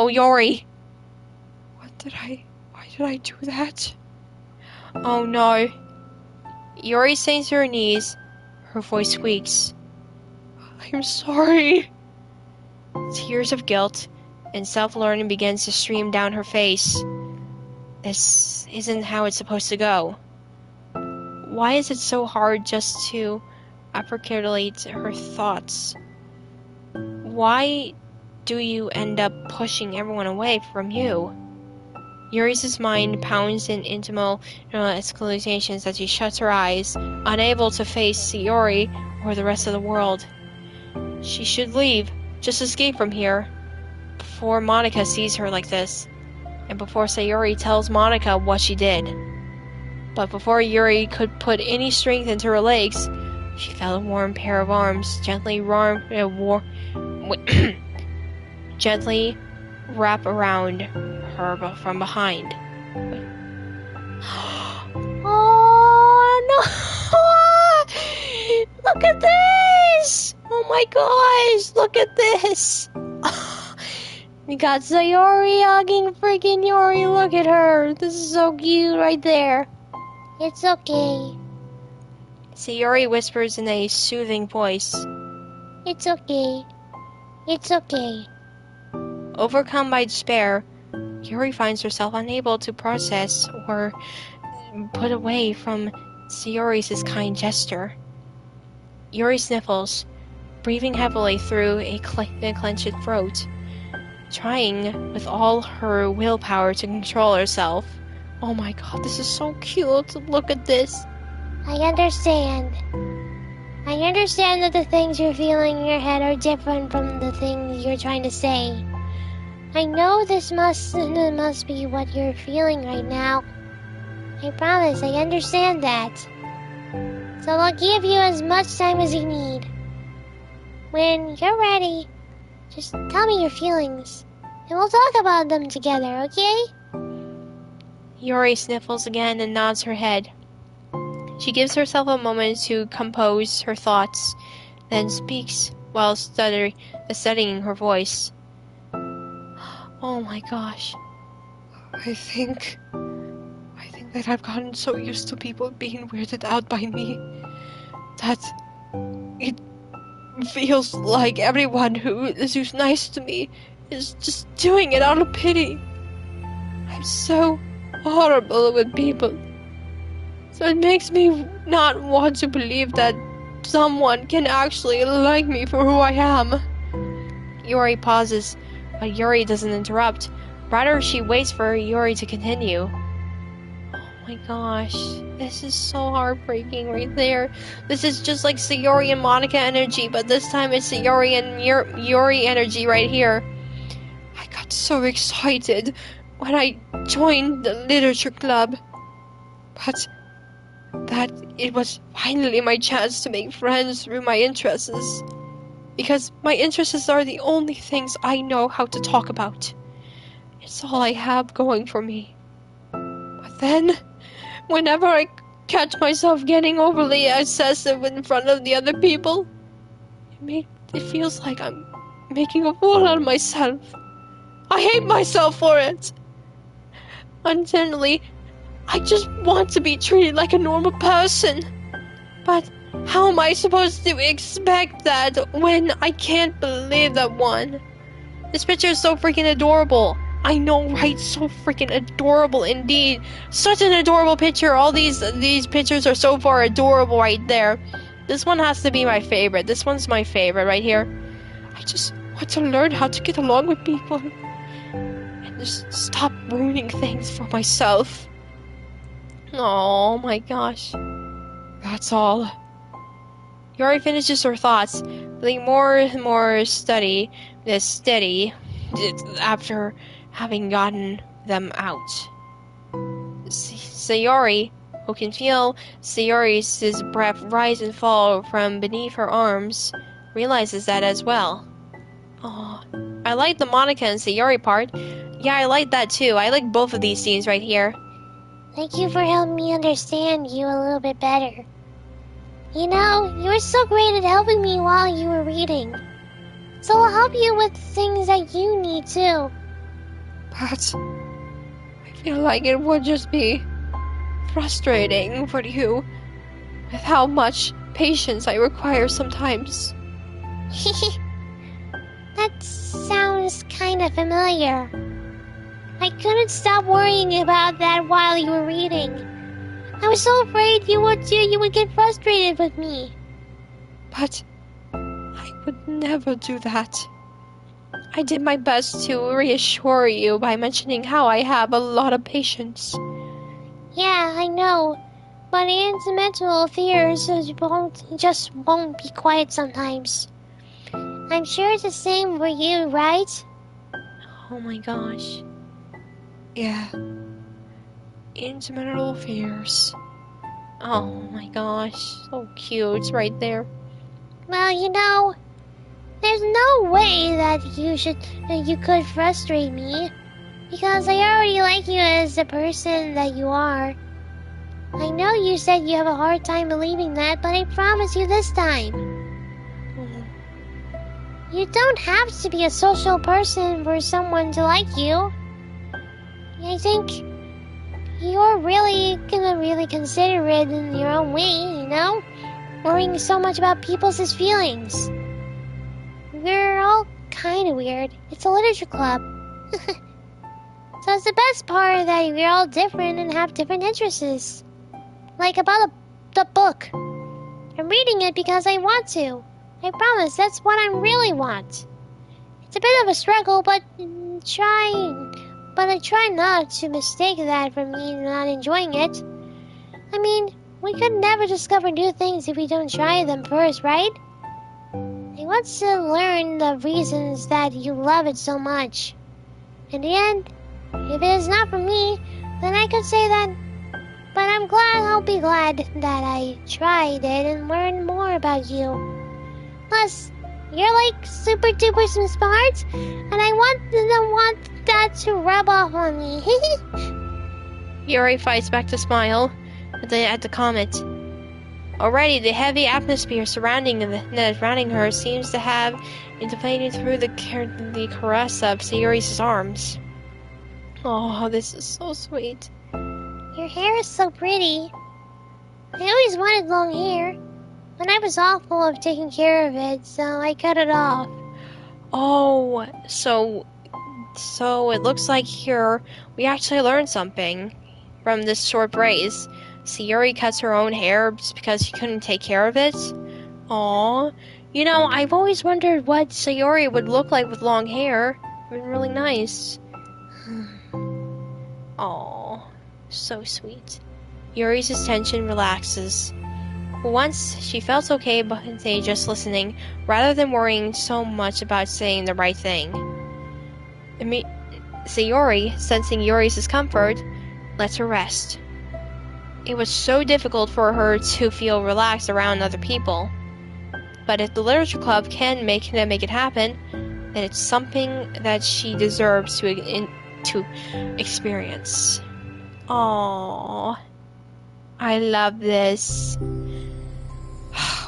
Yuri. Why did I do that? Oh no. Yuri sinks to her knees. Her voice squeaks. I'm sorry. Tears of guilt and self-learning begins to stream down her face. This isn't how it's supposed to go. Why is it so hard just to articulate her thoughts? Why do you end up pushing everyone away from you? Yuri's mind pounds in intimal exclamations as she shuts her eyes, unable to face Sayori or the rest of the world. She should leave, just escape from here, before Monica sees her like this, and before Sayori tells Monica what she did. But before Yuri could put any strength into her legs, she felt a warm pair of arms gently gently wrap around her from behind. Oh no! Look at this! Oh my gosh! Look at this! We got Sayori hugging freaking Yuri. Look at her. This is so cute right there. It's okay. Sayori whispers in a soothing voice. It's okay. It's okay. Overcome by despair, Yuri finds herself unable to process or put away from Sayori's kind gesture. Yuri sniffles, breathing heavily through a clenched throat, trying with all her willpower to control herself. Oh my god, this is so cute. Look at this. I understand. I understand that the things you're feeling in your head are different from the things you're trying to say. I know this must be what you're feeling right now. I promise, I understand that. So I'll give you as much time as you need. When you're ready, just tell me your feelings, and we'll talk about them together, okay? Yuri sniffles again and nods her head. She gives herself a moment to compose her thoughts, then speaks while steadying her voice. Oh my gosh. I think that I've gotten so used to people being weirded out by me that it feels like everyone who's nice to me is just doing it out of pity. I'm so horrible with people. So it makes me not want to believe that someone can actually like me for who I am. Yuri pauses, but Yuri doesn't interrupt. Rather, she waits for Yuri to continue. Oh my gosh, this is so heartbreaking right there. This is just like Sayori and Monica energy, but this time it's Sayori and Yuri energy right here. I got so excited when I joined the literature club, but that it was finally my chance to make friends through my interests. Because my interests are the only things I know how to talk about. It's all I have going for me. But then, whenever I catch myself getting overly excessive in front of the other people, it feels like I'm making a fool out of myself. I hate myself for it. Internally, I just want to be treated like a normal person. But how am I supposed to expect that when I can't believe that one? This picture is so freaking adorable. I know, right? So freaking adorable indeed. Such an adorable picture. All these pictures are so far adorable right there. This one has to be my favorite. This one's my favorite right here. I just want to learn how to get along with people. And just stop ruining things for myself. Oh my gosh. That's all. Yuri finishes her thoughts, feeling more and more steady after having gotten them out. Sayori, who can feel Sayori's breath rise and fall from beneath her arms, realizes that as well. Oh, I like the Monica and Sayori part. Yeah, I like that too. I like both of these scenes right here. Thank you for helping me understand you a little bit better. You know, you were so great at helping me while you were reading. So I'll help you with things that you need too. But I feel like it would just be frustrating for you with how much patience I require sometimes. That sounds kind of familiar. I couldn't stop worrying about that while you were reading. I was so afraid you would get frustrated with me. But I would never do that. I did my best to reassure you by mentioning how I have a lot of patience. Yeah, I know. But mental fears won't be quiet sometimes. I'm sure it's the same for you, right? Oh my gosh. Yeah. Intimate fears. Oh my gosh. So cute right there. Well, you know, there's no way that you could frustrate me. Because I already like you as the person that you are. I know you said you have a hard time believing that, but I promise you this time. You don't have to be a social person for someone to like you. I think you're really gonna consider it in your own way, you know? Worrying so much about people's feelings. We're all kind of weird. It's a literature club. So it's the best part that we're all different and have different interests. Like about the book. I'm reading it because I want to. I promise that's what I really want. It's a bit of a struggle, but I try not to mistake that for me not enjoying it. I mean, we could never discover new things if we don't try them first, right? I want to learn the reasons that you love it so much. In the end, if it is not for me, then I could say that. But I'll be glad that I tried it and learned more about you. Plus, you're like super duper smart, and I want that to rub off on me. Yuri fights back to smile at the comment. Already, the heavy atmosphere surrounding her seems to have inflated through the caress of Sayori's arms. Oh, this is so sweet. Your hair is so pretty. I always wanted long hair, but I was awful of taking care of it, so I cut it off. Oh, so it looks like here we actually learned something from this short brace. Sayori cuts her own hair just because she couldn't take care of it. Aww. You know, I've always wondered what Sayori would look like with long hair. It would be really nice. Aww. So sweet. Yuri's tension relaxes. Once she felt okay but just listening, rather than worrying so much about saying the right thing. Sayori, sensing Yuri's discomfort, lets her rest. It was so difficult for her to feel relaxed around other people. But if the literature club can make it happen, then it's something that she deserves to experience. Aww. I love this.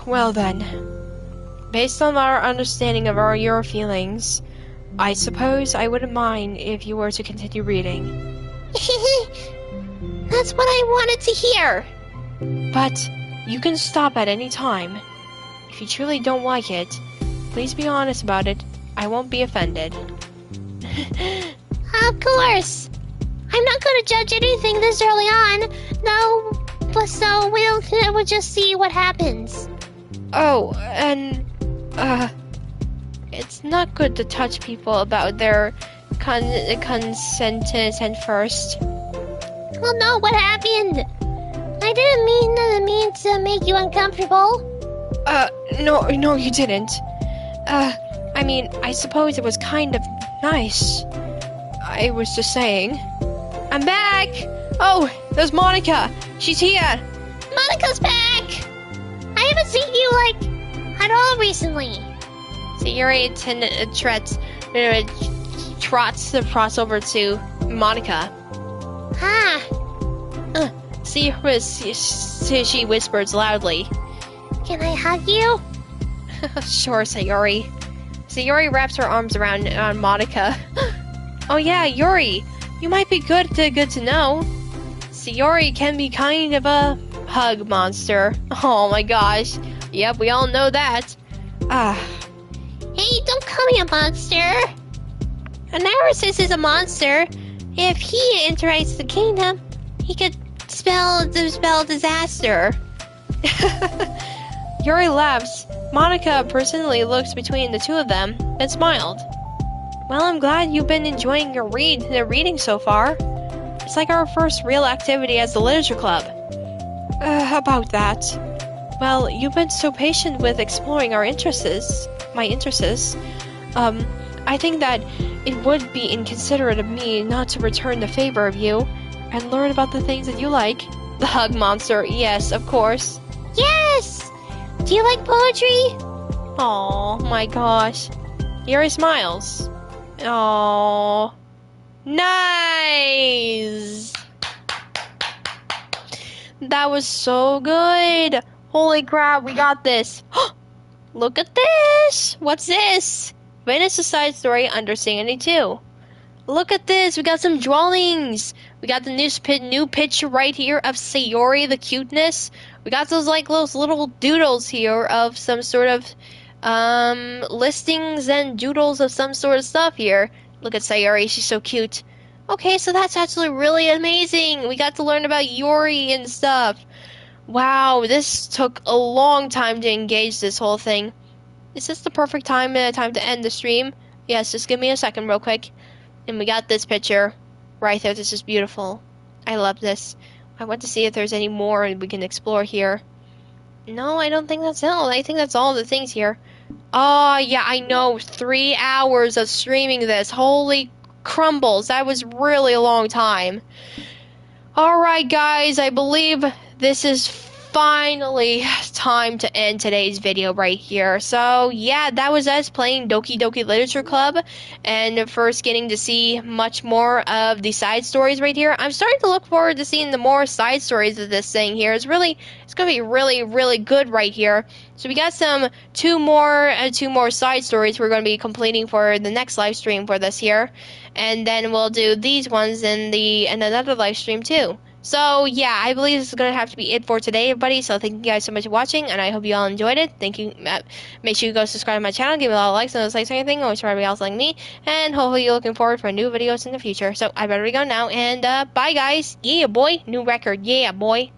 Well then, based on our understanding of your feelings, I suppose I wouldn't mind if you were to continue reading. That's what I wanted to hear. But you can stop at any time. If you truly don't like it, please be honest about it. I won't be offended. Of course. I'm not going to judge anything this early on. No, but so we'll just see what happens. Oh, and it's not good to touch people about their consent first. Well, no, what happened? I didn't mean to make you uncomfortable. No, you didn't. I mean, I suppose it was kind of nice. I was just saying. I'm back! Oh, there's Monica! She's here! Monica's back! I haven't seen you, at all recently. Sayori trots across over to Monica. She whispers loudly. Can I hug you? Sure, Sayori. Sayori wraps her arms around Monica. Oh yeah, Yuri, you might be good to know. Sayori can be kind of a hug monster. Oh my gosh. Yep, we all know that. Hey, don't call me a monster. A narcissist is a monster. If he enters the kingdom, he could spell disaster. Yuri laughs. Monica personally looks between the two of them and smiled. Well, I'm glad you've been enjoying the reading so far. It's like our first real activity as the literature club. About that. Well, you've been so patient with exploring my interests. I think that it would be inconsiderate of me not to return the favor of you and learn about the things that you like. The hug monster, yes, of course. Yes! Do you like poetry? Oh my gosh. Yuri smiles. Oh, nice! That was so good. Holy crap, we got this. Look at this. What's this? Venus' side story under 2. Look at this. We got some drawings. We got the new picture right here of Sayori, the cuteness. We got those little doodles here of some sort of listings and doodles of some sort of stuff here. Look at Sayori, she's so cute. Okay, so that's actually really amazing. We got to learn about Yuri and stuff. Wow, this took a long time to engage this whole thing. Is this the perfect time to end the stream? Yes, just give me a second real quick. And we got this picture right there. This is beautiful. I love this. I want to see if there's any more we can explore here. No, I don't think that's it. I think that's all the things here. Oh, yeah, I know. 3 hours of streaming this. Holy crumbles. That was really a long time. Alright, guys, I believe this is finally time to end today's video right here. So, yeah, that was us playing Doki Doki Literature Club and first getting to see much more of the side stories right here. I'm starting to look forward to seeing the more side stories of this thing here. It's going to be really, really good right here. So we got two more side stories we're going to be completing for the next live stream for this here, and then we'll do these ones in another live stream too. So yeah, I believe this is gonna have to be it for today, everybody. So thank you guys so much for watching, and I hope you all enjoyed it. Thank you. Make sure you go subscribe to my channel, give me a lot of likes, and those likes or anything. Always for everybody else like me, and hopefully you're looking forward for new videos in the future. So I better go now, and bye guys. Yeah, boy. New record. Yeah, boy.